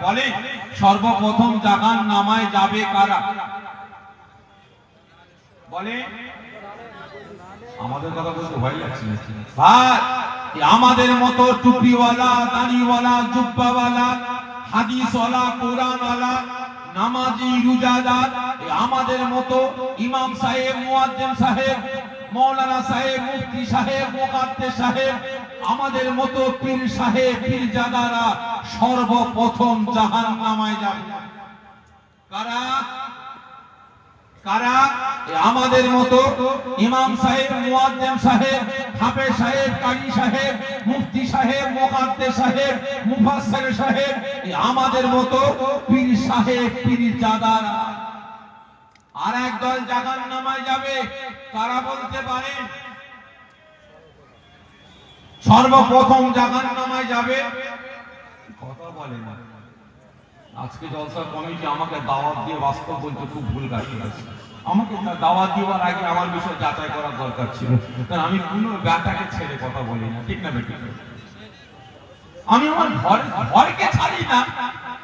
বলে সর্বপ্রথম জাহান নামায় যাবে কারা? বলে আমাদের কথা বলতে ভয় লাগছে ভাই, আমাদের মতো টুপিওয়ালা, দাড়িওয়ালা, জুব্বাওয়ালা, হাদিসওয়ালা, কোরআনওয়ালা, নামাজি, রোজাদার, আমাদের মতো ইমাম সাহেব, মুয়াজ্জিন সাহেব, মৌলানা সাহেব, মুফতি সাহেব, মুকাদ্দেস সাহেব, আমাদের মতো পীর সাহেব, পীরজাদারা সর্বপ্রথম জাহান্নামে যাবে। কারা? কারা? আমাদের মতো ইমাম সাহেব, মুয়াজ্জিন সাহেব, হাফেজ সাহেব, কারি সাহেব, মুফতি সাহেব, মুকাদ্দেস সাহেব, মুফাসসির সাহেব, আমাদের মতো পীর সাহেব, পীরজাদারা। আর একদল জাহান্নামে যাবে, কারা বলতে পারেন? সর্বপ্রথম জাহান্নামে যাবে, কথা বলে না। আজকে জলসা কমিটি আমাকে দাওয়াত দিয়ে বাস্তব বলতে খুব ভুল কাজ করেছে। আমাকে দাওয়াত দেওয়ার আগে আমার বিষয় যাচাই করার দরকার ছিল, কারণ আমি কোনো ব্যাটাকে ছেড়ে কথা বলি না, ঠিক না বেটি? আমি আমার ঘরকে ছাড়ি না,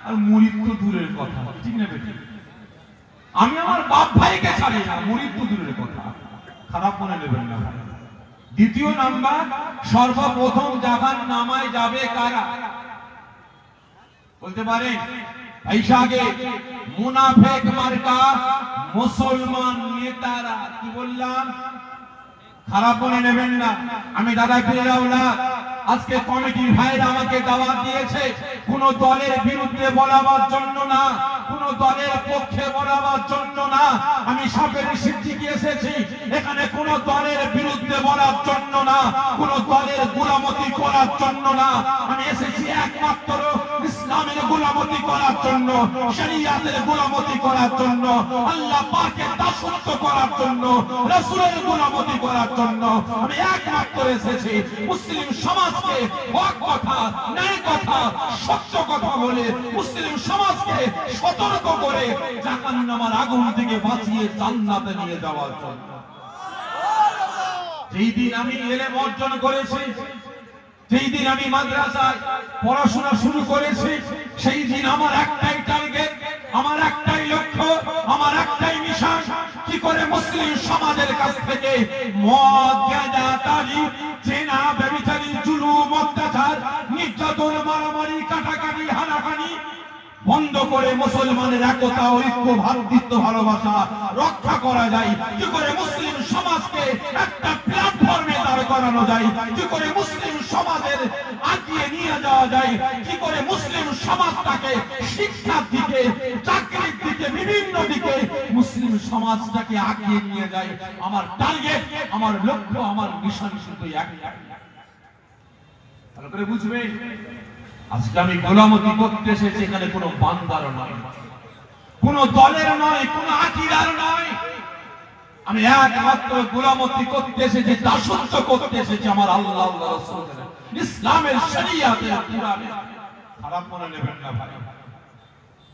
আর মুরিদ তো দূরের কথা, ঠিক না বেটি? আমি আমার বাপ ভাইকে ছাড়ি না, মুরিদ তো দূরের কথা, খারাপ মনে নেবেন না। দ্বিতীয় নাম্বার, সর্বপ্রথম জাহান্নামে যাবে কারা? বলতে পারেন? আগে মুনাফিক মার্কা মুসলমান নেতারা। কি বললাম? খারাপ মনে নেবেন না, আমি দাদা পীরের আওলাদ। আজকে কমিটির ভাইরা আমাকে দাওয়াত দিয়েছে কোন দলের বিরুদ্ধে বলাবার জন্য না, কোন দলের পক্ষে বলাবার জন্য না। আমি সাপের সিদ্দিকি এসেছি এখানে কোন দলের বিরুদ্ধে বলার জন্য না, কোন দলের গোলামতি করার জন্য না। আমি এসেছি একমাত্র ইসলামের গোলামতি করার জন্য, শরীয়তের গোলামতি করার জন্য, আল্লাহ পাকের দাসত্ব করার জন্য, রাসূলের গোলামতি করার জন্য আমি একমাত্র এসেছি। মুসলিম সমাজকে হক কথা, ন্যায় কথা, সত্য কথা বলে মুসলিম সমাজকে সতর্ক করে জাহান্নামের আগুন থেকে বাঁচিয়ে জান্নাতে নিয়ে যাওয়ার জন্য। যেই দিন আমি ইলম অর্জন করেছি, যেই দিন আমি মাদ্রাসায় পড়াশোনা শুরু করেছি, সেই দিন আমার একটাই টার্গেট, আমার একটাই লক্ষ্য, আমার একটাই মিশন, কি করে মুসলিম সমাজের কাছ থেকে মদ, গাঁজা, তারি, জেনা, ব্যভিচারী, জুলুম, অত্যাচার, নির্যাতন, মারামারি, কাটাকাটি, হানাহানি বন্ধ করে মুসলমানের একতা, ঐক্য, ভ্রাতৃত্ব, ভালোবাসা রক্ষা করা যায়, কি করে মুসলিম সমাজকে একটা প্ল্যাটফর্মে দাঁড় করানো যায়, কি করে মুসলিম সমাজের আগিয়ে নিয়ে যাওয়া যায়, কি করে মুসলিম সমাজটাকে শিক্ষার দিকে, চাকরির দিকে, বিভিন্ন দিকে মুসলিম সমাজটাকে আগিয়ে নিয়ে যায়। আমার টার্গেট, আমার লক্ষ্য, আমার মিশন শুধু একটাই। ভালো করে বুঝবে, আজকে আমি গোলামতি করতে এসেছি, এখানে কোনো বান্দার নয়, কোনো দলের নয়, কোনো আকীদার নয়। আমি একমাত্র গোলামতি করতে এসেছি, দাসত্ব করতে এসেছি আমার আল্লাহ আল্লাহ রাসূলের, ইসলামের শরীয়তের, কোরআনের। খারাপ মনে নেবেন না ভাই,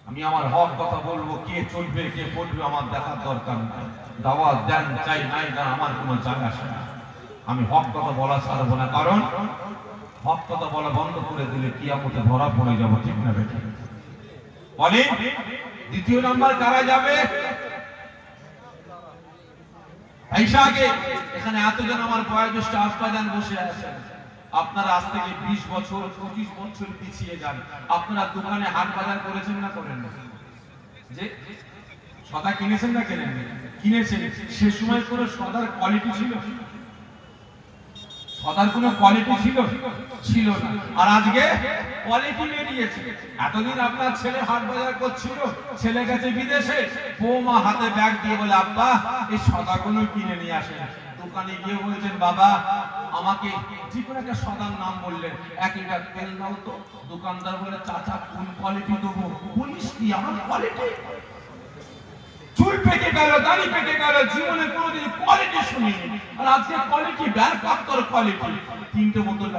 আমি আমার হক কথা বলবো, কে চলবে কে পড়বে আমার দেখার দরকার নাই। দাওয়াত দেন চাই নাই না, আমার কোনো জায়গা আসে না। আমি হক কথা বলা ছাড়বো না, কারণ হক কথা বলা বন্ধ করে দিলে কিয়ামতে ধরা পড়ে যাবো, ঠিক না বেটা? বলে দ্বিতীয় নাম্বার কারা যাবে? আগে এখানে এতজন আমার বয়োজ্যেষ্ঠ আস্তাদান বসে আছেন, আপনারা আজ থেকে 20 বছর 25 বছর পিছিয়ে যান। আপনারা দোকানে হাট বাজার করেছেন না করেন না? যে সদা কিনেছেন না কেনেন? কিনেছেন। সে সময় কোনো সদার কোয়ালিটি ছিল? সদার কোনো কোয়ালিটি ছিল? ছিল না। আর আজকে কোয়ালিটি বেরিয়েছে। এতদিন আপনার ছেলে হাট বাজার করছিল, ছেলে গেছে বিদেশে, বৌমা হাতে ব্যাগ দিয়ে বলে আব্বা এই সদাগুলো কিনে নিয়ে আসেন। দোকানে গিয়ে বলছেন বাবা আমাকে যে কোনো একটা সদার নাম বললেন, 1 লিটার তেল দাও তো। দোকানদার বলে চাচা কোন কোয়ালিটি দেবো? বলিস কি আমার কোয়ালিটি? চুল পেকে গেল, দাড়ি পেকে গেল, জীবনে কোনোদিন কোয়ালিটি শুনিনি। আর আজকে কোয়ালিটি ব্যাগ পাত্তর কোয়ালিটি। 3টে বোতল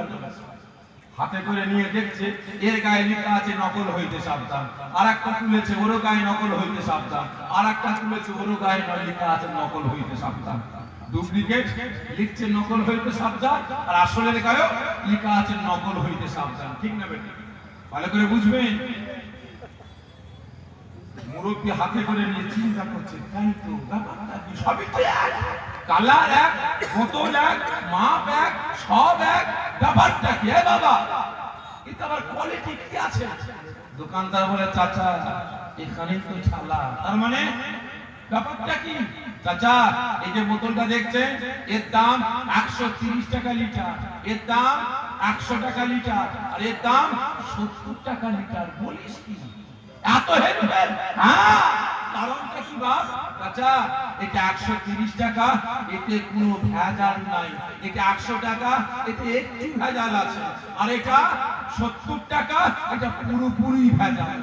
হাতে করে নিয়ে দেখছে এর গায়ে লেখা আছে নকল হইতে সাবধান, আর একটা তুলেছে ওর গায়ে নকল হইতে সাবধান, আর একটা তুলেছে ওর গায়ে লেখা আছে নকল হইতে সাবধান। ডুপ্লিকেট লিখছে নকল হইতে সাবধান, আর আসলের গায়ে লেখা আছে নকল হইতে সাবধান, ঠিক না বেটা? ভালো করে বুঝবেন। মুরব্বী হাতে করে নিয়ে চিন্তা করছে, তাই তো ব্যাপারটা কি, সবই তো এক, কালার এক, বোতল এক, মাপ এক, সব এক, ব্যাপারটা কি বাবা, এটা আবার কোয়ালিটি কি আছে? দোকানদার বলে, চাচা এখানেই তো ছালা। তার মানে ব্যাপারটা কি? চাচা এই যে বোতলটা দেখছেন, এর দাম 130 টাকা লিটার, এর দাম 100 টাকা লিটার, আর এর দাম 70 টাকা লিটার। বলিস কি এত হেরফের? হ্যাঁ, কারণটা কি বাপ? চাচা এটা 130 টাকা, এতে কোনো ভেজাল নাই, এটা 100 টাকা, এতে একটু ভেজাল আছে, আর এটা 70 টাকা, এটা পুরোপুরি ভেজাল।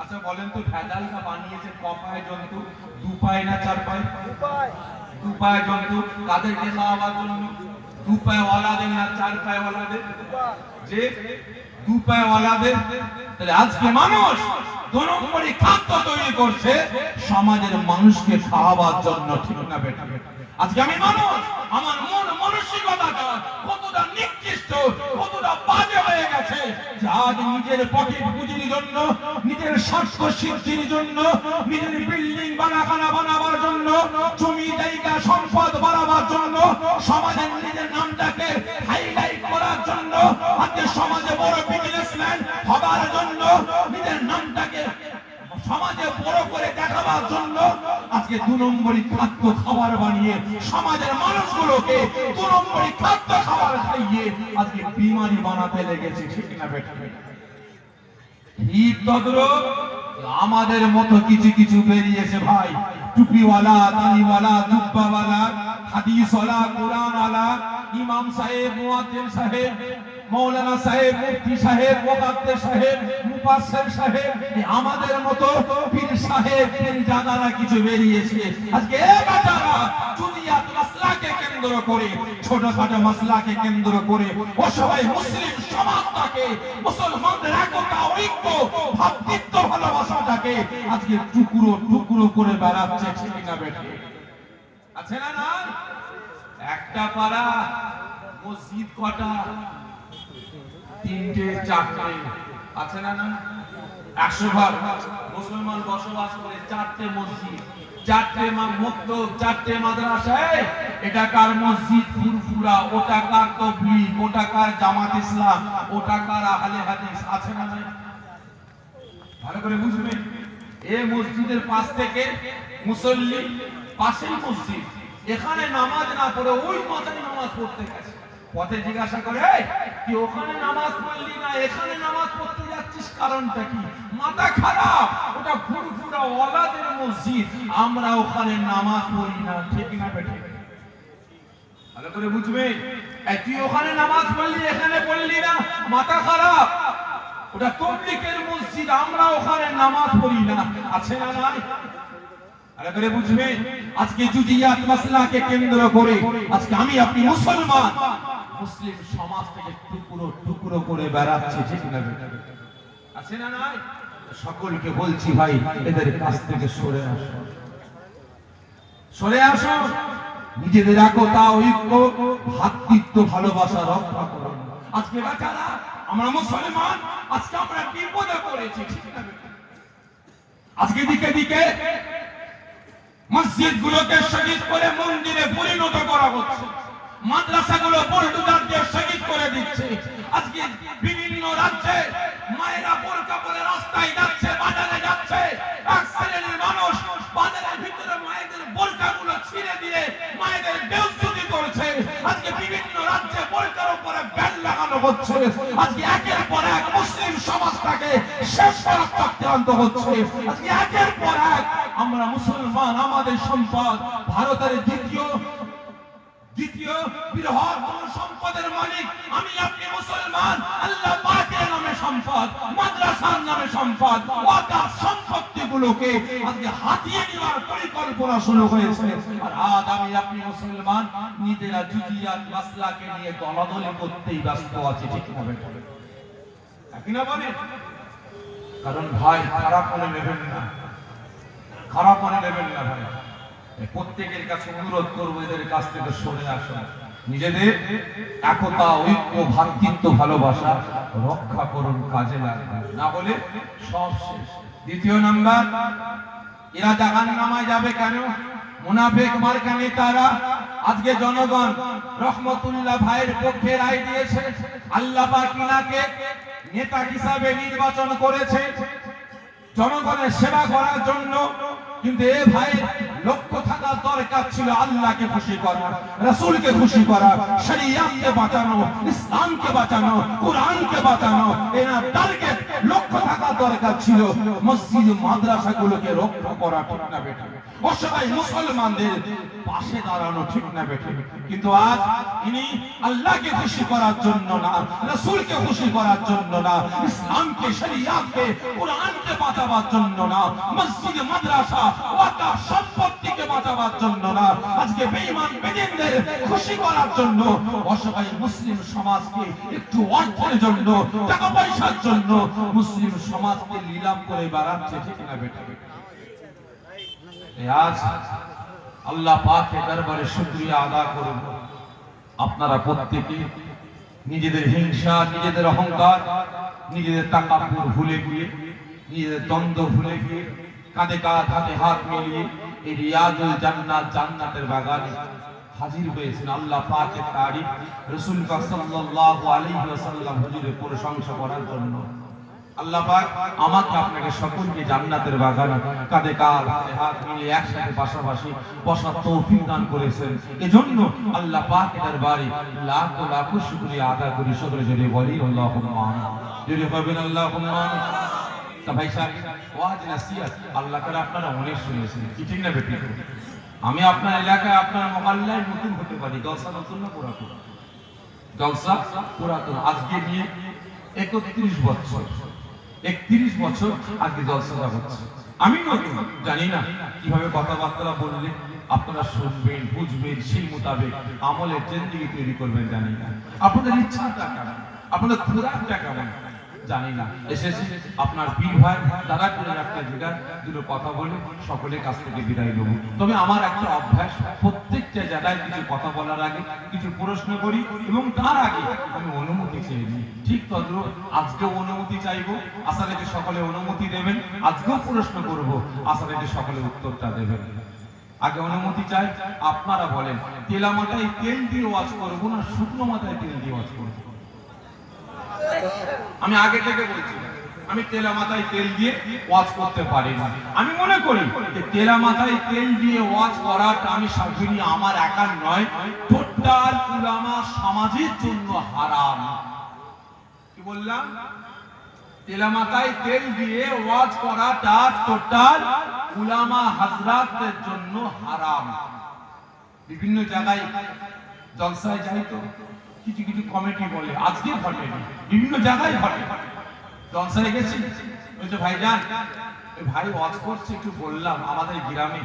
আচ্ছা বলেন তো, ভেজালটা বানিয়েছে কপায় জন্তু, দু পায় না চার পায়? দু পায় জন্তু কাদেরকে খাওয়াবার জন্য? দু পায় ওয়ালাদের না চার পায় ওয়ালাদের? যে দু পায় ওয়ালাদের। তাহলে আজকে মানুষ 2 নম্বরই খাদ্য তৈরি করছে সমাজের মানুষকে খাওয়াবার জন্য, ঠিক না বেটা? আজকে আমি মানুষ, আমার মন মানসিকতাটা কতটা নিকৃষ্ট, কতটা বাজে হয়ে গেছে যে আজ নিজের পকেট পুঁজির জন্য, নিজের স্বার্থ সিদ্ধির জন্য, নিজের বিল্ডিং বানাখানা বানাবার জন্য, জমি জায়গা সম্পদ বাড়াবার জন্য, সমাজের নিজের নামটাকে হাইলাইট করার জন্য, আজকে সমাজে বড় বিজনেসম্যান হবার জন্য, নিজের নামটাকে সমাজে বড় করে দেখাবার জন্য আজকে 2 নম্বরই খাদ্য খাবার বানিয়ে সমাজের মানুষগুলোকে 2 নম্বরই খাদ্য খাবার খাইয়ে আজকে বিমারি বানাতে লেগেছে, ঠিক না বেটা? ঠিক তদ্রুপ আমাদের মতো কিছু কিছু বেরিয়েছে ভাই, টুপিওয়ালা, দাড়িওয়ালা, জুব্বাওয়ালা, হাদিসওয়ালা, কোরআনওয়ালা, ইমাম সাহেব, মুয়াজ্জিন সাহেব, মৌলানা সাহেব, মুফতি সাহেব, মুকাদ্দেস সাহেব, মুফাসসির সাহেব, আমাদের মতো পীর সাহেব, পীরজাদারা কিছু বেরিয়েছে। আজকে এই বাচ্চারা জুনিয়াত মাসলাকে কেন্দ্র করে, ছোটখাটো মাসলাকে কেন্দ্র করে ও সবাই মুসলিম সমাজটাকে, মুসলমানদের একতা, ঐক্য, ভ্রাতৃত্ব, ভালোবাসাটাকে আজকে টুকরো টুকরো করে বেড়াচ্ছে, ঠিক না বেটা? আছে না? না একটা পাড়া মসজিদ কটা? 3টে 4টে, আছে না? না 100 ভাগ মুসলমান বসবাস করে, 4টে মসজিদ, 4টে মক্তব, 4টে মাদ্রাসা। এটা কার মসজিদ? ফুরফুরা। ওটা কার তাবলীগ, ওটা কার জামাত ইসলাম, ওটা কার আহলে হাদিস। আছে না? না ভালো করে বুঝবেন, এই মসজিদের পাশ থেকে মুসল্লি, পাশেই মসজিদ, এখানে নামাজ না পড়ে ওই মাথায় নামাজ পড়তে গেছে। পথে জিজ্ঞাসা করে, তুই ওখানে নামাজ পড়লি না, এখানে নামাজ পড়তে যাচ্ছিস, কারণটা কি? মাথা খারাপ, ওটা ফুরফুরা ওয়ালাদের মসজিদ, আমরা ওখানে নামাজ পড়ি না, ঠিক না বেটা? ভালো করে বুঝবে, তুই ওখানে নামাজ পড়লি, এখানে পড়লি না, মাথা খারাপ, ওটা তাবলীগের মসজিদ, আমরা ওখানে নামাজ পড়ি না। আছে না? নাই ভালো করে বুঝবে। আজকে জুজিয়াত মাসলাকে কেন্দ্র করে আজকে আমি আপনি মুসলমান মুসলিম সমাজ থেকে টুকরো টুকরো করে বেড়াচ্ছে, ঠিক না বেটা? আছে না? নাই সকলকে বলছি ভাই, এদের কাছ থেকে সরে আসো, সরে আসো, নিজেদের একতা, ঐক্য, ভ্রাতৃত্ব, ভালোবাসা রক্ষা করো। আজকে বাচ্চারা আমরা মুসলমান, আজকে আমরা বিপদে পড়েছি, ঠিক না বেটা? আজকে দিকে দিকে মসজিদগুলোকে শহীদ করে মন্দিরে পরিণত করা হচ্ছে, মাদ্রাসাগুলো বুলডোজার দিয়ে শহীদ করে দিচ্ছে। আজকে বিভিন্ন রাজ্যে মায়েরা বোরকা পরে রাস্তায় যাচ্ছে, বাজারে যাচ্ছে, এক শ্রেণীর মানুষ বাজারের ভিতরে মায়েদের বোরকাগুলো ছিঁড়ে দিয়ে মায়েদের বেইজ্জতি করছে। আজকে বিভিন্ন রাজ্যে বোরকার উপরে ব্যান লাগানো হচ্ছে। আজকে একের পর এক মুসলিম সমাজটাকে শেষ করার চক্রান্ত হচ্ছে। আজকে একের পর এক আমরা মুসলমান, আমাদের সম্পদ, ভারতের দ্বিতীয় বৃহত্তম সম্পদের মালিক আমি আপনি মুসলমান, আল্লাহ পাকের নামে সম্পদ, মাদ্রাসার নামে সম্পদ, ওয়াকাফ সম্পত্তিগুলোকে আজকে হাতিয়ে নেওয়ার পরিকল্পনা শুরু হয়েছে। আর আজ আমি আপনি মুসলমান নিজেরা জুজিয়াত মাসলাকে নিয়ে দলাদলি করতেই ব্যস্ত আছি, ঠিক না বেটা? কি না বলে? কারণ ভাই খারাপ মনে নেবেন না, খারাপ মনে নেবেন না ভাই। প্রত্যেকের কাছে অনুরোধ করবো, এদের কাছ থেকে সরে আসুন, নিজেদের একতা, ঐক্য, ভ্রাতৃত্ব, ভালোবাসা রক্ষা করুন, কাজে লাগবে, না বলে সব শেষ। দ্বিতীয় নাম্বার, এরা জাহান্নামায় যাবে কেন? মুনাফিক মার্কা নেতারা। আজকে জনগণ রহমতুল্লাহ ভাইয়ের পক্ষে রায় দিয়েছে, আল্লাহ পাক ইনাকে নেতা হিসাবে নির্বাচন করেছে জনগণের সেবা করার জন্য। কিন্তু এ ভাইয়ের লক্ষ্য থাকা দরকার ছিল আল্লাহকে খুশি করা, রাসূলকে খুশি করা, শরীয়তকে বাঁচানো, ইসলামকে বাঁচানো, কোরআনকে বাঁচানো। এনার টার্গেট লক্ষ্য থাকা দরকার ছিল মসজিদ মাদ্রাসাগুলোকে রক্ষা করা, ঠিক না বেটা? অসহায় মুসলমানদের পাশে দাঁড়ানো, ঠিক না বেটা? কিন্তু আজ ইনি আল্লাহকে খুশি করার জন্য না, রাসূলকে খুশি করার জন্য না, ইসলামকে, শরীয়তকে, কোরআনকে বাঁচাবার জন্য না, মসজিদ মাদ্রাসা ওয়াকাফ সম্পত্তিকে বাঁচাবার জন্য না, আজকে বেঈমান বেদিনদের খুশি করার জন্য, অসহায় মুসলিম সমাজকে একটু অর্থের জন্য, টাকা পয়সার জন্য মুসলিম সমাজকে লীলাম করে বেড়াচ্ছে, ঠিক না বেটা? আজ আল্লাহ পাকের দরবারে শুকরিয়া আদায় করুন। আপনারা প্রত্যেকে নিজেদের হিংসা, নিজেদের অহংকার, নিজেদের তাকাব্বুর ভুলে গিয়ে, নিজেদের দ্বন্দ্ব ভুলে গিয়ে, কাঁধে কাঁধ হাতে হাত মিলিয়ে এই রিয়াজুল জান্নাত, জান্নাতের বাগানে হাজির হয়েছেন। আল্লাহ পাকের তারিফ, রাসূল পাক সাল্লাল্লাহু আলাইহি ওয়াসাল্লাম হুজুরের প্রশংসা করার জন্য আল্লাহ পাক আমাকে আপনাকে সকলকে জান্নাতের বাগানে কাঁধে কাঁধ হাত মিলিয়ে একসাথে পাশাপাশি বসার তৌফিক দান করেছেন। এজন্য আল্লাহ পাকের দরবারে লাখ লাখ শুকরিয়া আদায় করি। সকলে জোরে বলি আল্লাহুম্মা আমিন। জোরে বলবেন আল্লাহুম্মা আমিন। তা ভাই সাহেব, ওয়াজ নসিহত আল্লাহ করে আপনারা অনেক শুনেছেন, কি ঠিক না বেটি? আমি আপনার এলাকায়, আপনার মহল্লায় নতুন হতে পারি, জলসা নতুন না পুরাতন? জলসা পুরাতন। আজকে নিয়ে 31 বছর, 31 বছর আজকে জলসাটা হচ্ছে। আমি নতুন, জানি না কিভাবে কথাবার্তা বললে আপনারা শুনবেন, বুঝবেন, সেই মোতাবেক আমলের জিন্দেগি তৈরি করবেন, জানি না। আপনাদের ইচ্ছাটা কেমন, আপনাদের খোরাকটা কেমন, জানি না। এসেছি আপনার বীর ভাই দাদা করে একটা জায়গায় দুটো কথা বলে সকলের কাছ থেকে বিদায় নেব। তবে আমার একটা অভ্যাস, প্রত্যেকটা জায়গায় কিছু কথা বলার আগে কিছু প্রশ্ন করি এবং তার আগে আমি অনুমতি চেয়ে নিই। ঠিক তদ্রুপ আজকেও অনুমতি চাইবো, আশা রেখে সকলে অনুমতি দেবেন। আজকেও প্রশ্ন করব, আশা রেখে সকলে উত্তরটা দেবেন। আগে অনুমতি চাই, আপনারা বলেন তেলা মাথায় তেল দিয়ে ওয়াজ করবো না শুকনো মাথায় তেল দিয়ে ওয়াজ করবো? আমি আগে থেকে বলছি, আমি তেলা মাথায় তেল দিয়ে ওয়াজ করতে পারি না। আমি মনে করি যে তেলা মাথায় তেল দিয়ে ওয়াজ করাটা আমি সাধুরি আমার একার নয়, টোটাল উলামা সমাজের জন্য হারাম। কি বললাম? তেলা মাথায় তেল দিয়ে ওয়াজ করাটা টোটাল উলামা হাজরাতদের জন্য হারাম। বিভিন্ন জায়গায় জলসায় যাই তো কিছু কিছু কমিটি বলে, আজকে ঘটে, বিভিন্ন জায়গায় ঘটে। জলসায় গেছি, বলছে ভাইজান, ওই ভাই ওয়াজ করছে, একটু বললাম আমাদের গ্রামে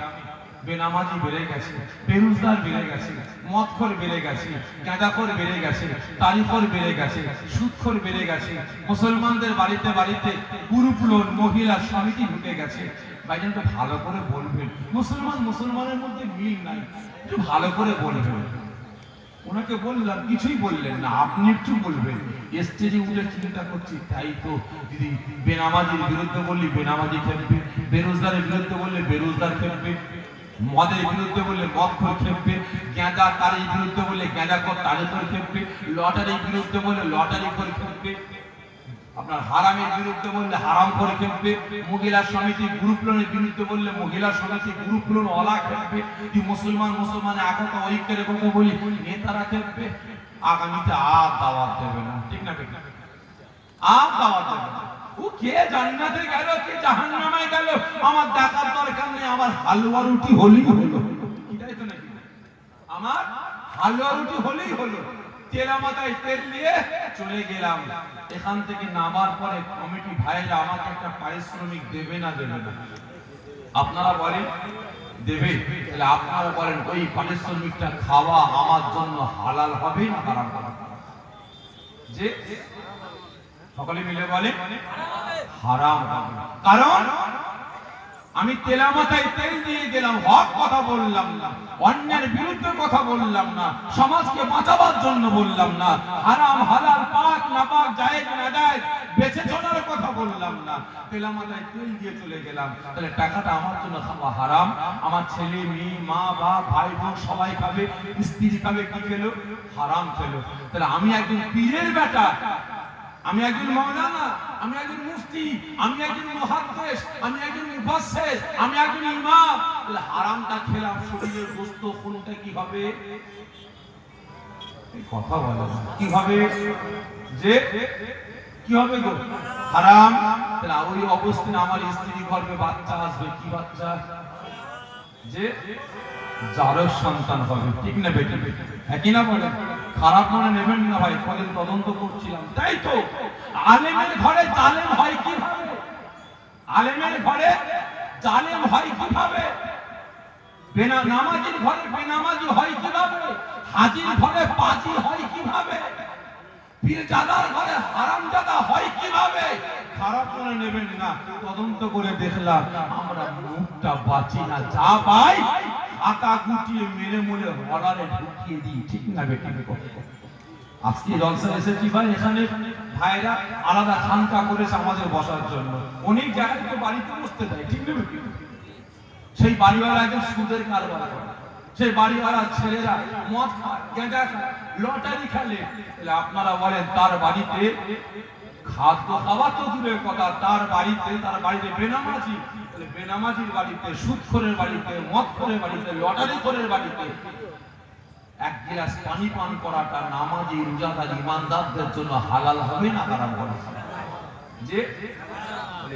বেনামাজি বেড়ে গেছে, বেরোজগার বেড়ে গেছে, মদখোর বেড়ে গেছে, গাঁজাখোর বেড়ে গেছে, তারিখোর বেড়ে গেছে, সুদখোর বেড়ে গেছে, মুসলমানদের বাড়িতে বাড়িতে গ্রুপ লোন, মহিলা সমিতি ঢুকে গেছে। ভাইজান তো ভালো করে বলবেন, মুসলমানের মধ্যে মিল নাই, একটু ভালো করে বলবেন। ওনাকে বললাম, কিছুই বললেন না, আপনি একটু বলবেন। স্টেজে উঠে চিন্তা করছি, তাই তো দিদি, বেনামাজির বিরুদ্ধে বললি বেনামাজি খেলবে, বেরোজগারের বিরুদ্ধে বললে বেরোজগার খেলবে, মদের বিরুদ্ধে বললে মদখোর খেলবে, গাঁজা তারের বিরুদ্ধে বললে গাঁজাখোর তারেখোর খেলবে, লটারির বিরুদ্ধে বললে লটারি খোর খেলবে, আপনার হারামের বিরুদ্ধে বললে হারাম করে খেলবে, মহিলা সমিতি গ্রুপ লোনের বিরুদ্ধে বললে মহিলা সমিতি গ্রুপ লোন ওলা খেলবে, মুসলমানে একতা ঐক্যের কথা বলি নেতারা খেলবে। আগামীতে আর দাওয়াত দেবে না, ঠিক না? আর দাওয়াত দেবে না। ও কে জান্নাতে গেল, কে জাহান্নামে গেল আমার দেখার দরকার নেই। আমার হালুয়া রুটি হলেই হলো, এটাই তো নাকি? আমার হালুয়া রুটি হলেই হলো। তেলা মাথায় তেল দিয়ে চলে গেলাম। এখান থেকে নামার পরে কমিটি ভাইরা আমাকে একটা পারিশ্রমিক দেবে না দেবে না? আপনারা বলেন দেবে? তাহলে আপনারা বলেন ওই পারিশ্রমিকটা খাওয়া আমার জন্য হালাল হবে না হারাম হবে? যে সকলে মিলে বলে হারাম হবে। কারণ আমি তেলা মাথায় তেল দিয়ে গেলাম, হক কথা বললাম না, অন্যের বিরুদ্ধে কথা বললাম না, সমাজকে বাঁচাবার জন্য বললাম না, হারাম হালাল পাক না পাক জায়েজ না জায়েজ বেঁচে চলার কথা বললাম না, তেলা মাথায় তেল দিয়ে চলে গেলাম। তাহলে টাকাটা আমার জন্য খাওয়া হারাম, আমার ছেলে মেয়ে মা বাপ ভাই বোন সবাই খাবে, স্ত্রী খাবে, কি খেলো? হারাম খেলো। তাহলে আমি একজন পীরের বেটা, আমি একজন মাওলানা, আমি একজন মুফতি, আমি একজন মুহাদ্দিস, আমি একজন মুফাসসির, আমি একজন ইমাম, তাহলে হারামটা খেলাম, শরীরের গোশত কোনটা কি হবে? এই কথা বলে কি হবে? যে কি হবে গো? হারাম। তাহলে ওই অবস্থায় আমার স্ত্রী গর্ভে বাচ্চা আসবে, কি বাচ্চা? যে জারজ সন্তান হবে, ঠিক না বেটি? একই না বলে? খারাপ মনে নেবেন না ভাই, কদিন তদন্ত করছিলাম, তাই তো আলেমের ঘরে জালেম হয় কিভাবে? আলেমের ঘরে জালেম হয় কিভাবে? নামাজির ঘরে বেনামাজি হয় কিভাবে? হাজির ঘরে পাজি হয় কিভাবে? পীরজাদার ঘরে হারামজাদা হয় কিভাবে? খারাপ মনে নেবেন না, তদন্ত করে দেখলাম আমরা মুখটা বাঁচি না, যা পাই হাতা গুটিয়ে মেরে মেরে হলারে ঢুকিয়ে দিই, ঠিক না বেটি? আজকে জলসা এসেছি ভাই, এখানে ভাইরা আলাদা খানকা করেছে আমাদের বসার জন্য, অনেক জায়গায় তো বাড়িতে বসতে দেয়, ঠিক না বেটি? সেই বাড়িওয়ালা একজন সুদের কারবার করে, সেই বাড়িওয়ালা ছেলেরা মদ খায়, গাঁজা খায়, লটারি খেলে। তাহলে আপনারা বলেন তার বাড়িতে খাদ্য খাওয়া তো দূরের কথা, তার বাড়িতে বেনামাজি, তাহলে বেনামাজির বাড়িতে, সুদখোরের বাড়িতে, মদখোরের বাড়িতে, লটারিখোরের বাড়িতে এক গ্লাস পানি পান করাটা নামাজি রোজাদার ইমানদারদের জন্য হালাল হবে না হারাম হবে? যে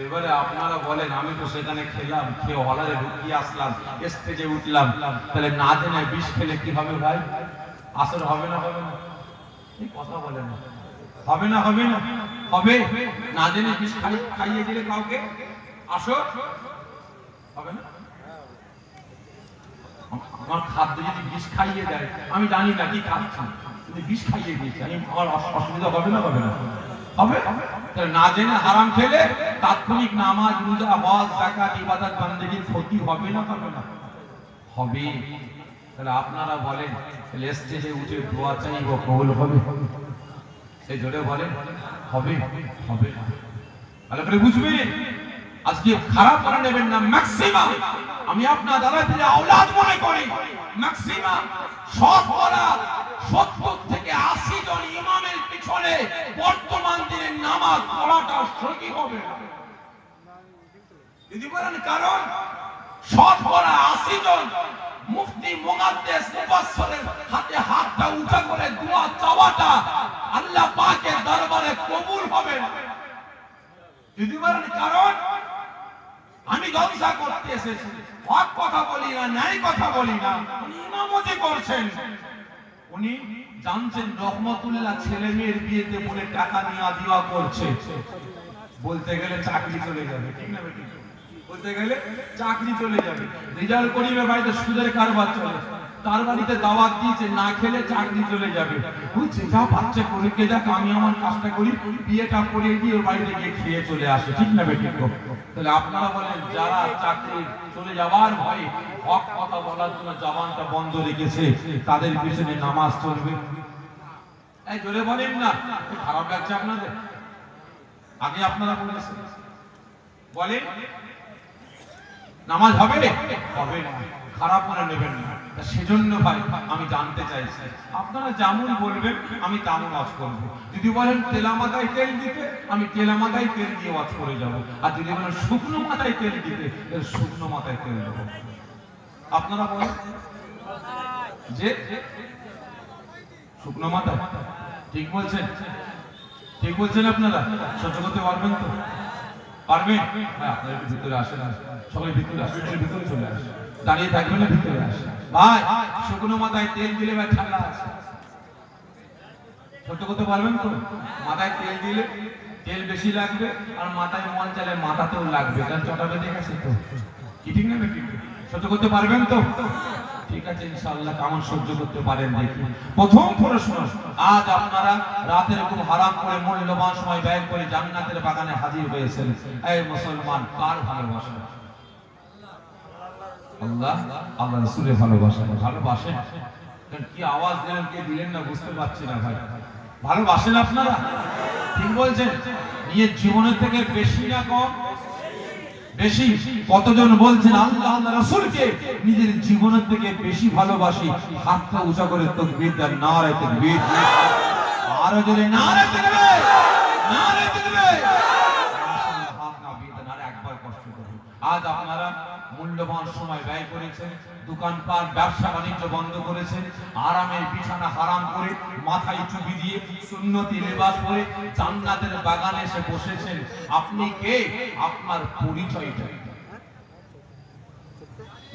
এবারে আপনারা বলেন আমি তো সেখানে খেলাম, খেয়ে হলারে ঢুকিয়ে আসলাম, স্টেজে উঠলাম, তাহলে না জেনে বিষ খেলে কি হবে ভাই? আসর হবে না হবে না? এই কথা বলেন না, হবে না হবে না? হবে। না জেনে বিষ খাইয়ে দিলে কাউকে আসর হবে না? আমার খাদ্য যদি বিষ খাইয়ে দেয়, আমি জানি না কি খাচ্ছি, যদি বিষ খাইয়ে দিয়েছে, আমার অসুবিধা হবে না হবে না? হবে। তাহলে না জেনে হারাম খেলে তাৎক্ষণিক নামাজ রোজা হজ যাকাত ইবাদত বান্দেগীর ক্ষতি হবে না হবে না? হবে। তাহলে আপনারা বলেন স্টেজে উঠে দোয়া চাইব কবুল হবে? সেই জোরে বলেন হবে হবে? ভালো করে বুঝবেন, আজকে খারাপ করে নেবেন না। ম্যাক্সিমাম আমি আপনার দ্বারা দিলে আওলাদ মনে করি, ম্যাক্সিমাম শতকরা 70 থেকে 80 জন ইমামের পিছনে বর্তমান দিনে নামাজ পড়াটা সহি হবে না। যদি বলেন কারণ শতকরা 80 জন মুফতি মুহাদ্দিস মুফাসসিরের হাতে হাতটা উঁচা করে দোয়া চাওয়াটা আল্লাহ পাকের দরবারে কবুল হবে না। যদি বলেন কারণ আমি জলসা করতে এসেছি, হক কথা বলি না, ন্যায় কথা বলি না, উনি ইমামতি করছেন, উনি জানছেন রহমতুল্লাহ ছেলে মেয়ের বিয়েতে বলে টাকা নিয়ে দিওয়া করছে, বলতে গেলে চাকরি চলে যাবে, ঠিক না বেটি? বলতে গেলে চাকরি চলে যাবে। রেজাল্ট করিবে বাড়িতে সুদের কারবার চলে, তার বাড়িতে দাওয়াত দিয়েছে, না খেলে চাকরি চলে যাবে, বুঝছে যা পাচ্ছে করে কে যাক, আমি আমার কাজটা করি, বিয়েটা করে দিয়ে ওর বাড়িতে গিয়ে খেয়ে চলে আসে, ঠিক না বেটি? তাহলে আপনারা বলেন যারা চাকরি চলে যাওয়ার ভয়ে হক কথা বলার জন্য জবানটা বন্ধ রেখেছে, তাদের পিছনে নামাজ চলবে? এই জোরে বলেন না, খারাপ লাগছে আপনাদের? আগে আপনারা বলেছেন, বলেন নামাজ হবে হবে না, খারাপ মনে নেবেন না। সেজন্য ভাই আমি জানতে চাইছি, আপনারা যেমন বলবেন আমি তেমন ওয়াজ করব। যদি বলেন তেলা মাথায় তেল দিতে, আমি তেলা মাথায় তেল দিয়ে ওয়াজ করে যাব, আর যদি বলেন শুকনো মাথায় তেল দিতে, শুকনো মাথায় তেল দেব। আপনারা বলেন যে শুকনো মাথায়, ঠিক বলছেন? ঠিক বলছেন আপনারা? সহ্য করতে পারবেন তো? পারবেন? আপনারা একটু ভিতরে আসেন, সবাই ভিতরে আসেন, ভিতরে চলে আসেন, দাঁড়িয়ে থাকবেন না, ভিতরে আসেন ভাই। শুকনো মাথায় তেল দিলে ভাই ঠান্ডা আছে, সহ্য করতে পারবেন তো? মাথায় তেল দিলে তেল বেশি লাগবে, আর মাথায় মল চালে মাথাতেও লাগবে, কারণ চটা বেঁধে গেছে তো, কি ঠিক না বেটি? সহ্য করতে পারবেন তো? ঠিক আছে ইনশাআল্লাহ, কেমন সহ্য করতে পারেন দেখি। প্রথম প্রশ্ন, আজ আপনারা রাতের খুব হারাম করে মূল্যবান সময় ব্যয় করে জান্নাতের বাগানে হাজির হয়েছেন, এই মুসলমান কার ভালোবাসা? আল্লাহ আল্লাহ রাসূলের ভালোবাসেন। ভালোবাসেন কি আওয়াজ দিলেন কে দিলেন না বুঝতে পারছি না ভাই। ভালোবাসেন আপনারা? ঠিক বলছেন? নিজের জীবনের থেকে বেশি না কম? বেশি। কতজন বলছেন আল্লাহ আল্লাহ রাসূলকে নিজের জীবনের থেকে বেশি ভালোবাসি? হাতটা উঁচা করে তাকবীর দেন, নারে তাকবীর। আরো জোরে নারে তাকবীর, নারে তাকবীর। মাশাআল্লাহ, হাত না দিয়ে দেন, আর একবার কষ্ট করুন। আজ আপনারা মূল্যবান সময় ব্যয় করেছেন, দোকানপাট ব্যবসা বাণিজ্য বন্ধ করেছেন, আরামের বিছানা হারাম করে মাথায় টুপি দিয়ে সুন্নতি লেবাস পরে জান্নাতের বাগানে এসে বসেছেন। আপনি কে? আপনার পরিচয়টা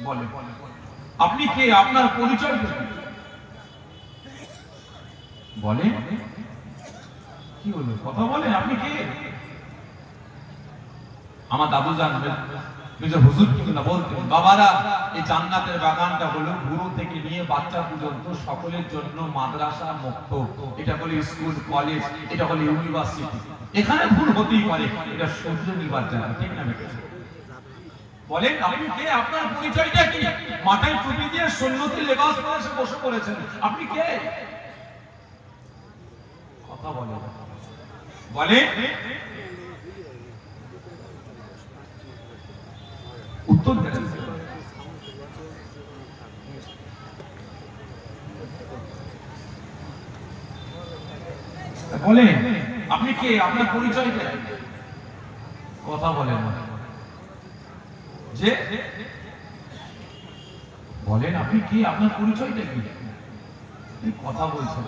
বলে। আপনি কে? আপনার পরিচয়টা বলে। কি হলো? কথা বলেন, আপনি কে? আমার দাদু জানবেন নিজের হুজুর কিন্তু না বলতেন, বাবারা এই জান্নাতের বাগানটা হলো গুরু থেকে নিয়ে বাচ্চা পর্যন্ত সকলের জন্য মাদ্রাসা মুক্ত। এটা হলো স্কুল, কলেজ, এটা হলো ইউনিভার্সিটি। এখানে ভুল হতেই পারে, এটা সূর্য নিবার জায়গা, ঠিক না? বলেন আপনি কে? আপনার পরিচয়টা কি? মাথায় টুপি দিয়ে সুন্নতি লেবাস পরে এসে বসে পড়েছেন, আপনি কে? কথা বলে বলে উত্তর দেন। বলে আপনি কে? আপনার পরিচয় কে? কথা বলেন যে বলেন আপনি কে? আপনার পরিচয়টা কি? কথা বলছেন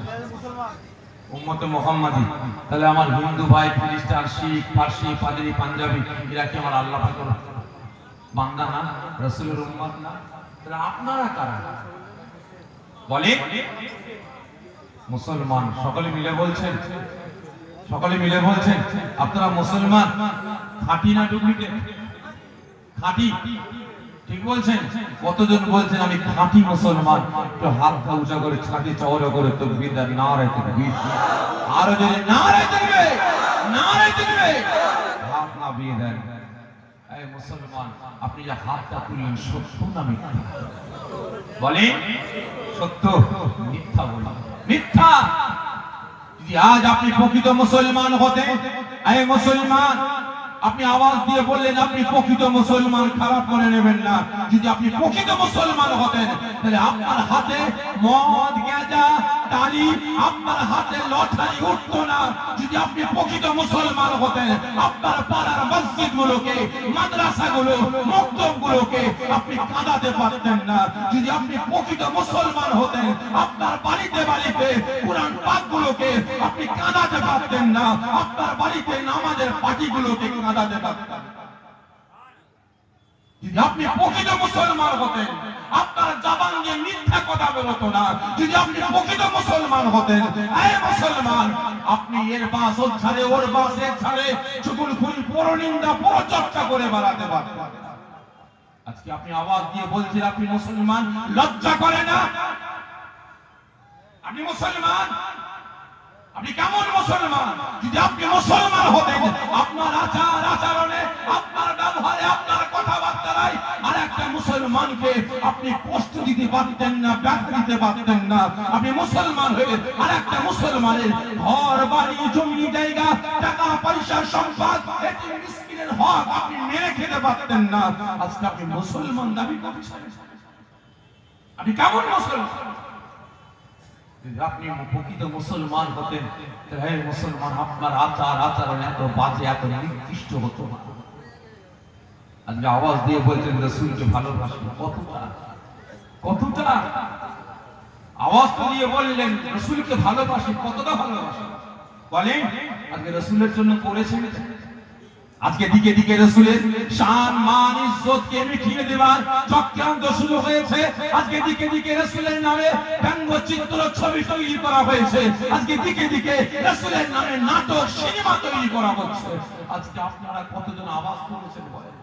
উম্মতে মুহাম্মাদি। তাহলে আমার হিন্দু ভাই, খ্রিস্টান, শিখ, ফার্সি, পাদ্রী, পাঞ্জাবি এরা কি আমার আল্লাহ পাকের বান্দা না? রাসূলের উম্মত না? তাহলে আপনারা কারা? বলে মুসলমান। সকলে মিলে বলছেন, সকলে মিলে বলছেন আপনারা মুসলমান। খাঁটি না ডুপ্লিকেট? খাঁটি, ঠিক বলছেন? কতজন বলছেন আমি খাঁটি মুসলমান? তো হাতটা উঁচা করে ছাতি চওড়া করে তাকবীর দেন, নারে তাকবীর। আরো জোরে নারে তাকবীর, নারে তাকবীর। হাত না দিয়ে দেন। এই মুসলমান, আপনি যে হাতটা তুললেন সত্য না মিথ্যা? বলে সত্য, মিথ্যা বলেন মিথ্যা। যদি আজ আপনি প্রকৃত মুসলমান হতেন, এই মুসলমান আপনি আওয়াজ দিয়ে বললেন আপনি প্রকৃত মুসলমান, খারাপ করে নেবেন না। যদি আপনি প্রকৃত মুসলমান হতেন তাহলে আপনার হাতে মদ, গাঁজা, তালি, আপনার হাতে লটারি উঠতো না। যদি আপনি প্রকৃত মুসলমান হতেন আপনার পাড়ার মসজিদ গুলোকে, মাদ্রাসা গুলো, মক্তব গুলোকে আপনি কাঁদাতে পারতেন না। যদি আপনি প্রকৃত মুসলমান হতেন আপনার বাড়িতে বাড়িতে কুরআন পাক গুলোকে আপনি কাঁদাতে পারতেন না। আপনার বাড়িতে নামাজের পার্টি গুলোকে কাঁদাতে পারতেন। যদি আপনি প্রকৃত মুসলমান হতেন আপনার জবান দিয়ে মিথ্যা কথা বেরোতো না। যদি আপনি প্রকৃত মুসলমান হতেন, এই মুসলমান, আপনি এর বাস ওর ছাড়ে, ওর বাস এর ছাড়ে চুগলখড়ি, পরনিন্দা, পরচর্চা করে বেড়াতে পারতেন। আজকে আপনি আওয়াজ দিয়ে বলছেন আপনি মুসলমান, লজ্জা করে না? আপনি মুসলমান, আপনি কেমন মুসলমান? যদি আপনি মুসলমান হতেন আপনার আচার আচরণে, আপনার ব্যবহারে, আপনার কথাবার্তায় আর একটা মুসলমানকে আপনি কষ্ট দিতে পারতেন না, ব্যথা দিতে পারতেন না। আপনি মুসলমান হয়ে আর একটা মুসলমানের ঘর বাড়ি, জমি জায়গা, টাকা পয়সা, সম্পদ, এতিম মিসকিনের হক আপনি মেরে খেতে পারতেন না। আজকে আপনি মুসলমান দাবি করছেন, আপনি কেমন মুসলমান? যদি আপনি প্রকৃত মুসলমান হতেন তাহলে হে মুসলমান আপনার আচার আচরণ এত বাজে, এত নিকৃষ্ট হতো না। আজকে আওয়াজ দিয়ে বলছেন রাসূলকে ভালোবাসেন। কতটা কতটা আওয়াজ দিয়ে বললেন রাসূলকে ভালোবাসেন, কতটা ভালোবাসেন বলেন? আজকে রাসূলের জন্য করেছেন। আজকে দিকে দিকে রাসূলের শান, মান, ইজ্জতকে মিটিয়ে দেওয়ার চক্রান্ত শুরু হয়েছে। আজকে দিকে দিকে রাসূলের নামে ব্যঙ্গচিত্র, ছবি তৈরি করা হয়েছে। আজকে দিকে দিকে রাসূলের নামে নাটক, সিনেমা তৈরি করা হচ্ছে। আজকে আপনারা কতজন আওয়াজ তুলেছেন বলেন?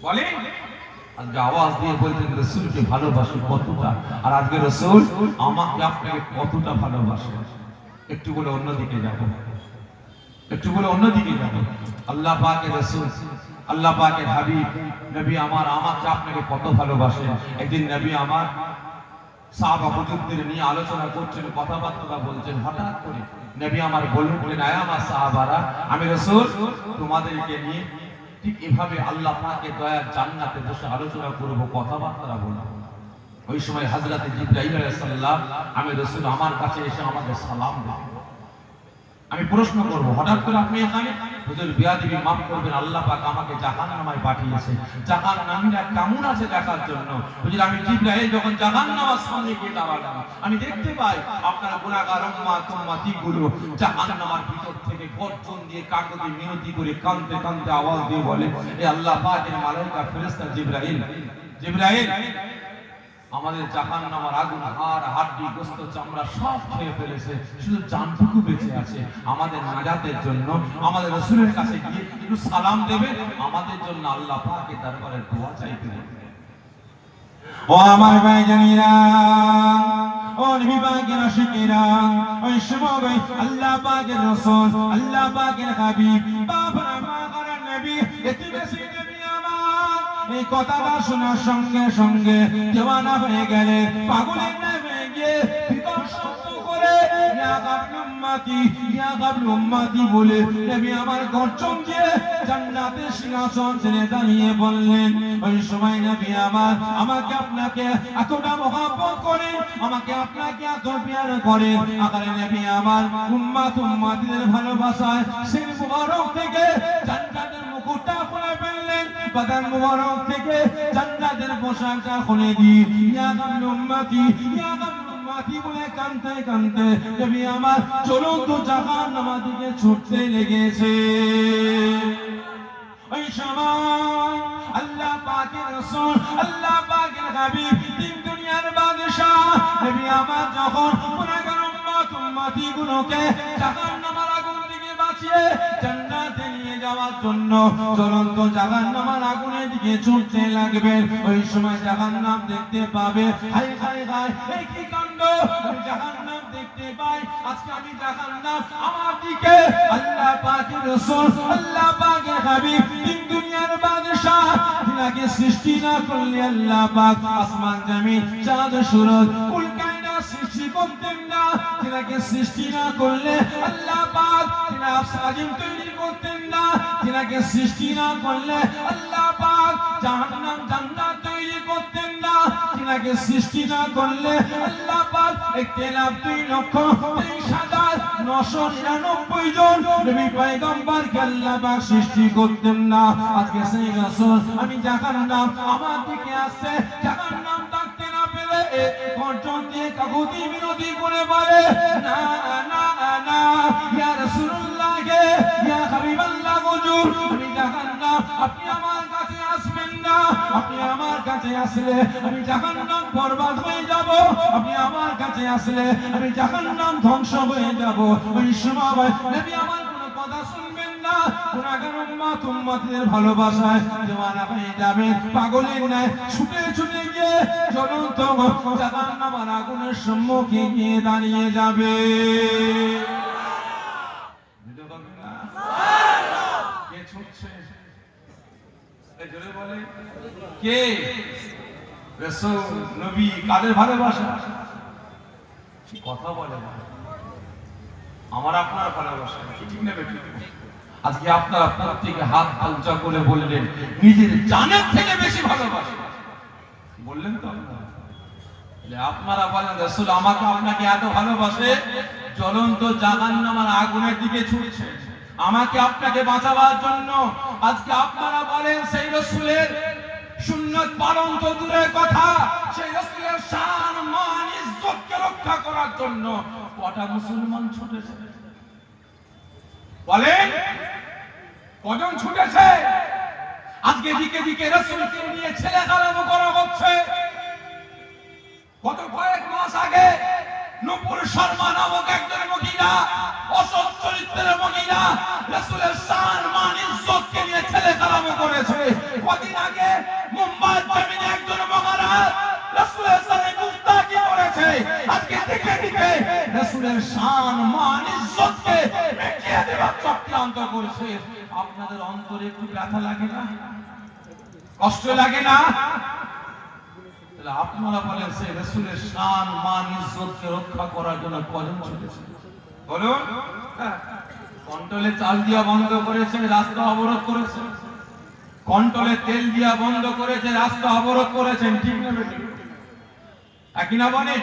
বলেন আজকে আওয়াজ দিয়ে বলছেন রাসূলকে ভালোবাসি কতটা। আর আজকে রাসূল আমাকে আপনাকে কতটা ভালোবাসে। একটু বলে অন্যদিকে যাব, একটু বলে অন্যদিকে যাব। আল্লাহ পাকের রাসূল আল্লাহ পাকের হাবিব নবী আমার আমাকে আপনাকে কত ভালোবাসেন। একদিন নবী আমার সাহাবা হুজুরদের নিয়ে আলোচনা করছেন, কথাবার্তা বলছেন, হঠাৎ করে নবী আমার বলে উঠলেন, আয় আমার সাহাবারা, আমি রাসূল তোমাদেরকে নিয়ে ঠিক এভাবে আল্লাহ পাকের দয়ার জান্নাতে বসে আলোচনা করব, কথাবার্তা বলবো। ওই সময় হযরত জিবরাইল আলাইহিস সালাম আমি রাসূল আমার কাছে এসে আমাকে সালাম দেন। আমি প্রশ্ন করব, হঠাৎ করে আপনি এখানে? হুজুর বিয়াদবি মাফ করবেন, আল্লাহ পাক আমাকে জাহান্নামে পাঠিয়েছে, জাহান্নামীরা কেমন আছে দেখার জন্য। হুজুর আমি জিবরাইল যখন জাহান্নামের সামনে গিয়ে দাঁড়ালাম, আমি দেখতে পাই আপনার গুনাহগার উম্মতিগুলো জাহান্নামের ভিতর থেকে গর্জন দিয়ে কাকতি মিনতি করে কাঁদতে কাঁদতে আওয়াজ দিয়ে বলে, এ আল্লাহ পাকের মালায়েকা ফেরেশতা জিবরাইল, জিবরাইল আমাদের জাহান্নামের আগুন হাড় হাড্ডি গোশত চামড়া সব খেয়ে ফেলেছে, শুধু জানটুকু বেঁচে আছে। আমাদের নাজাতের জন্য আমাদের রাসূলের কাছে গিয়ে একটু সালাম দেবে, আমাদের জন্য আল্লাহ পাকের দরবারে দোয়া চাইতে হবে। ও আমার ভাইজানেরা, ও নবী পাকের আশিকেরা, ওই সময় আল্লাহ পাকের রাসূল, আল্লাহ পাকের হাবিব, বাবা মা করার নবী, এতে বেশি নবী আমার এই কথাটা শোনার সঙ্গে সঙ্গে দেওয়ানা হয়ে গেলে, পাগলের নামে গিয়ে ভিতর শব্দ করে ইয়া গাবলু উম্মতি, ইয়া গাবলু উম্মতি বলে নবী আমার গর্জন দিয়ে জান্নাতের সিংহাসন ছেড়ে দাঁড়িয়ে বললেন, ওই সময় নবী আমার আমাকে আপনাকে এতটা মহব্বত করে, আমাকে আপনাকে এত প্যার করে, আকারে নবী আমার উম্মতিদের ভালোবাসায় সেই মুবারক থেকে জান্নাতের মুকুটটা খুলে ফেললেন, বাদান মুবারক থেকে জান্নাতের পোশাকটা খুলে দিয়ে ইয়া গাবলু উম্মতি, ইয়া গাবলু উম্মতি বলে কাঁদতে কাঁদতে নবী আমার চলন্ত জাহান্নামের দিকে ছুটতে লেগেছে। ওই সময় আল্লাহ পাকের রাসূল, আল্লাহ পাকের হাবিব, তিন দুনিয়ার বাদশা নবী আমার যখন গুনাহগার উম্মতিগুলোকে জাহান্নামের আগুন থেকে বাঁচিয়ে জান্নাতে নিয়ে যাওয়ার জন্য চলন্ত জাহান্নামের আগুনের দিকে ছুটতে লাগবে, ওই সময় জাহান্নাম দেখতে পাবে, হায় হায় হায় এই কি কাণ্ড, আমি জাহান্নাম দেখতে পাই, আজকে আমি জাহান্নাম আমার দিকে। আল্লাহ পাকের রাসূল, আল্লাহ পাকের হাবিব, তিন দুনিয়ার বাদশা, যিনাকে সৃষ্টি না করলে আল্লাহ পাক আসমান জমিন চাঁদ সূরজ কুল কায়নাত সৃষ্টি করতেন না, যিনাকে সৃষ্টি না করলে আল্লাহ পাক যিনা সাজিম তৈরি করতেন না, যিনাকে সৃষ্টি না করলে আল্লাহ পাক জাহান্নাম জান্নাত তৈরি করতেন না, যিনাকে সৃষ্টি না করলে আল্লাহ পাক 1,23,999 জন নবী পয়গম্বরকে আল্লাহ পাক সৃষ্টি করতেন না। আজকে সেই রাসূল আমি জাহান্নাম আমার দিকে আসছে, জাহান্নাম ডাকতে না পেলে গর্জন দিয়ে কাকুতি বিনতি করে বলে, না না না ইয়া রাসূলুল্লাহ, ইয়া হাবিবাল্লাহ, হুজুর আমি জাহান্নাম, আপনি আমার কাছে আসবেন না, আপনি আমার কাছে আসলে আমি জাহান্নাম বরবাদ হয়ে যাব, আপনি আমার কাছে আসলে আমি জাহান্নাম ধ্বংস হয়ে যাব। ওই সময় নবী আমার কোনো কথা শুনবেন না, গুনাহগার উম্মতিদের ভালোবাসায় দেওয়ানা হয়ে যাবে, পাগলের ন্যায় ছুটে ছুটে গিয়ে জ্বলন্ত জাহান্নামের আগুনের সম্মুখে গিয়ে দাঁড়িয়ে যাবে। কে ছুটছে? জোরে বলে কে? রাসূল নবী কাদের ভালোবাসা? কথা বলে না, আমার আপনার ভালোবাসা, ঠিক না বেঠিক? আজকে আপনারা প্রত্যেকে হাত উঁচা করে বললেন নিজের জানের থেকে বেশি ভালোবাসা, বললেন তো আপনারা বলেন রাসূল আমাকে আপনাকে এত ভালোবাসে, জ্বলন্ত জাহান্নামের আগুনের দিকে ছুটছে আমাকে আপনাকে বাঁচাবার জন্য। আজকে আপনারা বলেন সেই রাসূলের সুন্নাত পালন তো দূরের কথা, সেই রাসূলের শান মান ইজ্জতকে রক্ষা করার জন্য কটা মুসলমান ছুটেছে? বলেন কজন ছুটেছে? আজকে দিকে দিকে রাসূলকে নিয়ে ছেলে খেলানো করা হচ্ছে। গত কয়েক মাস আগে নূপুর শর্মা নামক একজন মহিলা, অসৎ চরিত্রের মহিলা, রাসূলের শান মান ইজ্জতকে নিয়ে ছেলে খেলানো করেছে। কদিন আগে মুম্বাইয়ের জমিনে একজন মহারাজ রাসূলের সাথে গুস্তাখি করেছে। আজকে দিকে দিকে রাসূলের শান মান ইজ্জতকে মিটিয়ে দেওয়ার চক্রান্ত করছে, আপনাদের অন্তরে একটু ব্যথা লাগে না, কষ্ট লাগে না? তাহলে আপনারা বলেন সে রাসূলের শান মান ইজ্জতকে রক্ষা করার জন্য কজন ছুটেছে বলুন? কন্ট্রোলে চাল দিয়া বন্ধ করেছে, রাস্তা অবরোধ করেছে, কন্ট্রোলে তেল দিয়া বন্ধ করেছে, রাস্তা অবরোধ করেছেন, ঠিক না বেঠিক? একই না বলে?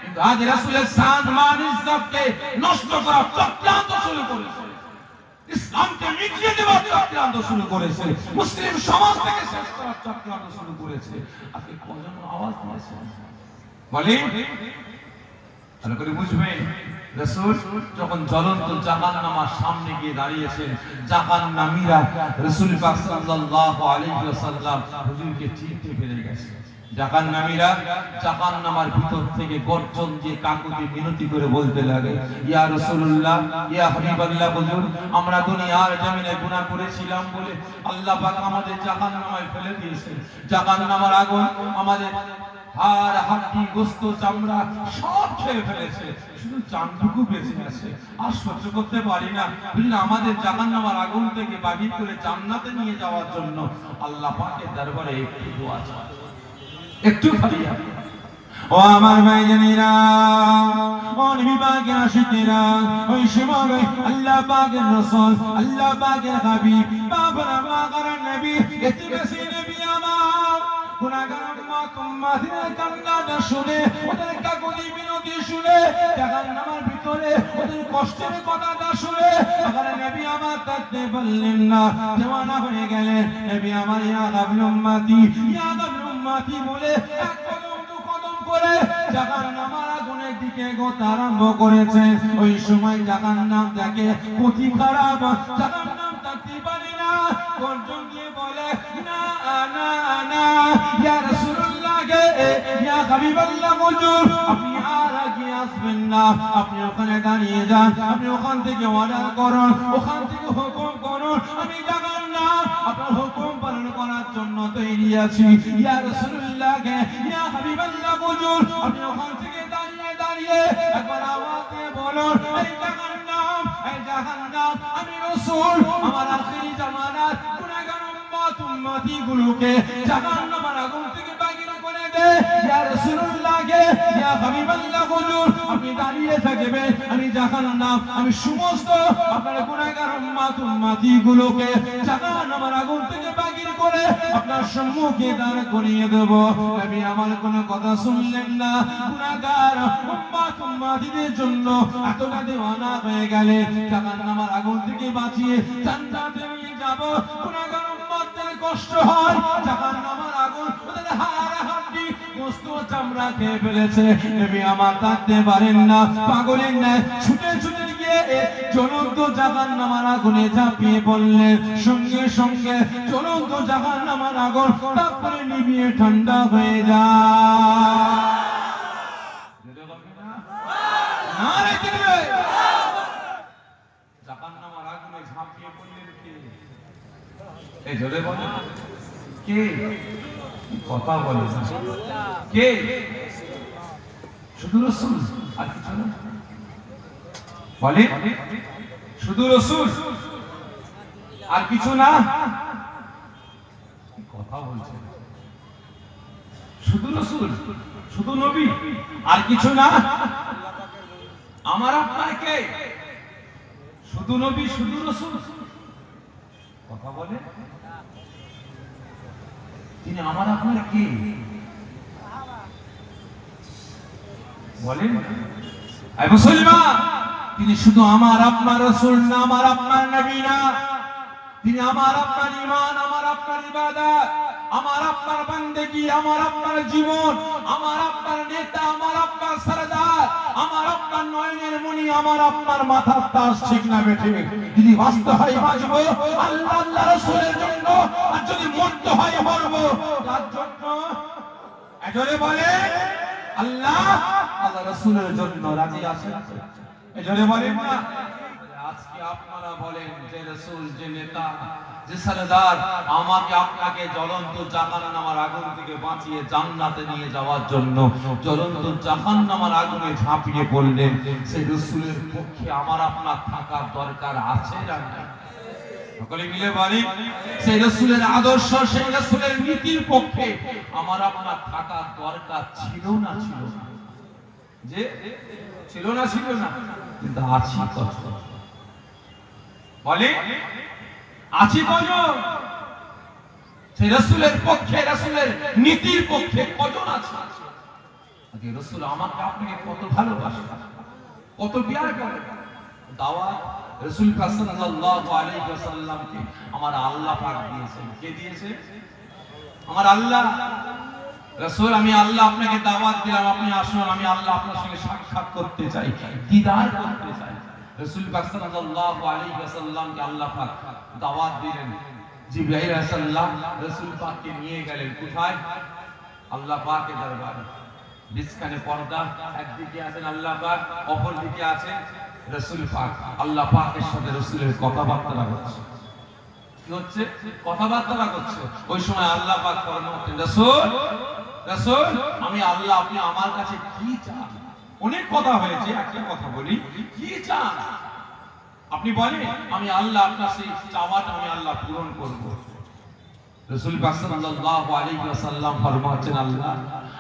কিন্তু আজ রাসূলের শান মান ইজ্জতকে নষ্ট করার চক্রান্ত শুরু করেছে, ইসলামকে মিটিয়ে দেওয়ার চক্রান্ত শুরু করেছে, মুসলিম সমাজ থেকে শেষ করার চক্রান্ত শুরু করেছে। আপনি কজন আওয়াজ দিয়েছেন বলেন? ভালো করে বুঝবেন, রাসূল যখন জ্বলন্ত জাহান্নামের সামনে গিয়ে দাঁড়িয়েছেন, জাহান্নামীরা রাসূল পাক সাল্লাল্লাহু আলাইহি ওয়াসাল্লাম হুজুরকে চিনতে পেরে গেছে। জাহান্নামীরা জাহান্নামের ভিতর থেকে গর্জন দিয়ে কাকুতি মিনতি করে বলতে লাগে, ইয়া রাসূলুল্লাহ, ইয়া হাবিবাল্লাহ, হুজুর আমরা দুনিয়ার জমিনে গুনাহ করেছিলাম বলে আল্লাহ পাক আমাদের জাহান্নামে ফেলে দিয়েছেন। জাহান্নামের আগুন আমাদের হাড় হাড্ডি গোশত চামড়া সব খেয়ে ফেলেছে, শুধু জানটুকু বেঁচে আছে। আর সহ্য করতে পারি না, বুঝলেন? আমাদের জাহান্নামের আগুন থেকে বাহির করে জান্নাতে নিয়ে যাওয়ার জন্য আল্লাহ পাকের দরবারে একটু দোয়া চাই, একটু ফারিয়া। ও আমার ভাইজানেরা, ও নবী পাকের আশিকেরা, ওই সময় আল্লাহ পাকের রাসূল, আল্লাহ পাকের হাবিব, বাবা পাকের নবী, এতে বেশি নবী আমার গুনাহগার উম্মতের কান্নাটা শুনে, ওদের কাকুতি মিনতি শুনে, জাহান্নামের ভিতরে ওদের কষ্টের কথাটা শুনে আমার নবী আমার থাকতে বললেন না, দেওয়ানা হয়ে গেলেন। নবী আমার ইয়া গাবলুল উম্মতি, ইয়া গাবলুল উম্মতি বলে এক কদম দু কদম করে জাহান্নামের আগুনের দিকে এগোতে আরম্ভ করেছে। ওই সময় জাহান্নাম দেখে অতি খারাপ, জাহান্নাম থাকতে পারে না, গর্জন দিয়ে বলে, না না না, ইয়া রাসূলুল্লাহ গে, ইয়া হাবিবাল্লাহ, হুজুর আপনি আর আগে আসবেন না, আপনি ওখানে দাঁড়িয়ে যান, আপনি ওখান থেকে অর্ডার করুন, ওখান থেকে হুকুম করুন, আমি জাহান্নাম আপনার হুকুম পালন করার জন্য তৈরি আছি। ইয়া রাসূলুল্লাহ গে, ইয়া হাবিবাল্লাহ, হুজুর আপনি ওখান থেকে দাঁড়িয়ে দাঁড়িয়ে একবার আওয়াজ দিয়ে বলুন, এই জাহান্নাম, এই জাহান্নাম, আমি রাসূল আমার আখিরি জামানাত গুনাহগার উম্মতি গুলোকে জাহান্নামের আগুন থেকে বাগির করে দে। ইয়া রাসূলুল্লাহ গে, ইয়া হাবিবাল্লাহ, হুজুর আপনি দাঁড়িয়ে থাকবেন, আমি জাহান্নাম, আমি সমস্ত আপনার গুনাহগার উম্মতি গুলোকে জাহান্নামের আগুন থেকে বাগির করে আপনার সম্মুখে দাঁড় করিয়ে দেব। নবী আমার কোনো কথা শুনলেন না, গুনাহগার উম্মতিদের জন্য এতটা দেওয়ানা হয়ে গেলে জাহান্নামের আগুন থেকে বাঁচিয়ে জান্নাতে নিয়ে যাব। গুনাহগার উম্মতদের কষ্ট হয়, জাহান্নামের আগুন ওদের হাড় হাড্ডি গোশত চামড়া খেয়ে ফেলেছে। নবী আমার থাকতে পারেন না, পাগলের ন্যায় ছুটে ছুটে গিয়ে জ্বলন্ত জাহান্নামের আগুনে ঝাঁপিয়ে পড়লেন। সঙ্গে সঙ্গে জ্বলন্ত জাহান্নামের আগুন তারপরে নিভিয়ে ঠান্ডা হয়ে যায়। জাহান্নামের আগুনে ঝাঁপিয়ে পড়লেন কে? এই জোরে বলে কে? কথা বলে কে? শুধু রাসূল, আর কিছু না? বলে শুধু রাসূল, আর কিছু না? কথা বলছে শুধু রাসূল, শুধু নবী, আর কিছু না? আমার আপনার কে? শুধু নবী, শুধু রাসূল, কথা বলে তিনি আমার আপনার কে? বলেন এই মুসলমান, তিনি শুধু আমার আপনার রাসূল না, আমার আপনার নবী না, তিনি আমার আপনার ঈমান, আমার আপনার ইবাদত, আমার আপনার বান্দেগী, আমার আপনার জীবন, আমার আপনার নেতা, আমার আপনার সরদার, আমার আপনার নয়নের মণি, আমার আপনার মাথার তাজ, ঠিক না বেঠিক? যদি বাঁচতে হয় বাঁচবো আল্লাহ আল্লাহ রাসূলের জন্য, আর যদি মরতে হয় মরবো তার জন্য। এজন্য বলে আল্লাহ আল্লাহ রাসূলের জন্য রাজি আছেন? এজন্য বলেন না? আজকে আপনারা বলেন যে রাসূল, যে নেতা, যে সরদার আমাকে আপনাকে জ্বলন্ত জাহান্নামের আগুন থেকে বাঁচিয়ে জান্নাতে নিয়ে যাওয়ার জন্য জ্বলন্ত জাহান্নামের আগুনে ঝাঁপিয়ে পড়লেন, সেই রাসূলের পক্ষে আমার আপনার থাকার দরকার আছে না নাই? সকলে মিলে বলি, সেই রাসূলের আদর্শ, সেই রাসূলের নীতির পক্ষে আমার আপনার থাকার দরকার ছিল না? ছিল না? যে ছিল না, ছিল না, কিন্তু আছি কত? বলে আছি কজন? সেই রাসূলের পক্ষে, রাসূলের নীতির পক্ষে কজন আছে? আজকে রাসূল আমাকে আপনাকে কত ভালোবাসে, কত প্যার করে। দাওয়াত রাসূল পাক সাল্লাল্লাহু আলাইহি ওয়াসাল্লামকে আমার আল্লাহ পাক দিয়েছেন। কে দিয়েছে? আমার আল্লাহ। রাসূল, আমি আল্লাহ আপনাকে দাওয়াত দিলাম, আপনি আসুন, আমি আল্লাহ আপনার সঙ্গে সাক্ষাৎ করতে চাই, দিদার করতে চাই। রাসূল পাক সাল্লাল্লাহু আলাইহি ওয়াসাল্লামকে আল্লাহ পাক দাওয়াত দিলেন। জিবরাইল আলাইহিস সালাম রাসূল পাককে নিয়ে গেলেন কোথায়? আল্লাহ পাকের দরবারে। বিছখানে পর্দা, একদিকে আছেন আল্লাহ পাক, অপর দিকে আছেন রাসূল পাক। আল্লাহ পাকের সাথে রাসূলের কথাবার্তা হচ্ছে। কি হচ্ছে? কথাবার্তা করছে। ওই সময় আল্লাহ পাক ফরমাতেন, রাসূল, রাসূল, আমি আল্লাহ, আপনি আমার কাছে কি চান? অনেক কথা হয়েছে, একটা কথা বলি, কি চান আপনি বলেন, আমি আল্লাহ আপনার সেই চাওয়াটা আমি আল্লাহ পূরণ করব। রাসূল পাক সাল্লাল্লাহু আলাইহি ওয়াসাল্লাম ফরমাচ্ছেন, আল্লাহ,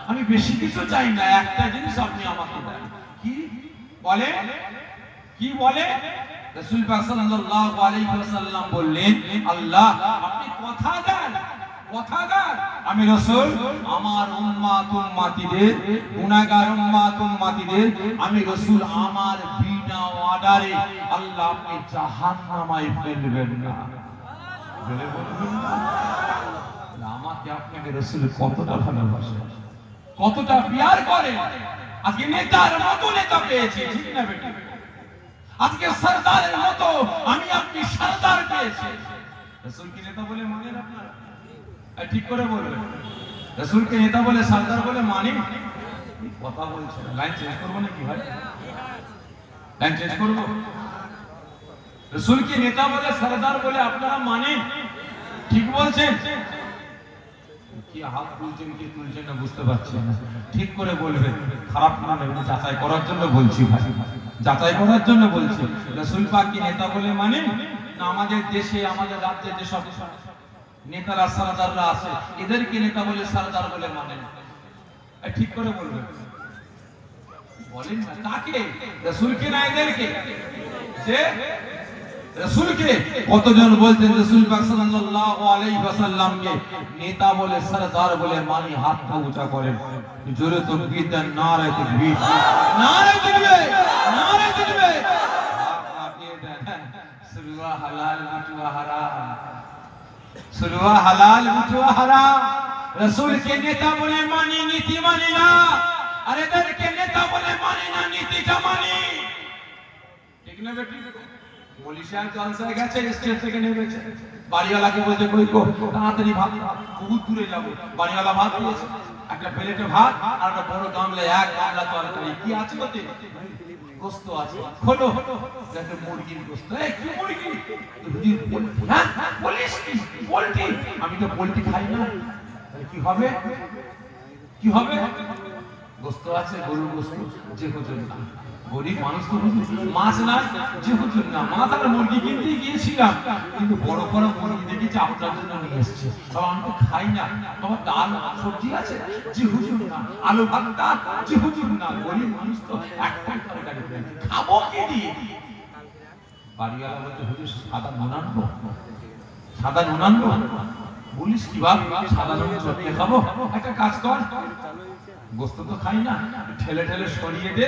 আমি বেশি কিছু চাই না, একটা জিনিস আপনি আমাকে দেন। কি বলে? কি বলে? রাসূল পাক সাল্লাল্লাহু আলাইহি ওয়াসাল্লাম বললেন, আল্লাহ, আপনি কথা দেন, কথা দেন, আমি রাসূল আমার উম্মতিদের, গুনাহগার উম্মতিদের আমি রাসূল আমার বিনা অর্ডারে আল্লাহ আপনি জাহান্নামে ফেলবেন না। বলে বলবেন না? আমাকে আপনাকে রাসূল কতটা ভালোবাসে, কতটা প্যার করে। আজকে নেতার মতো নেতা পেয়েছি, ঠিক না বেটা? আজকে সরদারের মতো আমি আপনি সরদার পেয়েছি। রাসূলকে নেতা বলে মানেন আপনারা? ঠিক করে বলবেন, রাসূলকে নেতা বলে সরদার বলে মানেন? কথা বলছেন, লাইন চেঞ্জ করব নাকি ভাই? লাইন চেঞ্জ করব? রাসূলকে নেতা বলে সরদার বলে আপনারা মানেন? ঠিক বলছেন? কি হাত তুলছেন কি তুলছেন না বুঝতে পারছি না, ঠিক করে বলবেন, খারাপ না নেবেন, যাচাই করার জন্য বলছি ভাই, যাচাই করার জন্য বলছি। রাসূল পাক কি নেতা বলে মানেন? না আমাদের দেশে, আমাদের রাজ্যে যে সব নেতারা সরদাররা আছে, এদেরকে নেতা বলে সরদার বলে মানেন? ঠিক করে বলবেন, বলেন না। কাকে? রাসূলকে না এদেরকে? যে রাসূলকে কতজন বলতেন রাসূল পাক সাল্লাল্লাহু আলাইহি ওয়াসাল্লামকে নেতা বলে সরদার বলে মানি? হাতটা উঁচা করেন, জোরে তাকবীর দেন, নারে তাকবীর, নারে তাকবীর, নারে তাকবীর, হাত দেন। সুলওয়া হালাল মুতওয়া হারাম, সুলওয়া হালাল মুতওয়া হারাম। রাসূলকে নেতা বলে মানি, নীতি মানি না। আর এদেরকে নেতা বলে মানি না, নীতিটা মানি। ঠিক না বেটি? পুলিশার জলসায় গেছে, স্টেজ থেকে নেমেছে, বাড়িওয়ালাকে বলছে, কই গো তাড়াতাড়ি ভাত, বহুত দূরে যাব। বাড়িওয়ালা ভাত দিয়েছে, একটা প্লেটে ভাত আর একটা বড় গামলায় এক গামলা তরকারি। কি আছে ওতে? গোশত আছে। খোলো, দেখো মুরগির গোশত। এই কি মুরগি? হুজুর পোল্ট্রি। হ্যাঁ পুলিশ কি পোল্ট্রি? আমি তো পোল্ট্রি খাই না। কি হবে? কি হবে? গোশত আছে, গরুর গোশত, যে হুজুর না। গরিব মানুষ তো মাছ না, যে হুজুর না। মাছ আর মুরগি কিনতে গিয়েছিলাম, কিন্তু বড় বড় মুরগি দেখেছি, আপনার জন্য নিয়ে এসেছে। আমি তো খাই না। তোমার ডাল সবজি আছে, যে হুজুর না। আলু ভাত, যে হুজুর না। গরিব মানুষ তো একটা তরকারি খাবো কি দিয়ে? বাড়িওয়ালা বলছে, হুজুর সাদা নুন আনবো? সাদা নুন আনবো? বলিস কি বাপ, সাদা নুন চটকে খাবো? একটা কাজ কর, গোশত তো খাই না, ঠেলে ঠেলে সরিয়ে দে,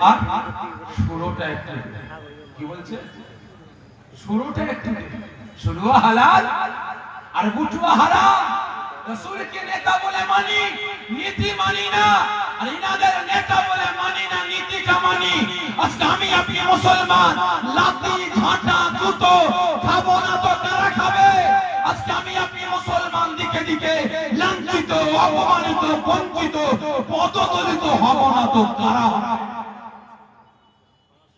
আর শুরুটা একটু। কি বলছে? শুরুটা একটু। শুরুয়া হালাল আর বুটুয়া হারাম। রাসূলকে নেতা বলে মানি, নীতি মানি না। আর ইনাদের নেতা বলে মানি না, নীতিটা মানি। আজকে আমি আপনি মুসলমান, লাঠি ঝাঁটা জুতো খাবো না তো কারা খাবে? আজকে আমি আপনি মুসলমান দিকে দিকে লাঞ্ছিত, অপমানিত, বঞ্চিত, পদদলিত হব না তো কারা?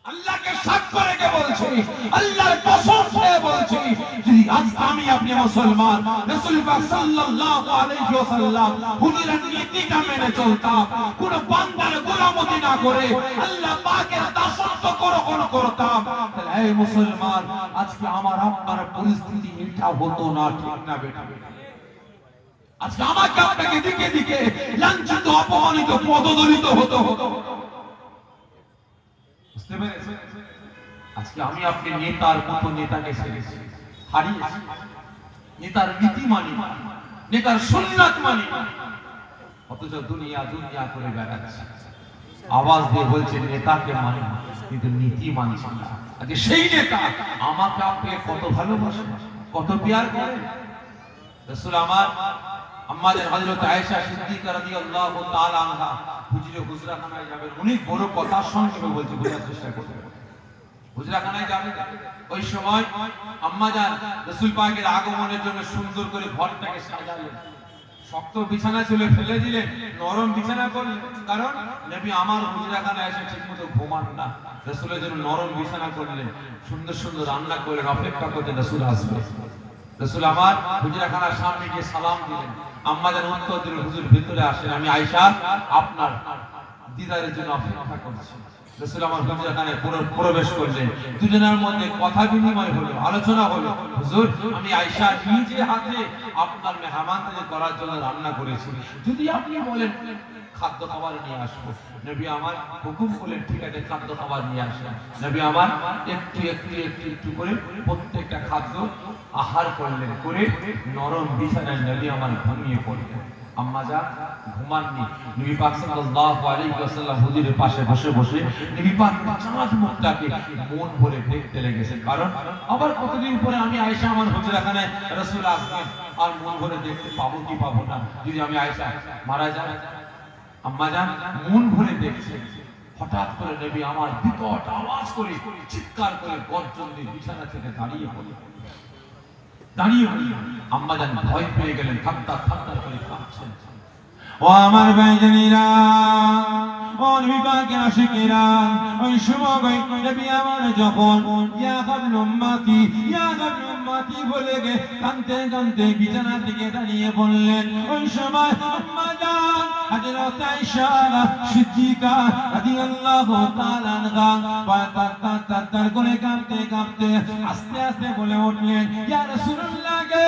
আল্লাহকে সাক্ষী সাক্ষ্য রেখে বলছি, আল্লাহর কসম খেয়ে বলছি, যদি আজ আমি আপনি মুসলমান রাসূল পাক সাল্লাল্লাহু আলাইহি ওয়াসাল্লাম হুজুরের নীতিটা মেনে চলতাম, কোন বান্দার গোলামতি না করে আল্লাহ পাকের দাসত্ব করতাম, তাহলে এই মুসলমান আজকে আমার আপনার পরিস্থিতি এটা হতো না। ঠিক না বেটা? আজকে আমাকে আপনাকে দিকে দিকে লাঞ্ছিত, অপমানিত, পদদলিত হতো। বুঝতে পেরেছেন? আজকে আমি আপনি নেতার মতো নেতাকে ছেড়েছি, হারিয়েছি। নেতার নীতি মানি, নেতার সুন্নাত মানি, অথচ দুনিয়া দুনিয়া করে বেড়াচ্ছে, আওয়াজ দিয়ে বলছে নেতাকে মানি কিন্তু নীতি মানছে না। আজকে সেই নেতা আমাকে আপনাকে কত ভালোবাসে, কত প্যার করে। রাসূল আমার আমাদের হযরত আয়েশা সিদ্দিকা রাদিয়াল্লাহু তাআলা আনহা হুজরাখানায় যাবেন, অনেক বড় কথা সংক্ষেপে বলছি, বোঝার চেষ্টা করবেন। হুজরাখানায় যাবেন, ওই সময় আম্মা জান রাসূল পাকের আগমনের জন্য সুন্দর করে ঘরটাকে সাজালেন। শক্ত বিছানা ছিল ফেলে দিলেন, নরম বিছানা করলেন, কারণ নবী আমার হুজরাখানায় এসে ঠিকমতো ঘুমান না। রাসূলের জন্য নরম বিছানা করলেন, সুন্দর সুন্দর রান্না করলেন, অপেক্ষা করতেন রাসূল আসবে। রাসূল আমার হুজরাখানার সামনে গিয়ে সালাম দিলেন। আম্মা জান উত্তর দিলেন, হুজুর ভিতরে আসেন, আমি আয়েশা আপনার দিদারের জন্য অপেক্ষা করছি। রাসূল আমার হুজরাখানায় প্রবেশ করলেন, দুজনের মধ্যে কথা বিনিময় হলো, আলোচনা হলো। হুজুর, আমি আয়েশা নিজে হাতে আপনার মেহমানদারি করার জন্য রান্না করেছি, যদি আপনি বলেন খাদ্য খাবার নিয়ে আসবো। নবী আমার হুকুম করলেন, ঠিক আছে খাদ্য খাবার নিয়ে আসেন। নবী আমার একটু একটু একটু একটু করে প্রত্যেকটা খাদ্য আহার করলেন, করে নরম বিছানায় নবী আমার ঘুমিয়ে পড়লেন। আম্মা জান ঘুমাননি, নবী পাক সাল্লাল্লাহু আলাইহি ওয়াসাল্লাম হুজুরের পাশে বসে বসে নবী পাক চাঁদ মুখটাকে মন ভরে দেখতে লেগেছেন, কারণ আবার কতদিন পরে আমি আয়েশা আমার হুজরাখানায় রাসূল আসবেন, আর মন ভরে দেখতে পাবো কি পাবো না, যদি আমি আয়েশা মারা যান। আম্মা জান মন ভরে দেখছে, হঠাৎ করে নবী আমার বিকট আওয়াজ করে চিৎকার করে গর্জন দিয়ে বিছানা থেকে দাঁড়িয়ে পড়লেন। আম্মা জান ভয় পেয়ে গেলেন, থাপ্পা থাপ্পা করে কাঁপছেন। ও আমার ভাইজানেরা, ও নবী পাকের আশিকেরা, ওই সময় নবী আমার যখন ইয়া কাবল উম্মতি ইয়া কাবল উম্মতি বলে গে কাঁদতে কাঁদতে বিছানা থেকে দাঁড়িয়ে বললেন, ওই সময় আম্মা জান হযরত আয়েশা সিদ্দিকা রাদিয়াল্লাহু তাআলা আনহা তার করে কাঁদতে কাঁদতে আস্তে আস্তে বলে উঠলেন, ইয়া রাসূলুল্লাহ গে,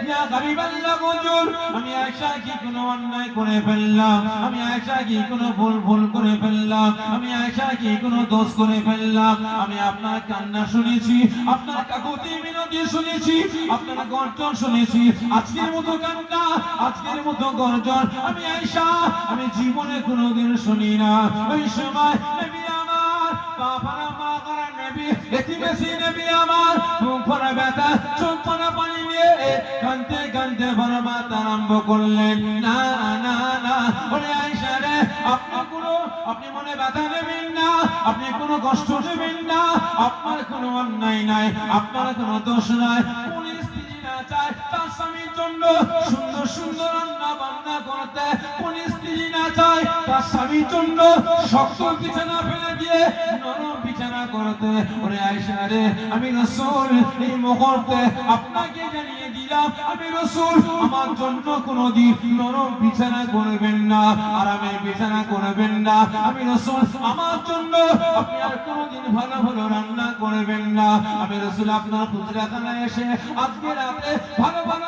ইয়া হাবিবাল্লাহ হুজুর, আমি আয়েশা কি কোনো অন্যায় করে ফেললাম? আমি আয়েশা কি কোনো ভুল করে ফেললাম? আমি আয়েশা কি কোনো দোষ করে ফেললাম? আমি আপনার কান্না শুনেছি, আপনার কাকুতি মিনতি শুনেছি, আপনার গর্জন শুনেছি, আজকের মতো কান্না, আজকের মতো গর্জন আমি আয়েশা আমি জীবনে কোনোদিন শুনি না। ওই সময় নবী আমার বাবারা মা করা নবী এতিমেসি নবী আমার মুখ ভরা ব্যথা, চোখ ভরা পানি নিয়ে কাঁদতে কাঁদতে ফরমাতে আরম্ভ করলেন, না না না, ওরে আয়েশা রে, আপনি মনে ব্যথা নেবেন না, আপনি কোনো কষ্ট নেবেন না, আপনার কোনো অন্যায় নাই, আপনার কোনো দোষ নাই। কোন স্ত্রী না চায় তার স্বামীর জন্য সুন্দর সুন্দর রান্না বান্না করতে? কোন স্ত্রী না চায় তার স্বামীর জন্য শক্ত বিছানা ফেলে দিয়ে নরম বিছানা করতে? ওরে আয়েশা রে, আমি রাসূল এই মুহূর্তে আপনাকে জানিয়ে দিলাম, আমি রাসূল আমার জন্য কোনোদিন নরম বিছানা করবেন না, আরামের বিছানা করবেন না। আমি রাসূল আমার জন্য আপনি আর কোনোদিন ভালো ভালো রান্না করবেন না। আমি রাসূল আপনার হুজরাখানায় এসে আজকে রাতে ভালো ভালো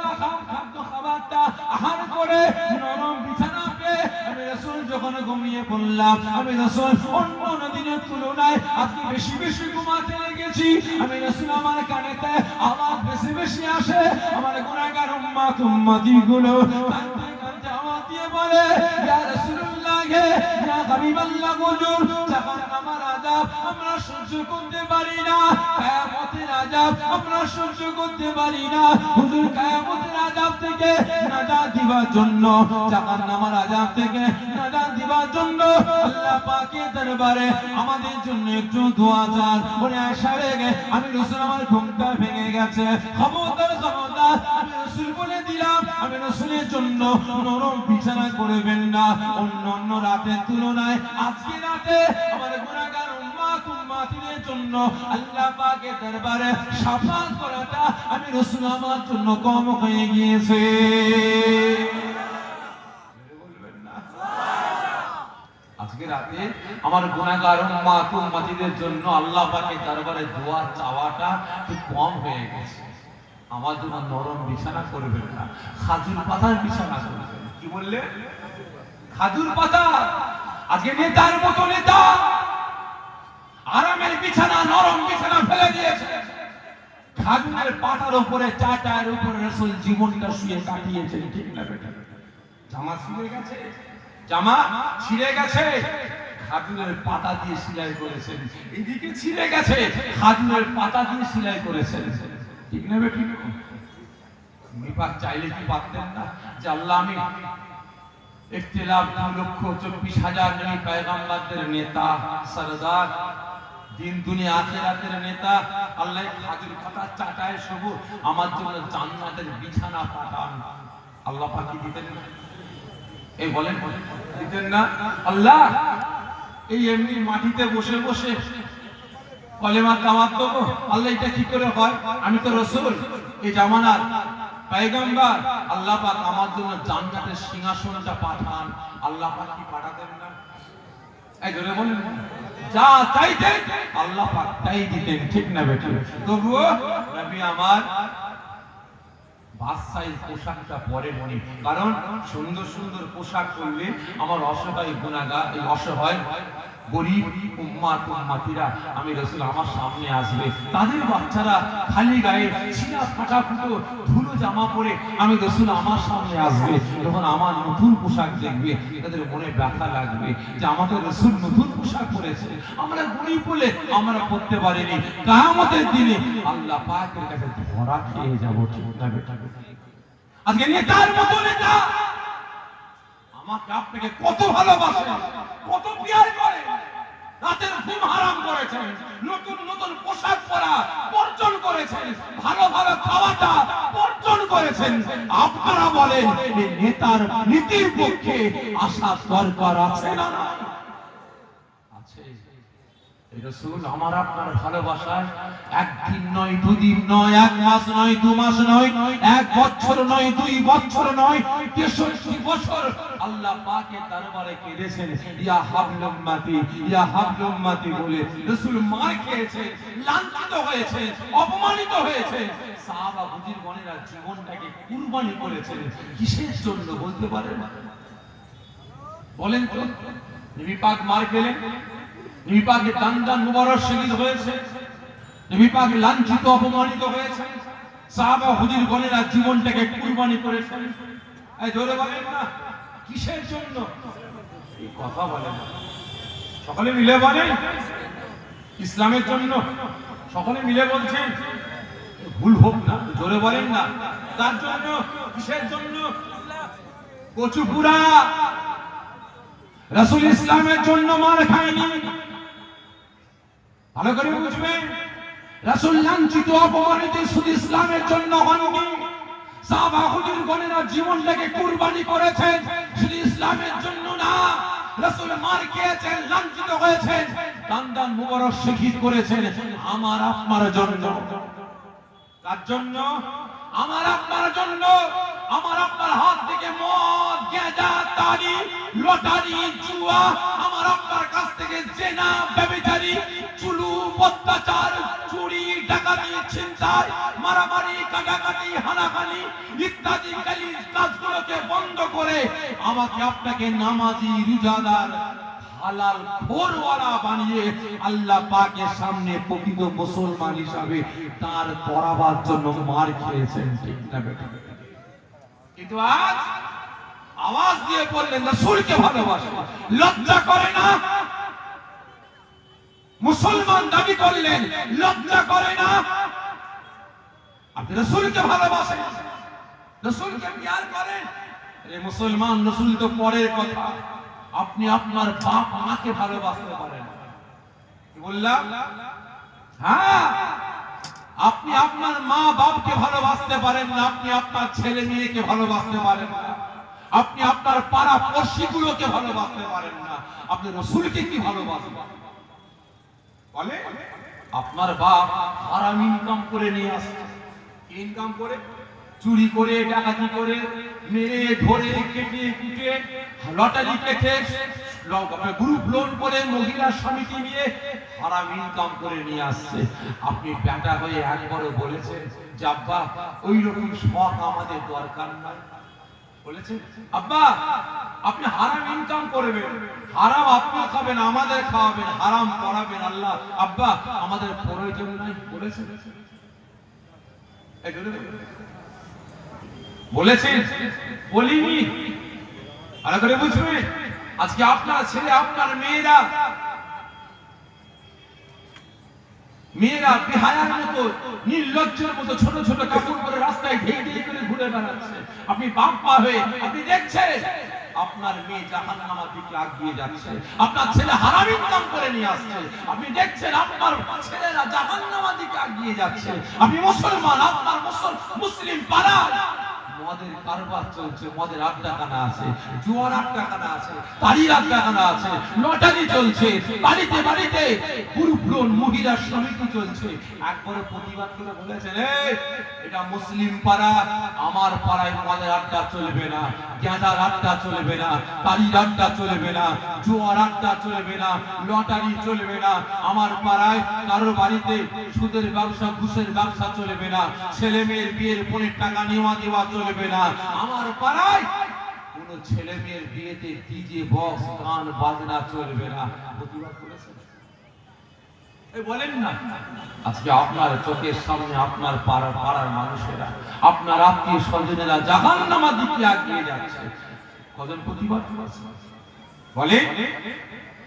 খাদ্য খাবারটা আহার করে নরম বিছানা পেয়ে আমি রাসূল যখন ঘুমিয়ে পড়লাম, আমি রাসূল অন্য দিনের তুলনায় আজকে বেশি বেশি ঘুমাতে লেগেছি। আমি রাসূল আমার কানেতে আওয়াজ বেশি বেশি আসে, আমার গুনাহগার উম্মতি গুলো কাঁদতে কাঁদতে আওয়াজ দিয়ে বলে, ইয়া রাসূলুল্লাহ হে, ইয়া হাবিবাল্লাহ হুজুর, জাহান্নামের আযাব আমরা সহ্য করতে পারি না, কিয়ামতের আযাব আমরা সহ্য করতে পারি না। হুজুর কিয়ামতের আযাব থেকে নাজাত দিবার জন্য, জাহান্নামের আযাব থেকে নাজাত দিবার জন্য আল্লাহ পাকের দরবারে আমাদের জন্য একটু দোয়া চান। ওরে আয়েশা রে, আমি রাসূল আমার ঘুমটা ভেঙে গেছে, খবরদার খবরদার, আমি রাসূল বলে দিলাম, আমি রাসূলের জন্য নরম বিছানা করবেন না। অন্য রাতের তুলনায় আজকে রাতে আমার গুনাহগার উম্মত উম্মাতের জন্য আল্লাহ পাকের দরবারে শাফাত করাটা আমি রাসূল আমার জন্য কম হয়ে গিয়েছে। আজকে রাতে আমার গুনাহগার উম্মাতের জন্য আল্লাহ পাকের দরবারে দোয়া চাওয়াটা একটু কম হয়ে গেছে। আমার জন্য নরম বিছানা করবেন না, খাজুর পাতার বিছানা করবেন। কি বললে? খাজুর পাতা। আজকে নেতার মতো নেতা আরামের বিছানা, নরম বিছানা ফেলে দিয়েছে। খাজুরের পাতার উপরে, চাটার উপরে রাসূল জীবনটা শুয়ে কাটিয়েছেন। ঠিক না বেটা? জামা ছিঁড়ে গেছে, জামা ছিঁড়ে গেছে, খাজুরের পাতা দিয়ে সেলাই করেছেন। এদিকে ছিঁড়ে গেছে, খাজুরের পাতা দিয়ে সেলাই করেছেন। ঠিক না বেটা? বিপাক চাইলে কি পারতেন না যে আল্লাহ আমি ইখতিলাফ 2,24,000 নবী পয়গম্বরদের নেতা, সরদার, দিন দুনিয়া আখিরাতের নেতা, আল্লাহ খাজুর পাতা চাটায় সবুর আমার জন্য জান্নাতের বিছানা পাঠান। আল্লাহ পাক কি দিতেন না? এই বলেন দিতেন না? আল্লাহ এই এমনি মাটিতে বসে বসে কলেমা দাওয়াত দেবো, আল্লাহ এটা কি করে হয়? আমি তো রাসূল, এই জামানার পয়গম্বর, আল্লাহ পাক আমার জন্য জান্নাতের সিংহাসনটা পাঠান। আল্লাহ পাক কি পাঠাতেন না? এই জোরে বলেন, যা চাইতেন আল্লাহ পাক তাই দিতেন। ঠিক না বেটা? তবুও নবী আমার বাদশাহী পোশাকটা পরে মনি, কারণ সুন্দর সুন্দর পোশাক পরলে আমার অসহায় গুনাহগার, এই অসহায় গরিব উম্মাতিরা আমি রাসূল আমার সামনে আসবে, তাদের বাচ্চারা খালি গায়ে ছিঁড়া ফাটা ফুটো ধুলো জামা পরে আমি রাসূল আমার সামনে আসবে। যখন আমার নতুন পোশাক দেখবে তাদের মনে ব্যথা লাগবে যে আমাদের রাসূল নতুন পোশাক পরেছে, আমরা গরিব বলে আমরা পরতে পারিনি। কিয়ামতের দিনে আল্লাহ পাকের কাছে ধরা খেয়ে যাব। ঠিক না বেটা? আজকে নেতার মতো নেতা আমাকে আপনাকে কত ভালোবাসে, কত প্যার করে, রাতের ঘুম হারাম করেছেন, নতুন নতুন পোশাক পরা বর্জন করেছেন, ভালো ভালো খাওয়াটা বর্জন করেছেন। আপনারা বলেন এই নেতার নীতির পক্ষে আসা দরকার আছে না? আছে। এই রাসূল আমার আপনার ভালোবাসায় একদিন নয়, দুদিন নয়, এক মাস নয়, 2 মাস নয়, 1 বছর নয়, 2 বছর নয়, 63 বছর আল্লাহ পাকের দরবারে কেঁদেছেন, ইয়া হাবল উম্মতি, ইয়া হাবল উম্মতি বলে রাসূল মার খেয়েছে, লাঞ্ছিত হয়েছে, অপমানিত হয়েছে। সাহাবা বুজুর্গণেরা জীবনটাকে কুরবানি করেছেন। কিসের জন্য বলতে পারেন? বলেন তো। নবী পাক মার খেলেন, নবী পাকের দান মুবারক শহীদ হয়েছে, নবী পাক লাঞ্ছিত অপমানিত হয়েছে, সাহাবা হুজুরগণেরা জীবনটাকে কুরবানি করেছেন। এই জোরে বলেন না, কিসের জন্য? এই কথা বলেন সকলে মিলে বলেন, ইসলামের জন্য সকলে মিলে বলছেন, ভুল হোক না, জোরে বলেন না। তার জন্য, কিসের জন্য? কচুপুরা রাসূল ইসলামের জন্য মার খায়নি। ভালো করে বুঝবেন, রাসূল লাঞ্ছিত অপমানিত শুধু ইসলামের জন্য হননি, সাহাবা হুজুরগণেরা জীবনটাকে কুরবানি করেছেন শুধু ইসলামের জন্য না। রাসূল মার খেয়েছেন, লাঞ্ছিত হয়েছেন, দান মুবারক শহীদ করেছেন আমার আপনার জন্য। কার জন্য? আমার আপনার জন্য। আমার আপনার হাত থেকে মদ, গাঁজা, তারি, লটারি, জুয়া, আমার আপনার কাছ থেকে জেনা, ব্যভিচারী, চুলু, অত্যাচার, চুরি, ডাকাতি, ছিনতাই, মারামারি, কাটাকাটি, হানাহানি ইত্যাদি কাজগুলোকে বন্ধ করে আমাকে আপনাকে নামাজি, রোজাদার, হালাল খোরওয়ালা বানিয়ে আল্লাহ পাকের সামনে প্রকৃত মুসলমান হিসাবে তার পরাবার জন্য মার খেয়েছেন। ঠিক না বেটা? কিন্তু আজ আওয়াজ দিয়ে বললেন রাসূলকে ভালোবাসেন, লজ্জা করে না? মুসলমান দাবি করলেন, লজ্জা করে না? আপনি রাসূলকে ভালোবাসেন, রাসূলকে প্যার করেন। এই মুসলমান, রাসূল তো পরের কথা। আপনি আপনার বাপ মাকে ভালোবাসতে পারেন। কি বললাম? হ্যাঁ, আপনি আপনার মা বাপকে ভালোবাসতে পারেন না, আপনি আপনার ছেলে মেয়েকে ভালোবাসতে পারেন না, আপনি আপনার পাড়া পড়শিগুলোকে ভালোবাসতে পারেন না, আপনি রাসূলকে কি ভালোবাসবেন? বলে আপনার বাপ হারাম ইনকাম করে নিয়ে আসছে। ইনকাম করে, চুরি করে, ডাকাতি করে, মেরে ধরে কেটে কুটে, লটারি কেটে, গ্রুপ লোন করে, মহিলা সমিতি নিয়ে হারাম ইনকাম করে নিয়ে আসছে। আপনি বেটা হয়ে একবারও বলেছেন যে আব্বা ওই রকম শখ আমাদের দরকার নাই? বলেছেন আব্বা আপনি হারাম ইনকাম করবেন, হারাম আপনি খাবেন, আমাদের খাওয়াবেন, হারাম পড়াবেন, আল্লাহ আব্বা আমাদের প্রয়োজন নাই? বলেছেন? বলেছেন? বলিনি? ভালো করে বুঝবে। আজকে আপনার ছেলে, আপনার মেয়েরা বেহায়ার মতো, নির্লজ্জের মতো ছোট ছোট কাপড় পরে রাস্তায় ঢেই ঢেই করে ঘুরে বেড়াচ্ছে। আপনি বাপ মা হয়ে আপনি দেখছেন আপনার মেয়ে জাহান্নামের দিকে এগিয়ে যাচ্ছে, আপনার ছেলে হারাম ইনকাম করে নিয়ে আসছে। আপনি দেখছেন আপনার ছেলেরা জাহান্নামের দিকে এগিয়ে যাচ্ছে। আপনি মুসলমান, আপনার মুসলিম পাড়া মদের কারবার চলছে, মদের আড্ডাখানা আছে, জুয়ার আড্ডাখানা আছে, তারির আড্ডাখানা আছে, লটারি চলছে, বাড়িতে বাড়িতে গ্রুপ লোন, মহিলা সমিতি চলছে। একবারে প্রতিবাদ করে বলেছেন এটা মুসলিম পাড়া, আমার পাড়ায় মদের আড্ডা চলবে না, গাঁজার আড্ডা চলবে না, তারির আড্ডা চলবে না, জুয়ার আড্ডা চলবে না, লটারি চলবে না, আমার পাড়ায় কারো বাড়িতে সুদের ব্যবসা, ঘুষের ব্যবসা চলবে না, ছেলে মেয়ের বিয়ের পরের টাকা নেওয়া দেওয়া চলবে না, আমার পাড়ায় কোন ছেলে মেয়ের বিয়েতে ডিজে বক্স গান বাজনা চলবে না। প্রতিবাদ করেছেন? বলেন না? আজকে আপনার চোখের সামনে আপনার পাড়ার মানুষেরা, আপনার আত্মীয় স্বজনেরা জাহান্নামের দিকে এগিয়ে যাচ্ছে। কজন প্রতিবাদ করেছে? বলে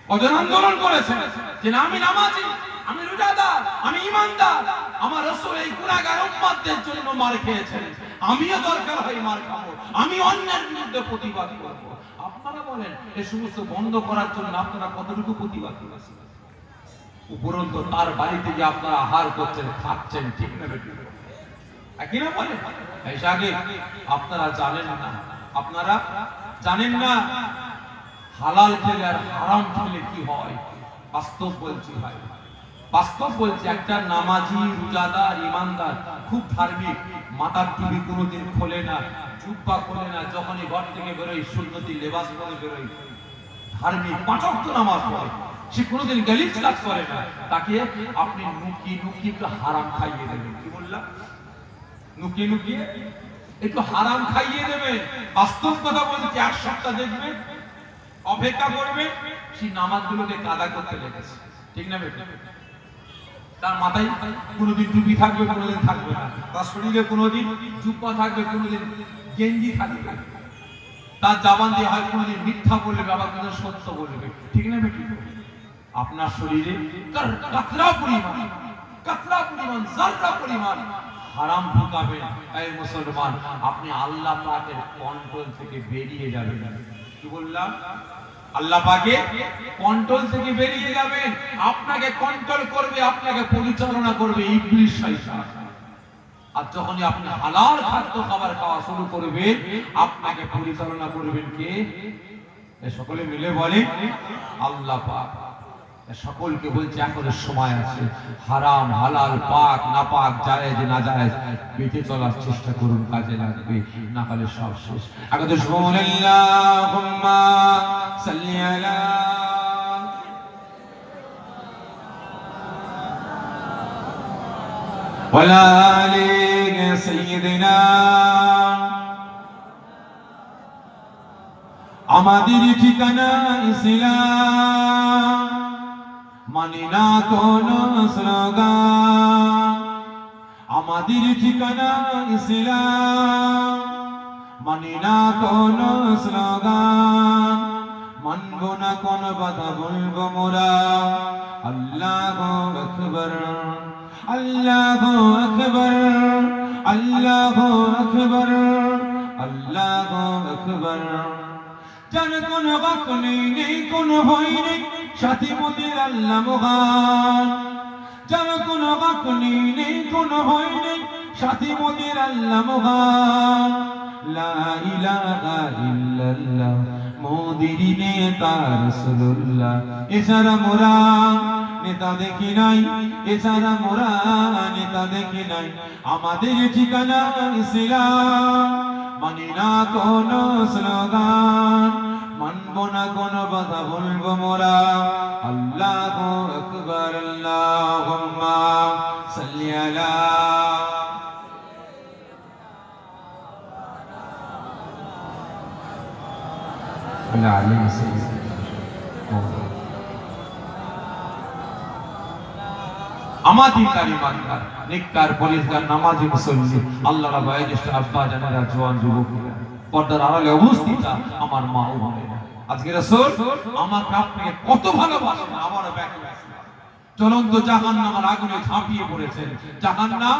কজন আন্দোলন করেছে যে না আমি নামাজি, আমি রোজাদার, আমি ঈমানদার, আমার রাসূল এই গুনাহগার উম্মতদের জন্য মার খেয়েছেন, আমিও দরকার হয় মার খাবো, আমি অন্যের বিরুদ্ধে প্রতিবাদ করব। আপনারা বলেন এই সমস্ত বন্ধ করার জন্য আপনারা কতটুকু প্রতিবাদ করেছেন? উপরন্তু তার বাড়িতে যে আপনারা আহার করছেন, খাচ্ছেন, ঠিক না বেঠিক? একই না বলেন? এই আগে আপনারা জানেন না, আপনারা জানেন না হালাল খেলে আর হারাম খেলে কি হয়। বাস্তব বলছি ভাই, বাস্তব বলছি। একটা নামাজি, রোজাদার, ঈমানদার, খুব ধার্মিক, মাথার টুপি কোনোদিন খোলে না, জুব্বা খোলে না, যখনই ঘর থেকে বেরোয় সুন্নতি লেবাস পরে বেরোয়, ধার্মিক, পাঁচ ওয়াক্ত নামাজ পড়ে, সে কোনোদিন গালিজ কাজ করে না, তাকে আপনি নুকিয়ে নুকিয়ে একটু হারাম খাইয়ে দেবেন। কি বললাম? নুকিয়ে নুকিয়ে একটু হারাম খাইয়ে দেবেন। বাস্তব কথা বলছি, এক সপ্তাহ দেখবেন, অপেক্ষা করবে, সেই নামাজগুলোকে কাদা করতে লেগেছে, ঠিক না বেটা? তার মাথায় কোনোদিন টুপি থাকবে, কোনোদিন থাকবে না, তার শরীরে কোনোদিন জুব্বা থাকবে, কোনোদিন গেঞ্জি থাকবে, তার জবান দিয়ে হয় কোনোদিন মিথ্যা বলবে, আবার কোনোদিন সত্য বলবে, ঠিক না বেটি? আপনার শরীরে কাতরা পরিমাণ, যাররা পরিমাণ হারাম ঢুকাবেন, এই মুসলমান, আপনি আল্লাহ পাকের কন্ট্রোল থেকে বেরিয়ে যাবেন। কি বললাম? আল্লাহ পাকের কন্ট্রোল থেকে বেরিয়ে যাবেন। আপনাকে কন্ট্রোল করবে, আপনাকে পরিচালনা করবে ইবলিস শয়তান। আর যখনই আপনি হালাল খাদ্য খাবার খাওয়া শুরু করবেন, আপনাকে পরিচালনা করবেন কে? সকলে মিলে বলে আল্লাহ পাক। সকলকে বলছে এখনো সময় আছে, হারাম হালাল পাক না পাক জায়েজ না জায়েজ বেঁচে চলার চেষ্টা করুন, কাজে লাগবে, না হলে সব শেষ। আগে আল্লাহুম্মা সাল্লি আলা ওয়ালা আলি সাইয়্যিদিনা। আমাদের ঠিকানা ইসলাম, মানি না কোন স্লোগান। আমাদের ঠিকানা ইসলাম, মানি না কোন স্লোগান। মানব না কোন কথা, বলবো মোরা আল্লাহু আকবার, আল্লাহু আকবার, আল্লাহু আকবার, আল্লাহু আকবার। যার কোন বাক নেই কোন ভয় নেই, সাথী মোদের আল্লাহ মহান। যার কোন বাক নেই কোন ভয় নেই, সাথী মোদের আল্লাহ মহান। লা ইলাহা ইল্লাল্লাহ, মোদের নেতা রাসূলুল্লাহ। এছাড়া মোরা নেতা দেখি নাই, এছাড়া মোরা নেতা দেখি নাই। আমাদের ঠিকানা ইসলাম, মানি না কোনো স্লোগান, মানব না কোনো কথা বলবো মোরা। আল্লাহু আকবার, আল্লাহুম্মা সাল্লি আলা আমাদিকারী মানকার নিকার পরিষ্কার নামাজি মুসল্লি আল্লাহর বয়োজ্যেষ্ঠ আব্বা জানেরা, জওয়ান যুবকেরা, পর্দার আড়ালে উপস্থিত আমার মা ও বোনেরা, আজকে রাসূল আমাকে আপনাকে কত ভালোবাসেন। আমার ব্যাখ্যা চলন্ত জাহান্নামের আগুনে ঝাঁপিয়ে পড়েছেন। জাহান্নাম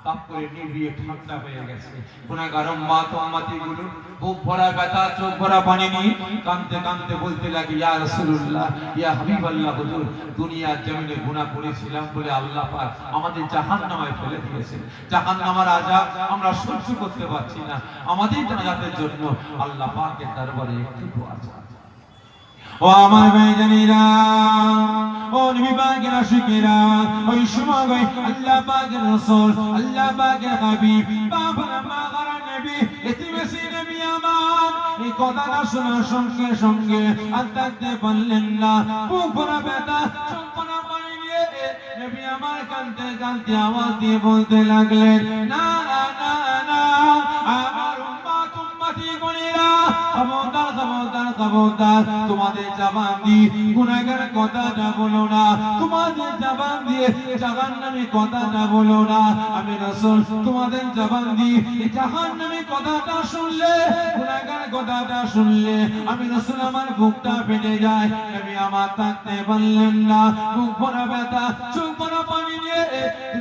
তাপ করে নিভিয়ে ঠান্ডা হয়ে গেছে। গুনাহগার উম্মত উম্মতিগুলো বুক ভরা ব্যথা, চোখ ভরা পানি নিয়ে কাঁদতে কাঁদতে বলতে লাগে, ইয়া রাসূলুল্লাহ, ইয়া হাবিবাল্লাহ, হুজুর দুনিয়ার জমিনে গুনাহ করেছিলাম বলে আল্লাহ পাক আমাদের জাহান্নামে ফেলে দিয়েছেন। জাহান্নামের আযাব আমরা সহ্য করতে পারছি না। আমাদের নাজাতের জন্য আল্লাহ পাকের দরবারে একটু দোয়া চাই। ও আমার ভাইজানেরা, ও নবী পাকের আশিকেরা, ওই সময় আল্লাহ পাকের রাসূল, আল্লাহ পাকের হাবিব, বাবা মাগারা নবী, ইতিমেসি নবী আমার এই কথাটা শোনার সঙ্গে সঙ্গে আর থাকতে পারলেন না। বুক ভরা ব্যথা, চোখ ভরা পানি নিয়ে নবী আমার কাঁদতে কাঁদতে আওয়াজ দিয়ে বলতে লাগলেন, না না না না, আমার উম্মত উম্মতি গণেরা, খবরদার খবরদার খবরদার, তোমাদের জবান দিয়ে গুনাহগার কথাটা বলো না, তোমাদের জবান দিয়ে জাহান্নামী কথাটা বলো না। আমি রাসূল তোমাদের জবান দিয়ে জাহান্নামী কথাটা শুনলে, গুনাহগার কথাটা শুনলে আমি রাসূল আমার বুকটা ফেটে যায়। নবী আমার থাকতে পারলেন না, বুক ভরা ব্যথা, চোখ ভরা পানি নিয়ে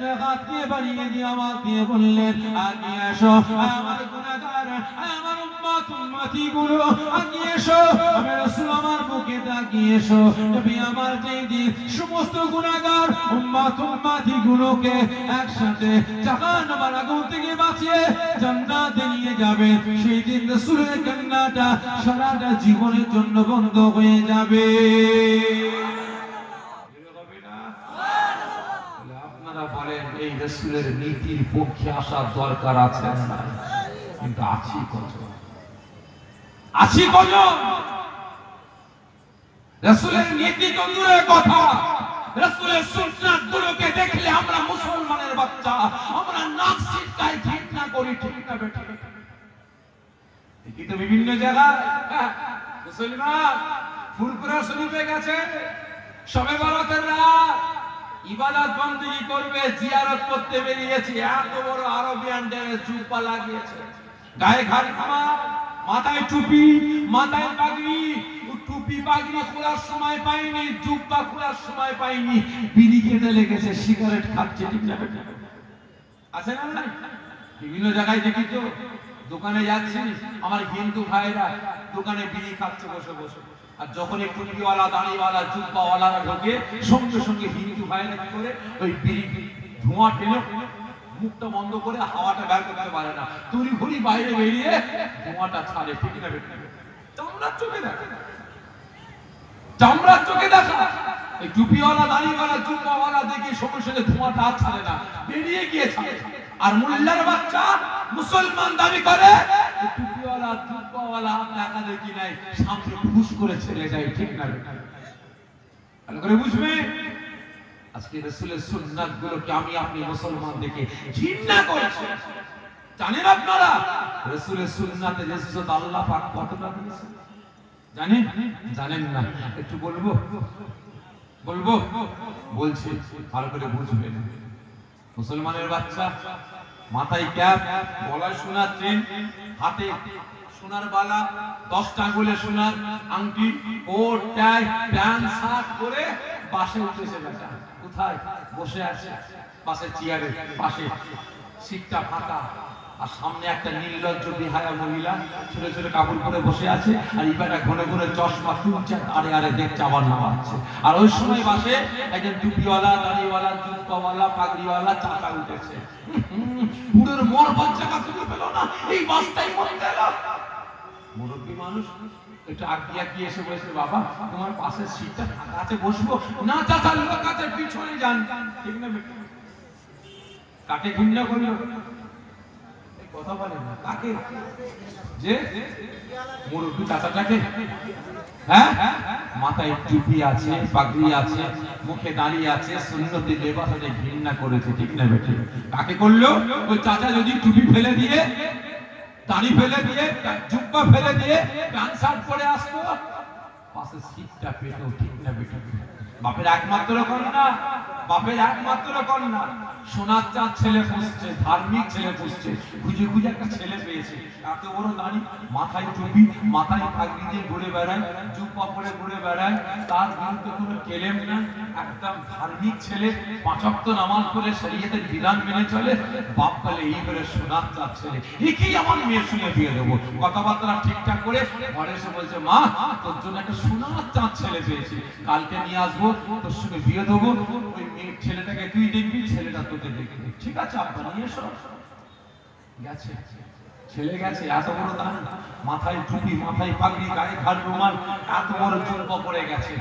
দুই হাত দিয়ে বাড়িয়ে দিয়ে আমার দিয়ে বললেন, আগে এসো আমার গুনাহগার, আমার উম্মত উম্মতি গুলো, আগে এসো, আমি রাসূল আমার বুকে তাকিয়ে এসো। নবী আমার যেদিন সমস্ত গুনাহগার উম্মত উম্মতি গুলোকে একসাথে জাহান্নামের আগুন থেকে বাঁচিয়ে জান্নাতে নিয়ে যাবে, সেই দিন রাসূলের কান্নাটা সারাটা জীবনের জন্য বন্ধ হয়ে যাবে। আপনারা বলেন এই রাসূলের নীতির পক্ষে আসার দরকার আছে না? কিন্তু আছি কজন? আছি কজন? রাসূলের নীতি তো দূরের কথা, রাসূলের সুন্নাত গুলোকে দেখলে আমরা মুসলমানের বাচ্চা, আমরা নাক সিটকাই ঘৃণা করি, ঠিক না বেটা? কিন্তু বিভিন্ন জায়গায় মুসলমান ফুরফুরা শরীফে গেছে, শবে বরাতের রাত ইবাদত বন্দেগী করবে, জিয়ারত করতে বেরিয়েছে, এত বড় আরবিয়ান ড্রেস জুব্বা লাগিয়েছে, গায়ে খামা, মাথায় টুপি, মাথায় পাগড়ি, টুপি পাগড়ি খোলার সময় পাইনি, জুব্বা খোলার সময় পাইনি, বিড়ি খেতে লেগেছে, সিগারেট খাচ্ছে, ঠিক না? আছে না? বিভিন্ন জায়গায় দেখি তো, দোকানে যাচ্ছি, আমার হিন্দু ভাইরা দোকানে বিড়ি খাচ্ছে বসে বসে, আর যখন একটু টুপিওয়ালা, দাড়িওয়ালা, জুব্বাওয়ালারা ঢোকে, সঙ্গে সঙ্গে হিন্দু ভাইরা কি করে ওই বিড়ি ধোঁয়া টেনে মুখটা বন্ধ করে হাওয়াটা বের করতে পারে না, তুড়ি ঘুরি বাইরে বেরিয়ে ধোঁয়াটা ছাড়ে, ঠিক না? চামড়ার চোখে দেখা, চামড়ার চোখে দেখা, এই টুপিওয়ালা, দাড়িওয়ালা, জুব্বাওয়ালা দেখে সঙ্গে সঙ্গে ধোঁয়াটা ছাড়ে না, বেরিয়ে গিয়ে ছাড়ে। আর মুল্লার বাচ্চা মুসলমান দাবি করে, টুপিওয়ালা, জুব্বাওয়ালা টাকা দেখি নাই, সামনে ফুস করে ছেড়ে যায়, ঠিক না? ভালো করে বুঝবে। আজকে রাসূলের সুন্নাত গুলোকে আমি আপনি মুসলমান দেখে ঘৃণা করছি। জানেন আপনারা রাসূলের সুন্নাতে ইজ্জত আল্লাহ পাক কতটা দিয়েছে? জানেন? জানেন না? একটু বলবো বলবো বলছি, ভালো করে বুঝবেন। মুসলমানের বাচ্চা মাথায় ক্যাপ, গলায় সোনার চেন, হাতে সোনার বালা, 10টা আঙ্গুলে সোনার আংটি, কোট টাই প্যান্ট শার্ট পরে পাশে উঠেছে বেটা। কোথায় বসে আছে? পাশে চেয়ারে, পাশে সিটটা ফাঁকা, আর সামনে একটা নির্লজ্জ বিহায়া মহিলা ছোট ছোট কাপড় পরে বসে আছে, আর ইবাটা ঘনে ঘনে চশমা তুলছে, আরে আরে দেখছে, আবার নামাচ্ছে। আর ওই সময় পাশে একজন টুপিওয়ালা, দাড়িওয়ালা, জুব্বাওয়ালা, পাগড়িওয়ালা চাকা উঠেছে। বুড়োর মন বাচ্চা কাছে পেল না, এই বাসটাই মন গেল। মুরব্বী মানুষ একটু আগিয়ে আগিয়ে এসে বলেছে, বাবা তোমার পাশের সিটটা ফাঁকা আছে, বসবো? না চাচা, লোক আছে, পিছনে যান। ঠিক না বেটা? কাকে ঘৃণা করলো? কথা বলে না কাকে? যে মুরব্বী চাচাটাকে। হ্যাঁ, মাথায় টুপি আছে, পাগড়ি আছে, মুখে দাঁড়িয়ে আছে, সুন্নতি লেবাসে ঘৃণা করেছে। ঠিক না বেটা? কাকে করলো? ওই চাচা যদি টুপি ফেলে দিয়ে, দাড়ি ফেলে দিয়ে, জুব্বা ফেলে দিয়ে প্যান্ট শার্ট পরে আসতো, পাশে সিটটা পেত। ঠিক না বেটা? বাপের একমাত্র কন্যা, বাপের একমাত্র কন্যা, সোনার চাঁদ ছেলে পুষছে, ধার্মিক ছেলে পুষছে, খুঁজে খুঁজে একটা ছেলে পেয়েছে, এত বড় দাড়ি, মাথায় টুপি, মাথায় পাগড়ি দিয়ে ঘুরে বেড়ায়, জুব্বা পরে ঘুরে বেড়ায়, তার বিরুদ্ধে কোনো কেলেম না, একদম ধার্মিক ছেলে, 5 ওয়াক্ত নামাজ পড়ে শরীয়তের বিধান মেনে চলে। বাপ বলে এই বলে সোনার চাঁদ ছেলে, একেই আমার মেয়ের সঙ্গে বিয়ে দেবো। কথাবার্তা ঠিকঠাক করে ঘরে এসে বলছে, মা তোর জন্য একটা সোনার চাঁদ ছেলে পেয়েছি, কালকে নিয়ে আসবো, তোর সঙ্গে বিয়ে দেবো। ওই মেয়ের ছেলেটাকে তুই দেখবি, ছেলেটা তোকে দেখবি। ঠিক আছে আব্বা, নিয়ে এসো। গেছে ছেলে, গেছে, এত বড় দান, মাথায় টুপি, মাথায় পাগড়ি, গায়ে ঘাড় রুমাল, এত বড় জুব্বা পরে গেছে।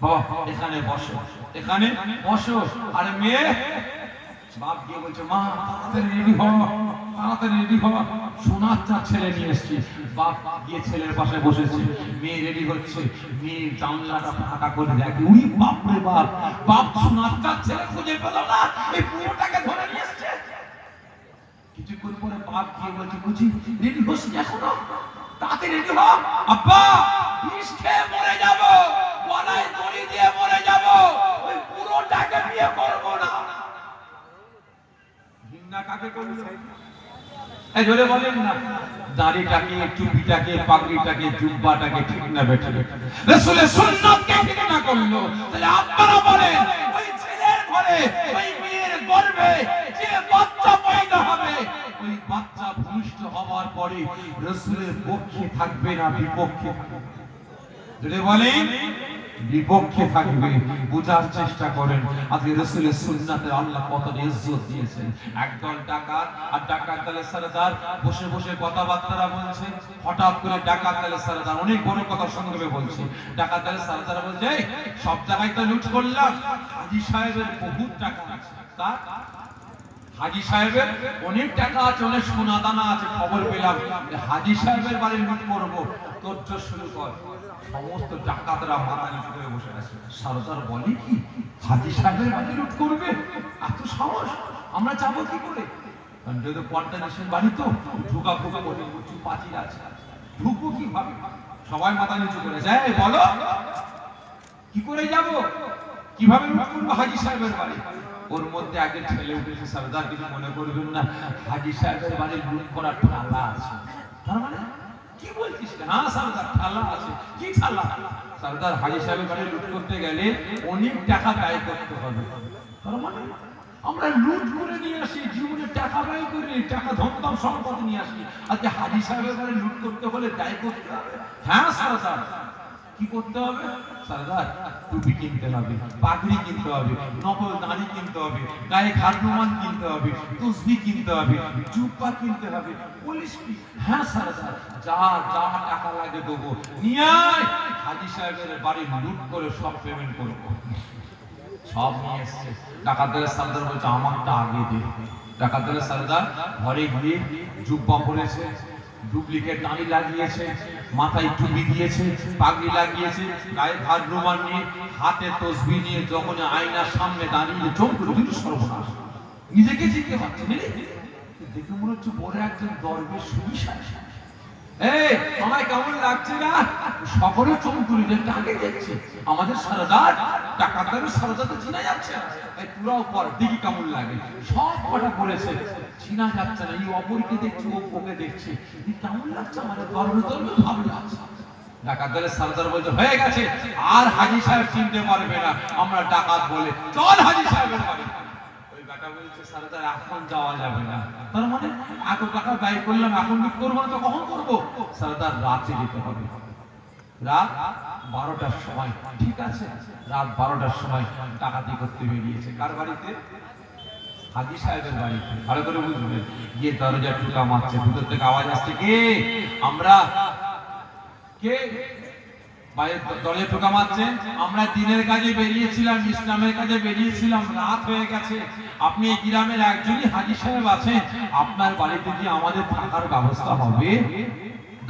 বাবা এখানে বসো, এখানে বসো। আরে মেয়ে, বাপ গিয়ে বলছে, মা তাড়াতাড়ি রেডি হ, তাড়াতাড়ি রেডি হ, সোনার চাঁদ ছেলে নিয়ে এসেছি। বাপ গিয়ে ছেলের পাশে বসেছে, মেয়ে রেডি হচ্ছে, মেয়ে জানলাটা ফাঁকা করে দেখে, উই বাপ রে বাপ, বাপ সোনার চাঁদ ছেলে খুঁজে পেল না, এই পুরোটাকে ধরে নিয়ে এসেছে। কিছুক্ষণ পরে বাপ গিয়ে বলছে, বুঝি রেডি হোস না এখনো? তাতে রেডি হ। আব্বা বিষ খেয়ে মরে যাব, গলায় দড়ি দিয়ে মরে যাব, ওই পুরোটাকে বিয়ে করব না। ঘৃণা কাকে করলো? এই জোরে বলেন না। দাড়িটাকে, টুপিটাকে, পাগড়িটাকে, জুব্বাটাকে। ঠিক না বেটা? রাসূলের সুন্নাতকে ঘৃণা করলো। তাহলে আপনারা বলেন, ওই ছেলের ঘরে, ওই মেয়ের গর্ভে যে বাচ্চা পয়দা হবে, ওই বাচ্চা ভূমিষ্ঠ হওয়ার পরে রাসূলের পক্ষে থাকবে না বিপক্ষে থাকবে? জোরে বলেন, বিপক্ষে থাকবে। বোঝার চেষ্টা করেন আজকে রাসূলের সুন্নাতে আল্লাহ কত ইজ্জত দিয়েছেন। একদল ডাকাত, আর ডাকাত দলের সরদার বসে বসে কথাবার্তা বলছে। হঠাৎ করে ডাকাত দলের সরদার, অনেক বড় কথা সংক্ষেপে বলছে, ডাকাত দলের সরদার বলছে, সব জায়গায় তো লুট করলাম, হাজী সাহেবের বহুত টাকা আছে, তার হাজী সাহেবের অনেক টাকা আছে, অনেক সোনা দানা আছে, খবর পেলাম হাজী সাহেবের বাড়ি লুট করবো, তোর শুরু কর। সমস্ত ডাকাতরা মাথা নিচু করে বসে আছে। সরদার বলে, কি হাজী সাহেবের বাড়ি লুট করবে? এত সাহস, আমরা যাবো কি করে? যদি কন্টানেশন বাড়ি তো ঢুকা ফুকা বলে উঁচু পাঁচিল আছে, ঢুকবো কিভাবে? সবাই মাথা নিচু করে যায়, বলো কি করে যাব, কিভাবে লুট করবো হাজী সাহেবের বাড়ি? ওর মধ্যে আগে ছেলে উঠেছে, সরদার কিছু মনে করবেন না, হাজী সাহেবের বাড়ি লুট করার ঠালা আছে। তার মানে কি বলছিস? হ্যাঁ সরদার, ঠালা আছে। কি ঠালা? সরদার হাজী সাহেবের বাড়ি লুট করতে গেলে অনেক টাকা ব্যয় করতে হবে। তার মানে আমরা লুট করে নিয়ে আসি, জীবনে টাকা ব্যয় করে টাকা ধনদাম সম্পদ নিয়ে আসি, আজকে হাজী সাহেবের বাড়ি লুট করতে হলে ব্যয় করতে হবে। হ্যাঁ সরদার, কি করতে হবে? সরদার টুপি কিনতে হবে, পাগড়ি কিনতে হবে, নকল দাড়ি কিনতে হবে, গায়ে খারনুমান কিনতে হবে, তসবিহ কিনতে হবে, জুব্বা কিনতে হবে, পুলিশ কি? হ্যাঁ সরদার, যা যা টাকা লাগে দেবো, নিয়ে আয়। হাজী সাহেবের বাড়ি লুট করে সব পেমেন্ট করবো। সব নিয়ে এসছে। ডাকাত দলের সরদার বলছে, আমারটা আগে দে। ডাকাত দলের সরদার ঘরে গিয়ে জুব্বা পরেছে, ডুপ্লিকেট দাড়ি লাগিয়েছে, মাথায় টুপি দিয়েছে, পাগড়ি লাগিয়েছে, গায়ে ঘাড় রুমাল নিয়ে, হাতে তসবিহ নিয়ে যখন আয়নার সামনে দাঁড়িয়ে চমকে উঠল, সর্বনাশ, নিজেকে জিজ্ঞেস করছে, দেখে মনে হচ্ছে বড় একজন দরবেশ সুবিশাল। এই আমায় কেমন লাগছে না? সকলে চমকুলি যে কাকে দেখছে? আমাদের সরদার, ডাকাতের সরদার তো চিনা যাচ্ছে। এই পুরাও পর দেখি কেমন লাগে। সব কটা বলেছে, চিনা যাচ্ছে না, এই অপরকে দেখছি, ওকে দেখছি, কেমন লাগছে? আমাদের গর্ব গর্বে ভালো লাগছে। ডাকাতের সরদার বলছে, হয়ে গেছে, আর হাজী সাহেব চিনতে পারবে না, আমরা ডাকাত বলে, চল হাজী সাহেবের বাড়ি। সরদার এখন যাওয়া যাবে না। তার মানে এত টাকা ব্যয় করলাম, এখন লুট করবো না তো কখন করবো? সরদার রাতে যেতে হবে, রাত 12টার সময়। ঠিক আছে, রাত 12টার সময় ডাকাতি করতে বেরিয়েছে। কার বাড়িতে? হাজী সাহেবের বাড়িতে। ভালো করে বুঝবেন, গিয়ে দরজা ঠুকা মারছে, ভিতর থেকে আওয়াজ আসছে, কে? আমরা কে বাইরে দলে টোকা মারছে? আমরা দিনের কাজে বেরিয়েছিলাম, ইসলামের কাজে বেরিয়েছিলাম, রাত হয়ে গেছে। আপনি এই গ্রামের একজনই হাজী সাহেব আছেন, আপনার বাড়িতে কি আমাদের থাকার ব্যবস্থা হবে?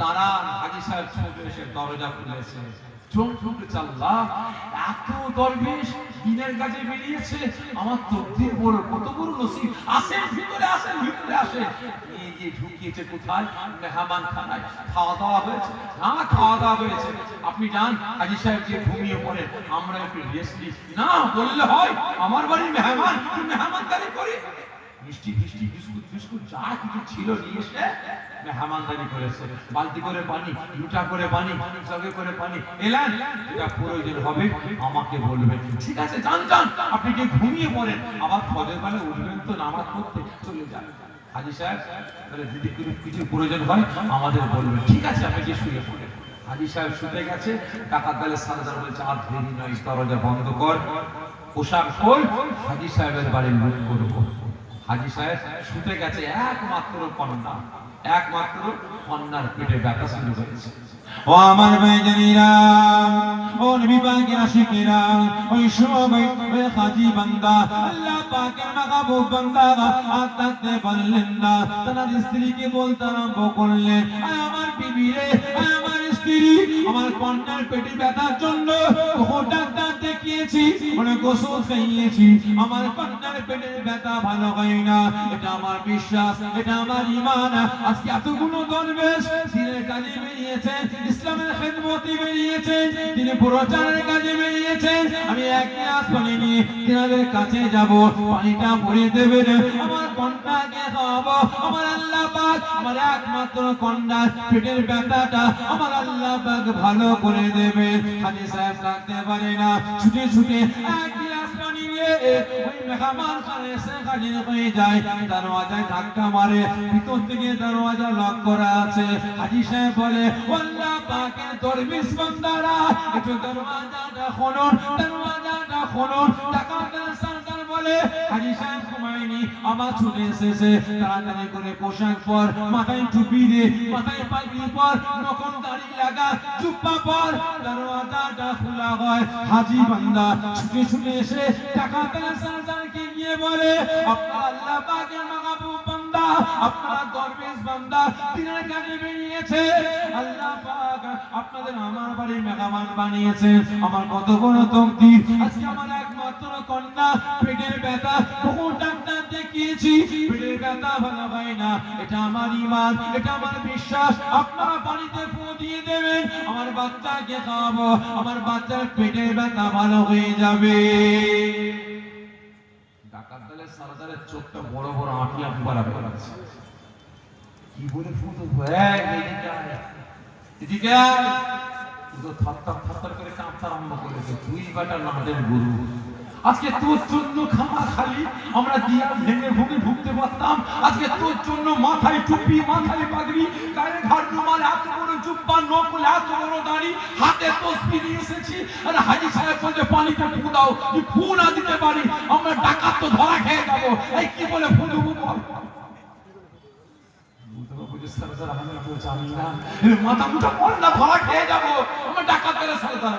তারা হাজী সাহেব ছুটে এসে দরজা খুলেছে। এত দরবেশ দিনের কাজে বেরিয়েছে, আমার তকদির বড়, কত বড় নসিব। আসেন ভিতরে, আসেন ভিতরে আসেন। এই যে ঢুকিয়েছে কোথায়? মেহমান খানায়। খাওয়া দাওয়া হয়েছে? হ্যাঁ, খাওয়া দাওয়া হয়েছে। আপনি যান হাজী সাহেবকে ঘুমিয়ে পড়েন, আমরা একটু রেস্ট নিই। না বললে হয়? আমার বাড়ির মেহমান, মেহমানদারি করি। মিষ্টি মিষ্টি বিস্কুট বিস্কুট যা কিছু ছিল নিয়ে এসে মেহমানদারি করেছে। বালতি করে পানি, লুটা করে পানি, জগে করে পানি। এলেন, এটা প্রয়োজন হবে আমাকে বলবেন। ঠিক আছে, যান যান, আপনি কি ঘুমিয়ে পড়েন, আবার ফজর বেলা উঠবেন তো নামাজ পড়তে, চলে যান। হাজী সাহেব তাহলে যদি কিছু প্রয়োজন হয় আমাদের বলবেন। ঠিক আছে, আপনি কি শুয়ে পড়েন। হাজী সাহেব শুতে গেছে। ডাকাত দলের সারদার বলছে, আর দেরি নয়, দরজা বন্ধ কর, পোশাক খোল, হাজী সাহেবের বাড়ি লুট করবো। হাজী সাহেব শুতে গেছে, একমাত্র কন্যার পেটে ব্যথা শুরু হয়েছে। ও আমার ভাইজানেরা, ও নবী পাকের আশিকেরা, ওই সময় ওই হাজী বান্দা আল্লাহ পাকের মাহবুব বান্দা আর থাকতে পারলেন না। তার স্ত্রীকে বলতে আরম্ভ করলেন, আমার বিবি রে, আমার স্ত্রী, আমার কন্যার পেটে ব্যথার জন্য ডাক্তার দেখিয়েছি, অনেক ওষুধ খাইয়েছি, আমার কন্যার পেটের ব্যথা ভালো হয় না। এটা আমার বিশ্বাস, এটা আমার ঈমান। আজকে এতগুলো দরবেশ দিনের কাজে বেরিয়েছে, ইসলামের খেদমতে বেরিয়েছে, তিনি প্রচারের কাজে বেরিয়েছে। আমি এক গ্লাস পানি নিয়ে তিনাদের কাছে যাব, পানিটা ভরে দেবেন, আমার কন্যাকে খাওয়াবো। আমার আল্লাহ পাক আমার একমাত্র কন্যার পেটের ব্যথাটা আমার আল্লাহ পাক ভালো করে দেবে। হাজী সাহেব থাকতে পারে না, ছুটে ছুটে এক গ্লাস পানি নিয়ে ওই মেহমান খানে এসে হাজির হয়ে যায়। দরওয়াজায় ধাক্কা মারে, ভিতর থেকে দরওয়াজা লক করা আছে। হাজী সাহেব বলে, আল্লাহ পাকের দরবেশ বান্দারা, একটু দরওয়াজাটা খোলো, দরওয়াজাটা খোলো। ডাকাতের সরদার বলে, হাজী সাহেব ঘুমায়নি, আবার ছুটে এসেছে। তাড়াতাড়ি করে পোশাক পর, মাথায় টুপি দে, মাথায় পাগড়ি পর, নকল দাড়ি লাগা, জুব্বা পর। দরওয়াজাটা খোলা হয়। হাজী বান্দা ছুটে ছুটে এসে ডাকাতের সরদারকে গিয়ে বলে, আপনার আল্লাহ পাকের মাহবুব বান্দা, আপনার দরবেশ বান্দা দিনের কাজে বেরিয়েছে, আল্লাহ পাক আপনাদের আমার বাড়ির মেহমান বানিয়েছে। আমার কত বড় তকদির, আজকে আমার একমাত্র কন্যা পেটের ব্যথা, বহু ডাক্তার দেখিয়েছি, পেটের ব্যথা ভালো হয় না। এটা আমার ঈমান, এটা আমার বিশ্বাস। আপনারা বাড়িতে ফু দিয়ে দেবেন, আমার বাচ্চাকে খাওয়াবো, আমার বাচ্চার পেটের ব্যথা ভালো হয়ে যাবে। ডাকাত দলের সরদারের চোখটা বড় বড় আঁটি আঁকবার আছে। কি বলে ফুটো, এদিকে থরথর করে কাঁপতে আরম্ভ করেছে। তুই বেটা নাদের গুরু, আজকে তোর জন্য খামা খালি আমরা দিয়া ভেঙে ভুগে ঢুকতে পারতাম। আজকে তোর জন্য মাথায় টুপি, মাথায় পাগড়ি, গায়ে ঘাট রুমাল, এত বড় জুব্বা, নকল এত বড় দাড়ি, হাতে তসবিহ নিয়ে এসেছি। আর হাজী সাহেব বলছে, পানিতে ফু দাও। কি ফু না দিতে পারি, আমরা ডাকাত তো ধরা খেয়ে যাবো। এই কি বলে ফু দেবো বল? মাথা মুঠা পড়ে না, ধরা খেয়ে যাবো, আমরা ডাকাত পেলে সরদার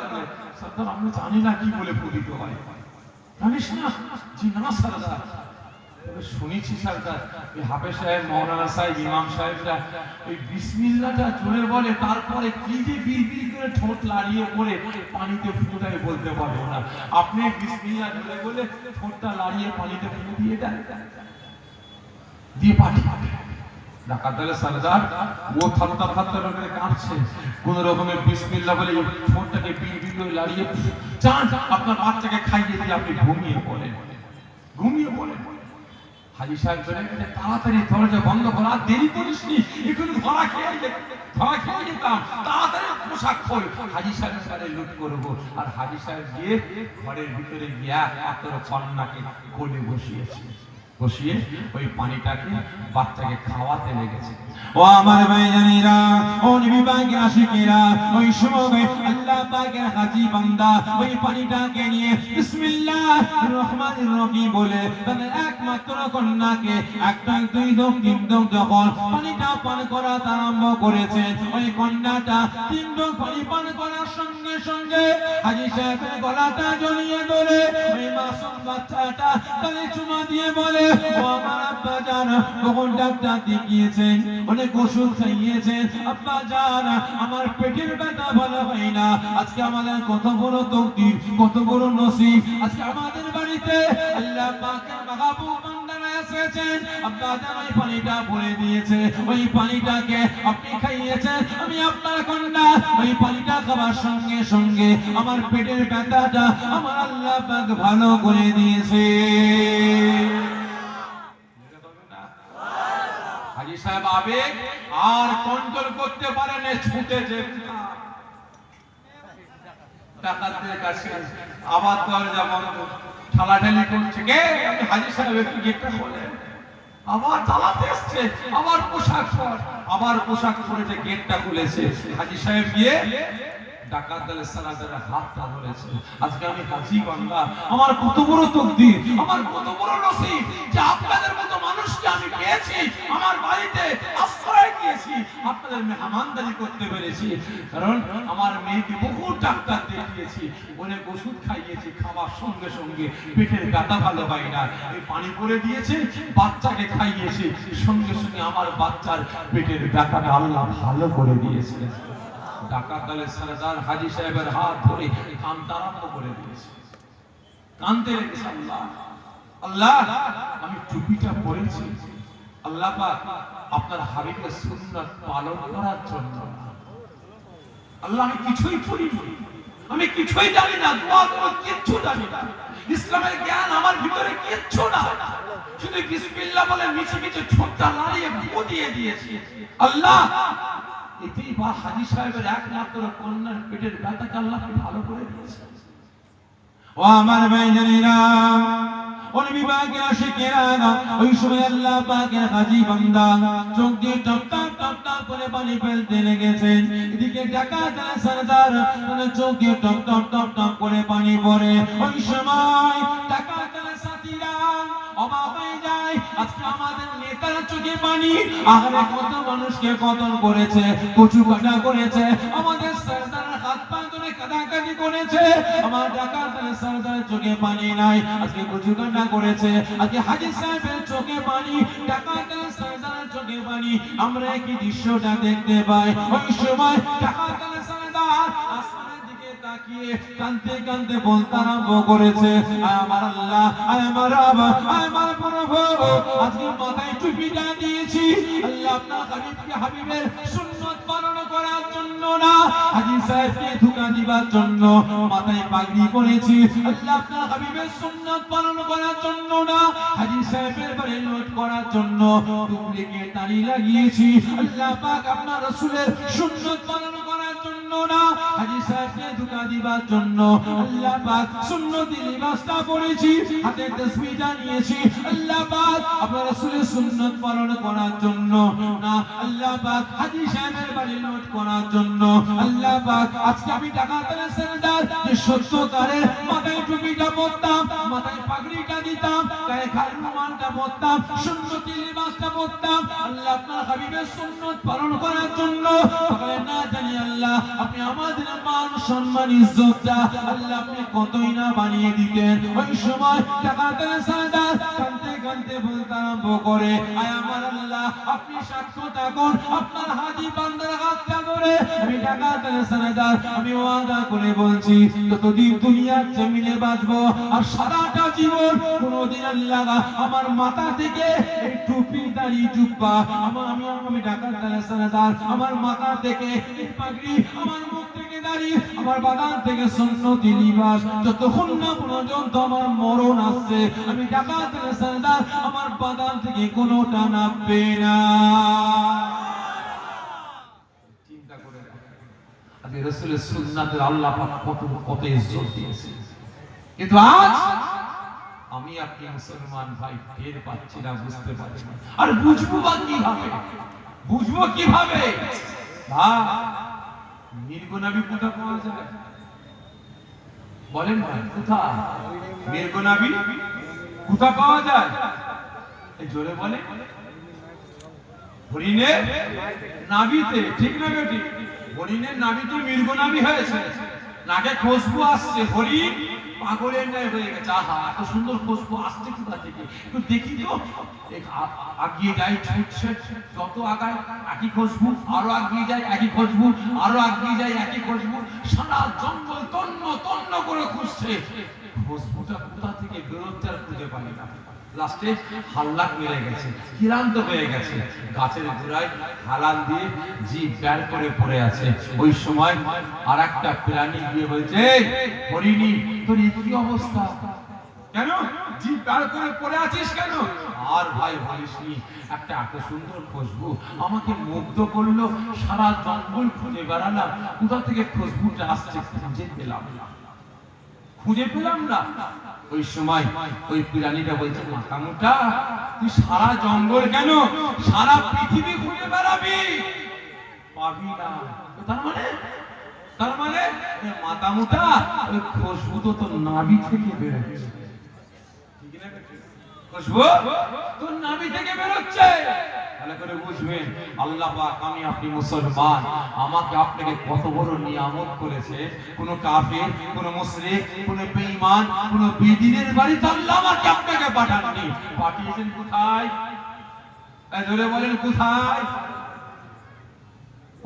সরদার আমরা জানি না কি বলে ফু দিতে হয়। জানিস না? জি না সরদার, শুনেছি সরদার, এই হাফেজ সাহেব, মৌলানা সাহেব, ইমাম সাহেবরা ওই বিসমিল্লাহটা জোরে বলে, তারপরে কি যে বিড়বিড় করে ঠোঁট লাড়িয়ে পড়ে পানিতে ফু দেয় বলতে পারবো না। আপনি বিসমিল্লাহ জোরে বলে ঠোঁটটা লাড়িয়ে পানিতে ফু দিয়ে দেন, দিয়ে পাঠিয়ে ডাকাত দলের সরদার ও থরথর করে কাঁপছে। কোন রকমের বিসমিল্লাহ বলে ঠোঁটটাকে বিড়বিড় করে লাড়িয়ে চান আপনার বাচ্চাকে খাইয়ে দিয়ে আপনি ঘুমিয়ে পড়েন, ঘুমিয়ে পড়েন। হাজী সাহেব বলে, তাড়াতাড়ি দরজা বন্ধ কর, আর দেরি করিসনি, এখন ধরা খেয়ে যেতাম, তাড়াতাড়ি পোশাক খোল, হাজী সাহেবের সাথে লুট করবো। আর হাজী সাহেব গিয়ে ঘরের ভিতরে গিয়া একমাত্র কন্যাকে কোলে বসিয়েছে। বসিয়ে ওই পানিটাকে বাচ্চাকে খাওয়াতে লেগেছে। ও আমার ভাইজানেরা, ও নবী পাকের আশিকেরা, ওই সময় আল্লাহ পাকের হাজী বান্দা ওই পানিটাকে নিয়ে বিসমিল্লাহির রহমানির রহিম বলে তাদের একমাত্র কন্যাকে একটা দুই দম তিন দম যখন পানিটা পান করা আরম্ভ করেছে, ওই কন্যাটা তিন দম পানি পান করার সঙ্গে সঙ্গে হাজী সাহেবের গলাটা জড়িয়ে ধরে ওই মাসুম বাচ্চাটা তালে চুমা দিয়ে বলে, ও আমার আব্বা জান, কখন ডাক্তার দেখিয়েছেন, অনেক ওষুধ খাইয়েছেন, আব্বা জান আমার পেটের ব্যথা ভালো হয় না। আজকে আমাদের কত বড় তকদির, কত বড় নসিব, আজকে আমাদের বাড়িতে আল্লাহ পাকের মাহবুব বান্দারা এসেছেন। আব্বা জান ওই পানিটা ভরে দিয়েছে, ওই পানিটাকে আপনি খাইয়েছেন, আমি আপনার কন্যা ওই পানিটা খাওয়ার সঙ্গে সঙ্গে আমার পেটের ব্যথাটা আমার আল্লাহ পাক ভালো করে দিয়েছে। হাজী সাহেব আবেগ আর কন্ট্রোল করতে পারেন, ছুটেছে ডাকাতদের কাছে। আবার দরজা বন্ধ, ঠালাঠালি করছে, কে? আমি হাজী সাহেব, একটু গেটটা খোলেন। আবার চালাতে এসছে, আবার পোশাক পর, আবার পোশাক পরেছে, গেটটা খুলেছে। হাজী সাহেব গিয়ে ডাকাত দলের সালাতের হাতটা ধরেছে। আজকে আমি হাজী বান্দা, আমার কত বড় তকদির, আমার কত বড় নসিব যে আপনাদের মতো মানুষকে আমি পেয়েছি, আমার বাড়িতে আশ্রয় দিয়েছি, আপনাদের মেহমানদারি করতে পেরেছি। কারণ আমার মেয়েকে বহু ডাক্তার দেখিয়েছি, অনেক ওষুধ খাইয়েছি, খাওয়ার সঙ্গে সঙ্গে পেটের ব্যথা ভালো হয় না, এই পানি করে দিয়েছে, বাচ্চাকে খাইয়েছি, সঙ্গে সঙ্গে আমার বাচ্চার পেটের ব্যথাটা আল্লাহ ভালো করে দিয়েছে। ডাকাত দলের সরদার হাজী সাহেবের হাত ধরে কাঁদতে আরম্ভ করে দিয়েছে, কাঁদতে লেগেছে। আল্লাহ আল্লাহ, আমি টুপিটা পরেছি আল্লাহ পাক আপনার হাবিবের সুন্নাত পালন করার জন্য। আল্লাহ আমি কিছুই পড়িনি, আমি কিছুই জানি না, দোয়া করো কিচ্ছু জানি না, ইসলামের জ্ঞান আমার ভিতরে কিচ্ছু না, শুধু বিসমিল্লাহ বলে মিছে মিছে ছোটটা লাড়িয়ে ফু দিয়ে দিয়েছি। আল্লাহ এতেই বা হাজী সাহেবের একমাত্র কন্যার পেটের ব্যথাটা আল্লাহ ভালো করে দিয়েছে। ও আমার ভাইজানেরা, ও নবী পাকের আশিকেরা, ওই সময় আল্লাহ পাকের হাজী বান্দা চোখ দিয়ে টপ টপ টপ টপ করে পানি ফেলতে লেগেছেন। এদিকে ডাকাত সরদার তার চোখ দিয়ে টপ টপ টপ টপ করে পানি পড়ে। ওই সময় ডাকাত সাথীরা অবাক হয়ে যায়, আজকে আমাদের নেতার চোখে পানি, আরে কত মানুষকে কতল করেছে, কচু কাটা করেছে, আমাদের সরদারের হাত পা ধরে কাটাকাটি করেছে, আমার ডাকাত সরদারের চোখে পানি নাই, আজকে কচু কাটা করেছে, আজকে হাজী সাহেবের চোখে পানি, ডাকাত সরদারের চোখে পানি। আমরা কি দৃশ্যটা দেখতে পাই? ওই সময় ডাকাত সরদার আসমানের দিকে তাকিয়ে কাঁদতে কাঁদতে বলতে আরম্ভ করেছে, আয় আমার আল্লাহ, আয় আমার রব, আয় আমার প্রভু, আজকে মাথায় টুপিটা দিয়েছি আল্লাহ আপনার হাবিবকে হাবিবের সুন্নাত পালন করার জন্য না, হাজী সাহেবকে ধোঁকা দিবার জন্য মাথায় পাগড়ি পরেছি আল্লাহ আপনার হাবিবের সুন্নাত পালন করার জন্য না, হাজী সাহেবের বাড়ি লুট করার জন্য ডুপ্লিকেট দাড়ি লাগিয়েছি আল্লাহ পাক আপনার রাসূলের সুন্নাত পালন করার জন্য না, হাজী সাহেবকে ধোঁকা দিবার জন্য আল্লাহ পাক সুন্নতি লিবাসটা পরেছি, হাতে তাসবিহটা নিয়েছি আল্লাহ পাক আপনার রাসূলের সুন্নাত পালন করার জন্য না, আল্লাহ পাক হাজী সাহেবের বাড়ি লুট করার জন্য। আল্লাহ পাক আজকে আমি ডাকাত সরদার যে সত্যকারে মাথায় টুপিটা পরতাম, মাথায় পাগড়িটা দিতাম, গায়ে খালি রুমালটা পরতাম, সুন্নতি লিবাসটা পরতাম আল্লাহ আপনার হাবিবের সুন্নাত পালন করার জন্য, তাহলে না জানি আল্লাহ আপনি আমাদের মান সম্মান ইজ্জতটা আল্লাহ আপনি কতই না বানিয়ে দিতেন। ওই সময় ডাকাত সরদার কাঁদতে কাঁদতে বলতে আরম্ভ করে, আয় আমার আল্লাহ আপনি সাক্ষ্য থাকুন, আপনার হাজী বান্দার হাতটা ধরে আমি ডাকাত সরদার আমি ওয়াদা করে বলছি যতদিন দুনিয়ার জমিনে বাঁচবো আর সারাটা জীবন কোনোদিন আল্লাহ আমার মাথা থেকে এই টুপি দাড়ি জুব্বা আমি ডাকাত সরদার আমার মাথা থেকে এই পাগড়ি, আমার মুখ থেকে দাড়ি, আমার বাদান থেকে সুন্নতি লিবাস যতক্ষণ না পর্যন্ত আমার মরণ আসছে আমি ডাকাত সরদার আমার বাদান থেকে কোনোটা নামবে না। চিন্তা করে আজকে রাসূলের সুন্নাতের আল্লাহ পাক কত ইজ্জত দিয়েছে, কিন্তু আজ আমি আপনি মুসলমান ভাই টের পাচ্ছি না, বুঝতে পারছি না। আর বুঝবো বা কিভাবে? বুঝবো কিভাবে? মির্গনাবি কোথা পাওয়া যায় বলেন ভাই? কোথায় মির্গনাবি কোথা পাওয়া যায়? এই জোরে বলে। হরিণের নাভিতে, ঠিক না বেটি? হরিণের নাভিতে মির্গনাবি হয়েছে, নাকে খুশবু আসছে, হরিণ পাগলের ন্যায় হয়ে গেছে। আহা, এত সুন্দর খুশবু আসছে কোথা থেকে? একটু দেখি তো। আগিয়ে যায়, ছুটছে, যত আগায় একই খুশবু, আরো আগিয়ে যায় একই খুশবু, আরো আগিয়ে যায় একই খুশবু। সারা জঙ্গল তন্ন তন্ন করে খুঁজছে, খুশবুটা কোথা থেকে বেরোচ্ছে আর খুঁজে পায় না। লাস্টে হাল্লাক মেরে গেছে, ক্লান্ত হয়ে গেছে, গাছের গোড়ায় হালাল দিয়ে জিভ বের করে পড়ে আছে। ওই সময় আর একটা প্রাণী গিয়ে বলছে, হরিণী তোর কি অবস্থা? কেন জিভ বের করে পড়ে আছিস কেন? আর ভাই বলিসনি, একটা এত সুন্দর খুশবু আমাকে মুগ্ধ করলো, সারা জঙ্গল খুঁজে বেড়ালাম, কোথা থেকে খুশবুটা আসছে খুঁজে পেলাম না, খুঁজে পেলাম না। ওই সময় ওই প্রাণীটা বলছে, মাতামুটা তুই সারা জঙ্গল কেন, সারা পৃথিবী ঘুরে বেড়াবি, পাবি না। তার মানে মাতামুটা ওই খুশবু তো তোর নাভি থেকে বেরোচ্ছে, খুশবু তোর নাভি থেকে বেরোচ্ছে। ভালো করে বুঝবেন, আল্লাহ পাক আমি আপনি মুসলমান, আমাকে আপনাকে কত বড় নিয়ামত করেছে। কোন কাফির, কোন মুশরিক, কোন বেঈমান, কোন বেদিনের বাড়িতে আল্লাহ আমাকে আপনাকে পাঠাননি, পাঠিয়েছেন কোথায়? জোরে বলেন কোথায়?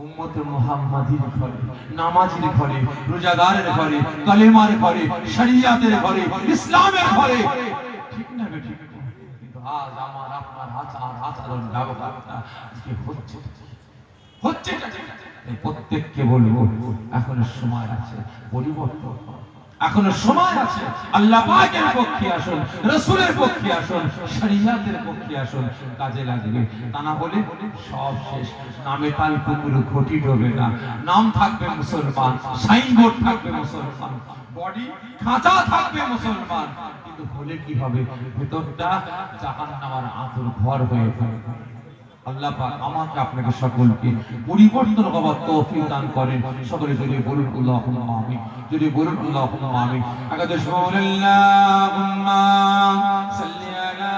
উম্মতে মুহাম্মাদির ঘরে, নামাজের ঘরে, রোজাদারের ঘরে, কালেমার ঘরে, শরিয়াতের ঘরে, ইসলামের ঘরে, ঠিক না বেঠিক? আজ আমার আপনার আচরণ ব্যবহারটা আজকে হচ্ছে প্রত্যেককে বলবো, এখনো সময় আছে পরিবর্তন, এখনো সময় আছে। আল্লাহ পাকের পক্ষে আসুন, রাসূলের পক্ষে আসুন, শরিয়াতের পক্ষে আসুন, কাজে লাগবে। তা না হলে সব শেষ। নামে তাল পুকুর ঘটি ডোবে না, নাম থাকবে মুসলমান, সাইনবোর্ড থাকবে মুসলমান, বডি খাঁচা থাকবে মুসলমান, কিন্তু হলে কি হবে? ভেতরটা জাহান্নামের আঁতুর ঘর হয়ে থাকবে। আল্লাহ পাক আমাকে আপনাকে সকলকে পরিবর্তন হওয়ার তৌফিক দান করেন। সকলে যদি বলুন আল্লাহুম্মা আমিন, যদি বলুন আল্লাহুম্মা আমিন। আগাদে আল্লাহুম্মা সাল্লি আলা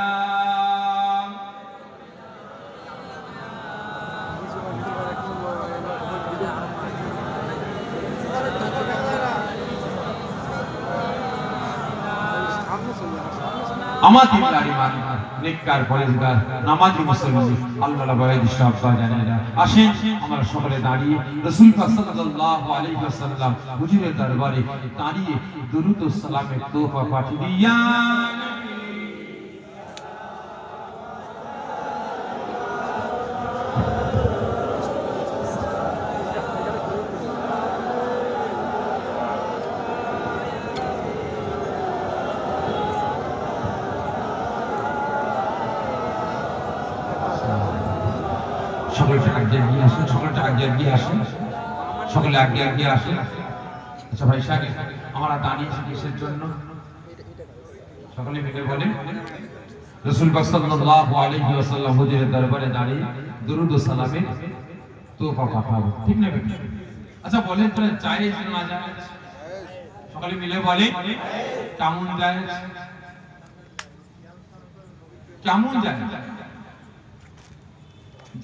আমাদের ইমান নেককার পরেজগার নামাজি মুসলমান আল্লাহ রাব্বুল ইসলাম জানেনা। আসেন আমরা সকলে দাঁড়িয়ে রাসূল পাক সাল্লাল্লাহু আলাইহি ওয়াসাল্লাম হুজুরের দরবারে দাঁড়িয়ে দুরূদ ও সালামের তোহফা পাঠিয়ে দিয়া সকলটা আগে এগিয়ে আসেন, সকলটা আগে এগিয়ে আসেন, সকলে আগে এগিয়ে আসেন। আচ্ছা ভাই সাহেব, আমরা দাঁড়িয়েছি কিসের জন্য? সকলে মিলে বলেন। রাসূল পাক সাল্লাল্লাহু আলাইহি ওয়াসাল্লাম হুজুরের দরবারে দাঁড়িয়ে দুরূদ ও সালামের তোহফা পাঠাবো, ঠিক না বেটা? আচ্ছা বলেন তো জায়েজ না জায়েজ? সকলে মিলে বলে কেমন জায়েজ? কেমন জায়েজ?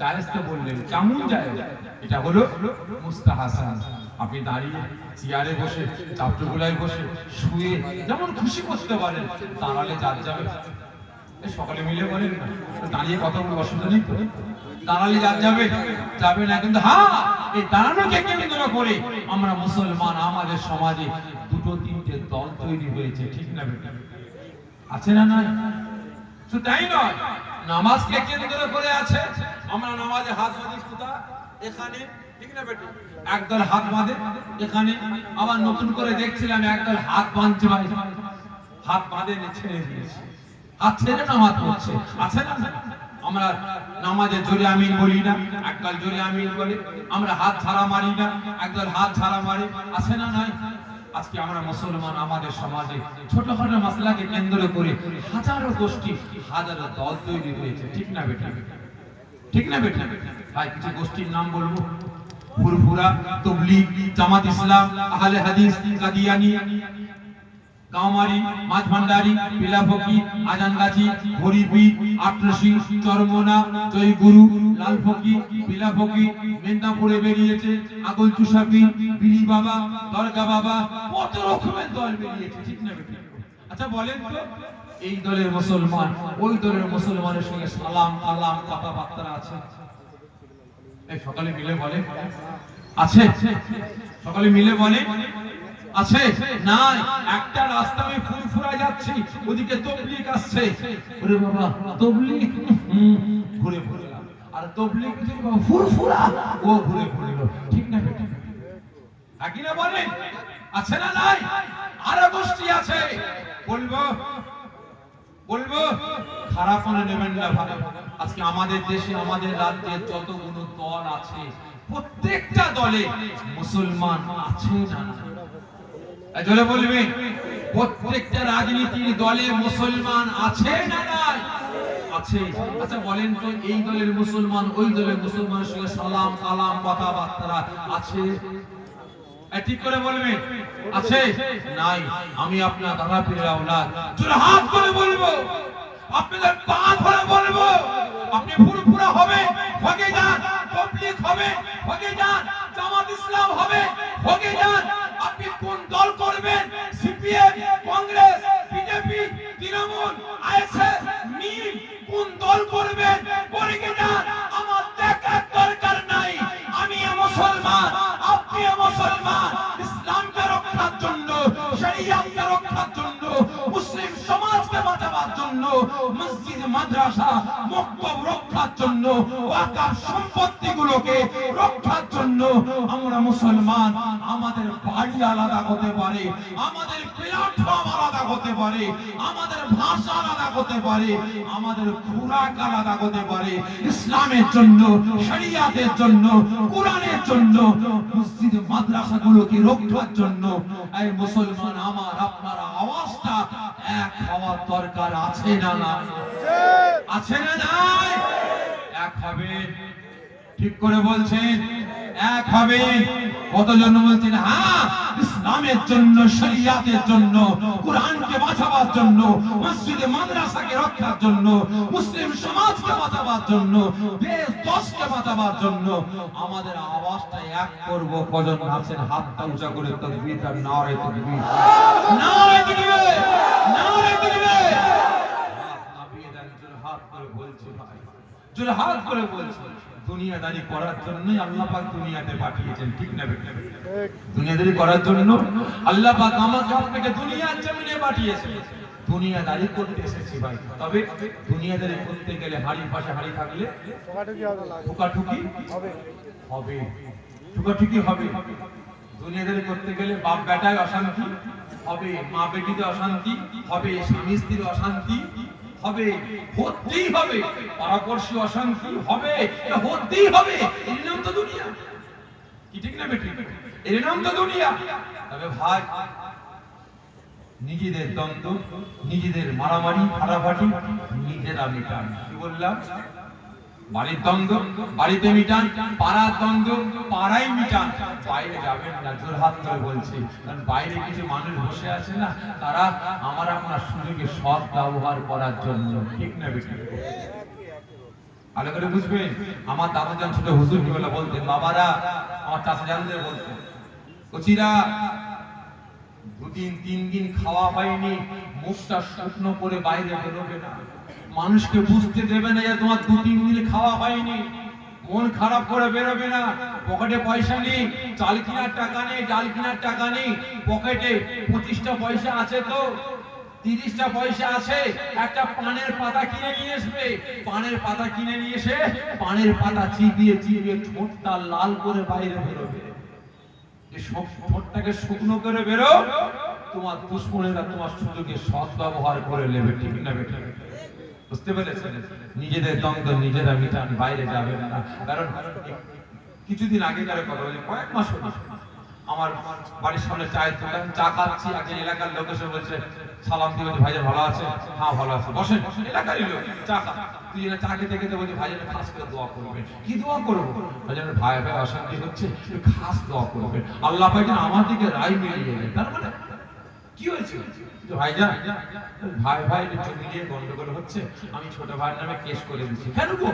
জায়েজ তো বললেন, কেমন জায়েজ? এটা হলো মুস্তাহাসান। আপনি দাঁড়িয়ে চেয়ারে বসে, চাপটুগুলায় বসে, শুয়ে যেমন খুশি করতে পারেন, দাঁড়ালে যার যাবে। সকলে মিলে বলেন না, দাঁড়িয়ে কত বড় অসুবিধা নেই তো? দাঁড়ালে যার যাবে, যাবে না। কিন্তু হ্যাঁ, এই দাঁড়ানোকে কেন্দ্র করে আমরা মুসলমান, আমাদের সমাজে দুটো তিনটে দল তৈরি হয়েছে, ঠিক না বেটা? আছে না? নাই? শুধু তাই নয়, নামাজকে কেন্দ্র করে আছে। আমরা নামাজে হাত বাঁধি কোথা? এখানে, ঠিক না বেটা? একদল হাত বাঁধে এখানে, আবার নতুন করে দেখছিলাম একদল হাত বাঁধছে, ভাই হাত বাঁধে ছেড়ে দিয়েছে, হাত ছেড়ে নামাজ পড়ছে। আছে না? আমরা নামাজে জোরে আমিন বলি না, একদল জোরে আমিন বলে। আমরা হাত ছাড়া মারি না, একদল হাত ছাড়া মারে। আছে না? নাই? আজকে আমরা মুসলমান আমাদের সমাজে ছোটখাটো মাসলাকে কেন্দ্র করে হাজারো গোষ্ঠী হাজারো দল তৈরি হয়েছে, ঠিক না বেটা? ঠিক না বেটা? ভাই কিছু গোষ্ঠীর নাম বলবো, ফুরফুরা, তাবলীগ, জামাত ইসলাম, আহলে হাদিস, কাদিয়ানী, কামারি, মাছ ভান্ডারি, পিলাফকি, আজানগাছি, হরিপি, আটরসি, চরমনা, জয়গুরু, লালফকি, পিলাফকি, মেদিনীপুরে বেরিয়েছে, আগল চুষাপি, বিড়ি বাবা, দরগা বাবা, কত রকমের দল বেরিয়েছে, ঠিক না বেটা? আচ্ছা বলেন তো, এই দলের মুসলমান ওই দলের মুসলমানের সঙ্গে সালাম কালাম কথাবার্তা আছে? এই সকালে মিলে বলে আছে? সকালে মিলে বলে আছে? না, একটা রাস্তা আমি ফুরফুরা যাচ্ছি, ওদিকে তাবলীগ আসছে, ওরে বাবা তাবলীগ ঘুরে ঘুরে, আর তাবলীগ ফুরফুরা ও ঘুরে ঘুরে, ঠিক না বেটা? একই না বলে? আছে না নাই? আরো গোষ্ঠী আছে, বলবো বলবো, খারাপ মনে নেবেন না ভাই। আজকে আমাদের দেশে আমাদের রাজ্যে যতগুলো দল আছে প্রত্যেকটা দলে মুসলমান আছে না? জোরে বলবেন, প্রত্যেকটা রাজনীতির দলে মুসলমান আছে না নাই? আছে। আচ্ছা বলেন তো, এই দলের মুসলমান ওই দলের মুসলমানের সঙ্গে সালাম কালাম কথাবার্তা আছে? ঠিক করে বলবেন আছে? নাই। আমি আপনার দাদা পীরের আওলাদ, জোরে হাত করে বলবো, আপনাদের পা ধরে বলবো, আপনি ফুরফুরা হবে হয়ে যান, তাবলীগ হবে হয়ে যান, জামাত ইসলাম হবে হয়ে যান, আপনি কোন দল করবেন, CPM, Congress, BJP, Trinamool, ISF, MIM, কোন দল করবেন করে যান, আমার দেখার দরকার নাই। আমি মুসলমান, আপনি মুসলমান, ইসলামকে রক্ষার জন্য, শরিয়াতকে রক্ষার জন্য, মুসলিম সমাজকে বাঁচাবার জন্য, মসজিদ মাদ্রাসা মক্তব রক্ষার জন্য, ওয়াকফ সম্পত্তিগুলোকে রক্ষার জন্য আমরা মুসলমান। আমাদের বাড়ি আলাদা হতে পারে, আমাদের প্ল্যাটফর্ম আলাদা হতে পারে, আমাদের ভাষা আলাদা হতে পারে, আমাদের খুরাক আলাদা হতে পারে, ইসলামের জন্য, শরিয়াতের জন্য, কোরআনের জন্য, মসজিদ মাদ্রাসাগুলোকে রক্ষার জন্য এই মুসলমান আমার আপনার আওয়াজটা এক হওয়ার দরকার আছে না নাই? আছে না নাই? এক হবে, ঠিক করে বলছেন, এক হবে। কতজন বলছেন হ্যাঁ, ইসলামের জন্য, শরিয়াতের জন্য, কোরআনকে বাঁচাবার জন্য, মসজিদে মাদ্রাসাকে রক্ষার জন্য, মুসলিম সমাজকে বাঁচাবার জন্য, দেশ দেশকে বাঁচাবার জন্য আমাদের আওয়াজটা এক করব। কজন আছেন হাতটা উঁচা করে তাকবীর আর নারে তাকবীর, নারে তাকবীর, নারে তাকবীর, হাত নামিয়ে দেন, জোরে হাত করে বলছি ভাই, জোরে হাত করে বলছি। দুনিয়াদারি করার জন্যই আল্লাহ পাক দুনিয়াতে পাঠিয়েছেন, ঠিক না বেটা? দুনিয়াদারি করার জন্য আল্লাহ পাক আমাকে আপনাকে দুনিয়ার জমিনে পাঠিয়েছেন, দুনিয়াদারি করতে এসেছি ভাই। তবে দুনিয়াদারি করতে গেলে হাড়ির পাশে হাড়ি থাকলে ঠুকাঠুকি হবে, হবে ঠুকাঠুকি হবে। দুনিয়াদারি করতে গেলে বাপ বেটায় অশান্তি হবে, মা বেটিতে অশান্তি হবে, স্বামী স্ত্রীর অশান্তি হবে, হতেই হবে, পারাপর্শী অশান্তি হবে, হতেই হবে। এর নাম তো দুনিয়া, কি ঠিক না বেটি? এর নাম তো দুনিয়া। তবে ভাই, নিজেদের দ্বন্দ্ব, নিজেদের মারামারি ফাটাফাটি নিজেরা মিটান। কি বললাম? বাড়ির দ্বন্দ্ব বাড়িতে মিটান, পাড়ার দ্বন্দ্ব পাড়ায় মিটান, বাইরে যাবেন না। জোরহাত করে বলছি, কারণ বাইরে কিছু মানুষ বসে আছে না, তারা আমার আপনার সুযোগে সৎ ব্যবহার করার জন্য, ঠিক না বেটি? ভালো করে বুঝবেন। আমার দাদাজান ছোট হুজুর কি বলে বলতেন, বাবারা আমার চাচাজানদের বলতেন, কচিরা দুদিন তিন দিন খাওয়া হয়নি, মুখটা শুকনো করে বাইরে বেরোবে না, মানুষকে বুঝতে দেবে না যে তোমার দু তিন দিন খাওয়া হয়নি, মন খারাপ করে বেরোবে না। পকেটে পয়সা নেই, চাল কেনার টাকা নেই, ডাল কেনার টাকা নেই, পকেটে 25টা পয়সা আছে তো 30টা পয়সা আছে, একটা পানের পাতা কিনে নিয়ে আসবে, পানের পাতা কিনে নিয়ে এসে পানের পাতা চিবিয়ে চিবিয়ে ঠোঁটটা লাল করে বাইরে বেরোবে। ঠোঁটটাকে শুকনো করে বেরো, তোমার দুশ্মনেরা তোমার সুযোগে সৎ ব্যবহার করে নেবে, ঠিক না বেটা? বুঝতে পেরেছেন? নিজেদের দ্বন্দ্ব নিজেরা মিটান, বাইরে যাবেন না। কারণ কিছুদিন আগেকার কথা বলি, কয়েক মাস হলো আমার বাড়ির সামনে চায়ের দোকান, চা খাচ্ছি, আগে এলাকার লোক এসে বলছে, সালাম দিয়ে বলছে, ভাইজান ভালো আছে? হ্যাঁ ভালো আছে, বসেন। এলাকারই লোক চা খা, তুই চা খেতে খেতে বলছি, ভাইজানের খাস করে দোয়া করবেন। কি দোয়া করবো? ভাইজানের ভাই ভাই অশান্তি হচ্ছে, খাস দোয়া করবেন, আল্লাহ পাক যেন আমার দিকে রায় মিলিয়ে দেয়। তার মানে কি হয়েছে? ভাইজান ভাই ভাই জমি নিয়ে গন্ডগোল হচ্ছে, আমি ছোট ভাইয়ের নামে কেস করে দিচ্ছি। কেন গো?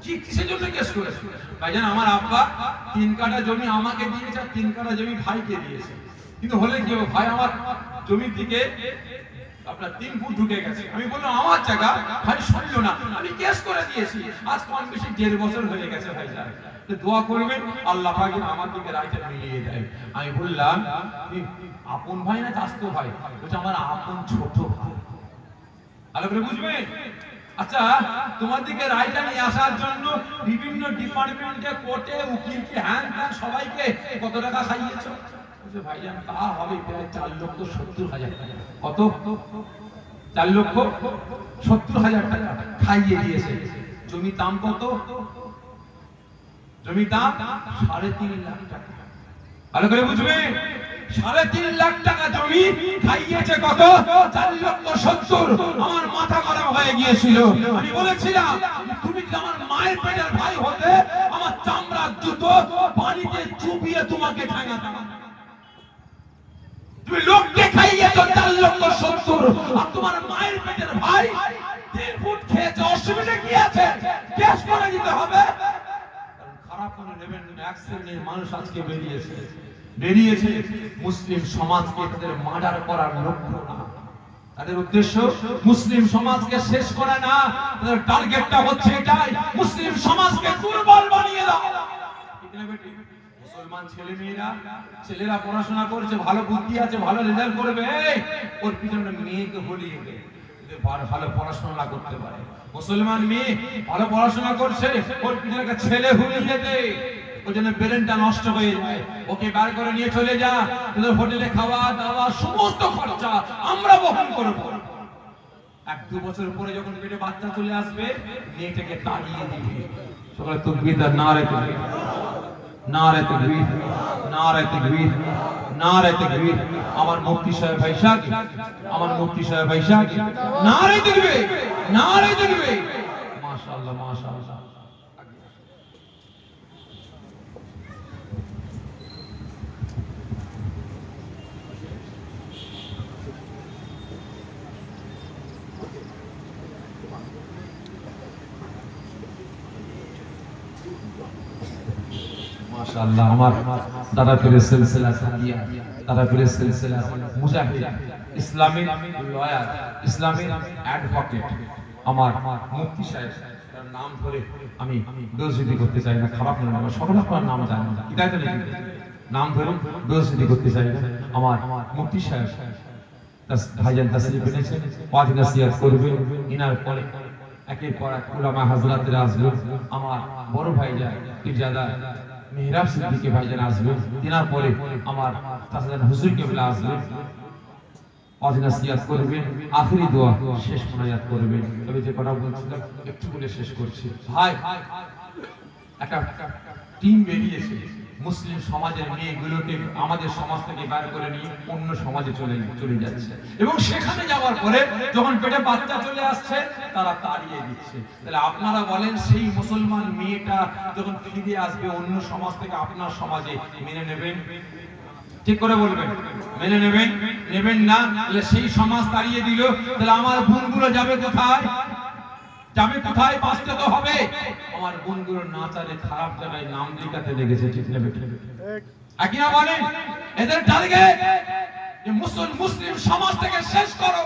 কি কিসের জন্য কেস করেছে? ভাইজান আমার আব্বা 3 কাঠা জমি আমাকে দিয়েছে আর 3 কাঠা জমি ভাইকে দিয়েছে, কিন্তু হলে কি হবে, ভাই আমার জমি থেকে আপনার 3 ফুট ঢুকে গেছে। আমি বললাম আমার জায়গা, ভাই শুনলো না, আমি কেস করে দিয়েছি। আজ কম বেশি 1.5 বছর হয়ে গেছে। ভাইজান দোয়া করবেন আল্লাহ পাক আমার দিকে রায়টা মিলিয়ে দেয়। আমি বললাম আপন ভাই না চাস্তো ভাই? বলছে আমার আপন ছোট ভাই। ভালো করে বুঝবেন। আচ্ছা, তোমার দিকে রায়টা নিয়ে আসার জন্য বিভিন্ন ডিপার্টমেন্টে, কোর্টে, উকিলকে, হ্যান ত্যান সবাইকে কত টাকা খাইয়েছো? বলছে ভাইজান তা হবে প্রায় 4,70,000 টাকা। কত? 4,70,000 টাকা খাইয়ে দিয়েছে। জমির দাম কত? জমির দাম 3.5 লাখ টাকা। ভালো করে বুঝবেন, 3.5 লাখ টাকা জমি খাইয়েছে কত? 4,70,000। আমার মাথা গরম হয়ে গিয়েছিল। আমি বলেছিলাম তুমি যদি আমার মায়ের পেটের ভাই হতে, আমার চামড়ার জুতো পানিতে চুবিয়ে তোমাকে ঠ্যাঙাতাম। তুমি লোককে খাইয়েছো 4,70,000, আর তোমার মায়ের পেটের ভাই 3 ফুট খেয়েছে, অসুবিধা কি আছে? কেস করে দিতে হবে। খারাপ করে নেবেন না, এক শ্রেণীর মানুষ আজকে বেরিয়েছে মুসলিম সমাজকে তাদের মার্ডার করার লক্ষ্য না, তাদের উদ্দেশ্য মুসলিম সমাজকে শেষ করা না, তাদের টার্গেটটা হচ্ছে এটাই, মুসলিম সমাজকে দুর্বল বানিয়ে দাও। ঠিক না বেটি? মুসলমান ছেলেরা পড়াশোনা করছে, ভালো বুদ্ধি আছে, ভালো রেজাল্ট করবে, ওর পিছনে মেয়েকে ভুলিয়ে দেয়, ভালো পড়াশোনা না করতে পারে। মুসলমান মেয়ে ভালো পড়াশোনা করছে, ওর পিছনে একটা ছেলে ভুলিয়ে দেয়, ওই জন্য ব্রেনটা নষ্ট হয়ে যায়। ওকে বার করে নিয়ে চলে যা, তোদের হোটেলে খাওয়া দাওয়া সমস্ত খরচা আমরা বহন করব। 1-2 বছর পরে যখন পেটে বাচ্চা চলে আসবে, মেয়েটাকে তাড়িয়ে দিবে। সকালে তাকবীর, নারে তাকবীর, নারে তাকবীর, নারে তাকবীর, নারে তাকবীর। আমার মুফতি সাহেব ভাইসাক, আমার মুফতি সাহেব ভাইসাক, নারে তাকবীর, নারে তাকবীর। মাশাআল্লাহ, মাশাআল্লাহ। মাশাআল্লাহ। আমার দাদা পীরের সিলসিলা সাদিয়া, দাদা পীরের সিলসিলা মুজাহিদ, ইসলামিক লয়ার, ইসলামিক অ্যাডভোকেট, আমার মুফতি সাহেব তার নাম ধরে আমি বেইজ্জতি করতে চাই না, খারাপ মনে না, সকল আপনার নাম জানেন, হিদায়াত লিখে নাম ধরে বেইজ্জতি করতে চাই না। আমার মুফতি সাহেব ভাইজান তাশরীফ এনেছেন, ওয়াজ নসিহত করবেন, ইনার পরে একের পর এক উলামা হযরতরা আসবেন। আমার বড় ভাইজান পীরজাদা মেহরাব সিদ্দিকী ভাইজান আসবেন, তিনার পরে আমার চাচাজান হুজুর কেবলা আসবেন, ওয়াজ নসিহত করবেন, আখেরি দোয়া শেষ মোনাজাত করবেন। তবে যে কথা বলছিলাম একটু বলে শেষ করছি। ভাই একটা টিম বেরিয়েছে মুসলিম সমাজের মেয়েগুলোকে আমাদের সমাজ থেকে বের করে নিয়ে অন্য সমাজে চলে যাচ্ছে, এবং সেখানে যাওয়ার পরে যখন পেটে বাচ্চা চলে আসছে তারা তাড়িয়ে দিচ্ছে। তাহলে আপনারা বলেন সেই মুসলমান মেয়েটা যখন ফিরে আসবে অন্য সমাজ থেকে আপনার সমাজে, মেনে নেবেন? ঠিক করে বলবেন, মেনে নেবেন? নেবেন না। তাহলে সেই সমাজ তাড়িয়ে দিল, তাহলে আমার বোনগুলো যাবে কোথায়? যাবে কোথায়? বাঁচতে তো হবে। আমার বোনগুলো না চালে খারাপ জায়গায় নাম লিখাতে লেগেছে। ঠিক না বেঠিক? একই না বলেন? এদের টার্গেট যে মুসলিম সমাজ থেকে শেষ করো।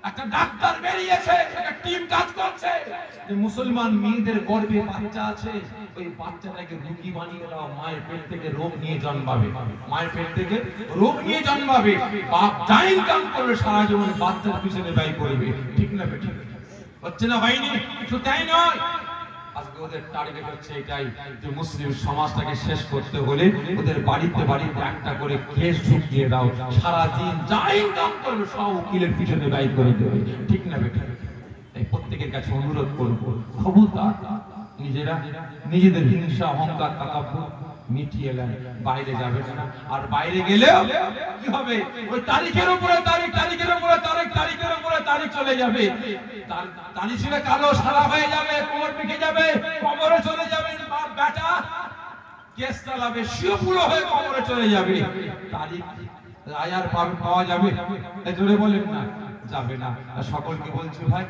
একটা ডাক্তার বেরিয়েছে, একটা টিম কাজ করছে যে মুসলমান মেয়েদের গর্ভে বাচ্চা আছে, ওই বাচ্চাটাকে রোগী বানিয়ে দাও, মায়ের পেট থেকে রোগ নিয়ে জন্মাবে, মায়ের পেট থেকে রোগ নিয়ে জন্মাবে, বাপ যা ইনকাম করবে সারা জীবন বাচ্চার পিছনে ব্যয় করবে। ঠিক না বেঠিক? হচ্ছে না হয়নি? শুধু তাই নয়, আজকে ওদের টার্গেট হচ্ছে এটাই যে মুসলিম সমাজটাকে শেষ করতে হলে ওদের বাড়িতে বাড়িতে একটা করে কেস ঢুকিয়ে দাও, সারা দিন যা ইনকাম করবে সব উকিলের পিছনে ব্যয় করে দেবে। ঠিক না বেটা? তাই প্রত্যেকের কাছে অনুরোধ করব, খবরদার নিজেরা নিজেদের হিংসা, অহংকার, তাকাব্বুর মিটিয়ে নেন, বাইরে যাবেন না। আর বাইরে গেলেও কি হবে, ওই তারিখের উপরে তারিখ, তারিখের উপরে তারিখ, তারিখের উপরে তারিখ চলে যাবে। তারিখ ছিল কালো সারা হয়ে যাবে, কোমর পেকে যাবে, কবরে চলে যাবে। বেটা কেস চালাবে, শিওপুরো হয়ে কবরে চলে যাবে। তারিখ আয়ার পাওয়া যাবে? জোরে বলেন না, যাবে না। সকলকে বলছি ভাই,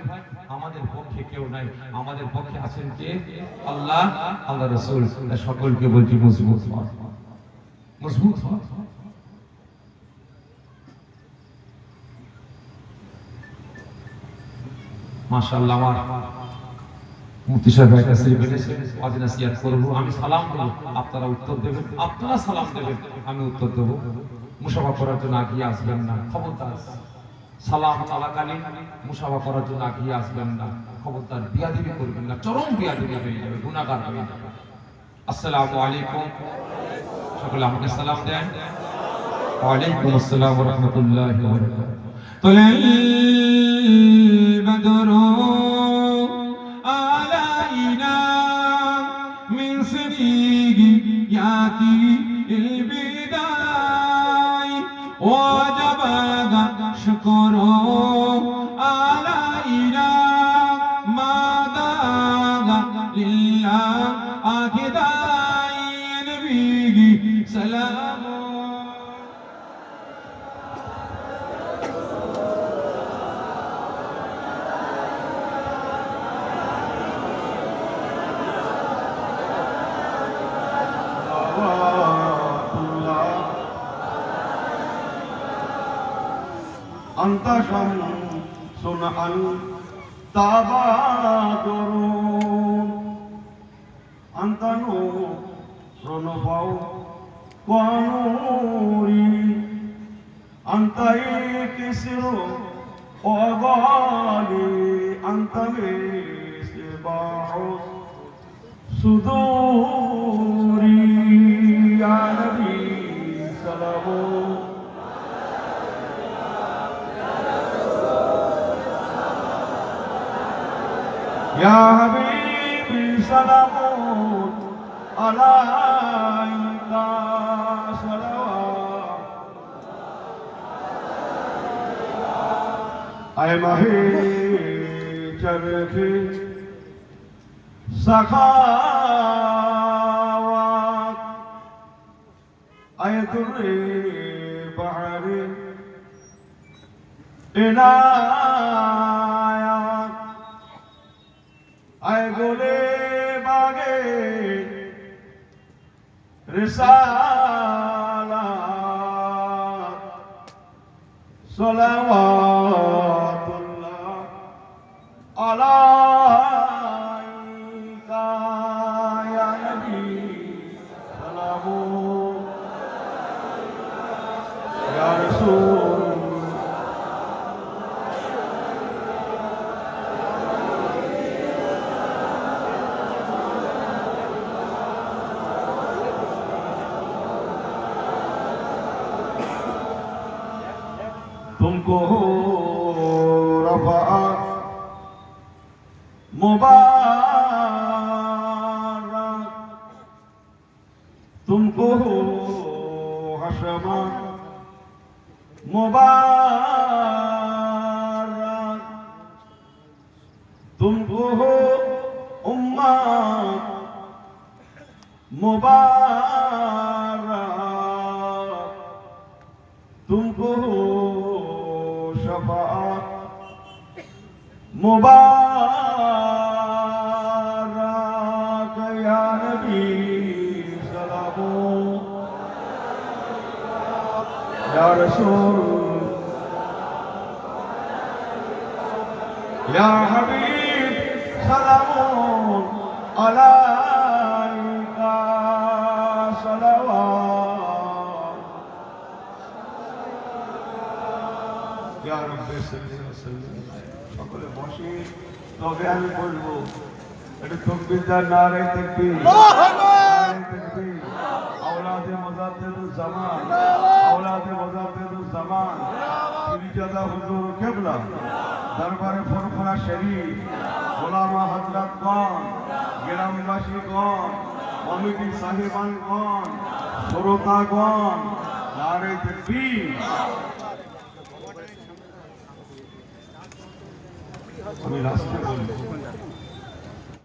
আমাদের পক্ষে কেউ নাই, আমাদের পক্ষে আছেন কে? আল্লাহ, আল্লাহ রাসূল। সকলকে বলছি মজবুত হন, মজবুত হন। মাশাআল্লাহ, আমার মুফতি সাহেব তাশরীফ এনেছেন, ওয়াজ নসিহত করব। আমি সালাম দেব, আপনারা উত্তর দেবেন, আপনারা সালাম দেবেন, আমি উত্তর দেব। মুসাফা করার জন্য আগিয়ে আসবেন না, খবরদার। সালাম চলাকালীন মুসাফা করার জন্য আগিয়ে আসবেন না, খবরদার। বিয়াদবি করবেন না, চরম বিয়াদবি হয়ে যাবে, গুনাহগার হয়ে যাবে। আসসালামু আলাইকুম। সকলে আমাকে সালাম দেন। ওয়া আলাইকুম আসসালাম ওয়া রাহমাতুল্লাহি ওয়া বারাকাতুহু। তুলাল বদরু আলাইনা মিন সনিয়াতি ইল বিদাই ওয়াজাবা শুকরু আলাইনা মাদাগা লিল্লাহ আকিদাই নবী সালাম। أنت شمس أنت بدر أنت نور فوق نوري أنت كسر وغالي أنت مصباح صدوري يا نبي سلام. يا حبيبي سلام عليك صلوات. أي ماهي چرخی سخاوات أي در بحر عنایات أي گلے باغے رسالات. صلوات الله عليك يا نبي سلام يا رسول. तुमको रफ़अत मुबारक, तुमको हशमत मुबारक, तुमको उम्मत मुबारक, तुमको शफाअत मुबारक या नबी सलाम या रसूल या हबीब सलाम अलैका सलावत. या रब्बे सल्ली व सल्लिम. সকলে বসে, তবে আমি বলবো এটা তাকবীর দার নারে তাকবীর, নারে তাকবীর। আওলাদে মুজাদ্দিদুল জামান, আওলাদে মুজাদ্দিদুল জামান পীরজাদা হুজুর কিবলা দরবারে ফরফরা শরীফ, গোলামা হযরতগণ, গ্রামবাসীগণ, কমিটি সাহেবানগণ, শ্রোতাগণ, নারে তাকবীর। আমি লাস্টে বলবো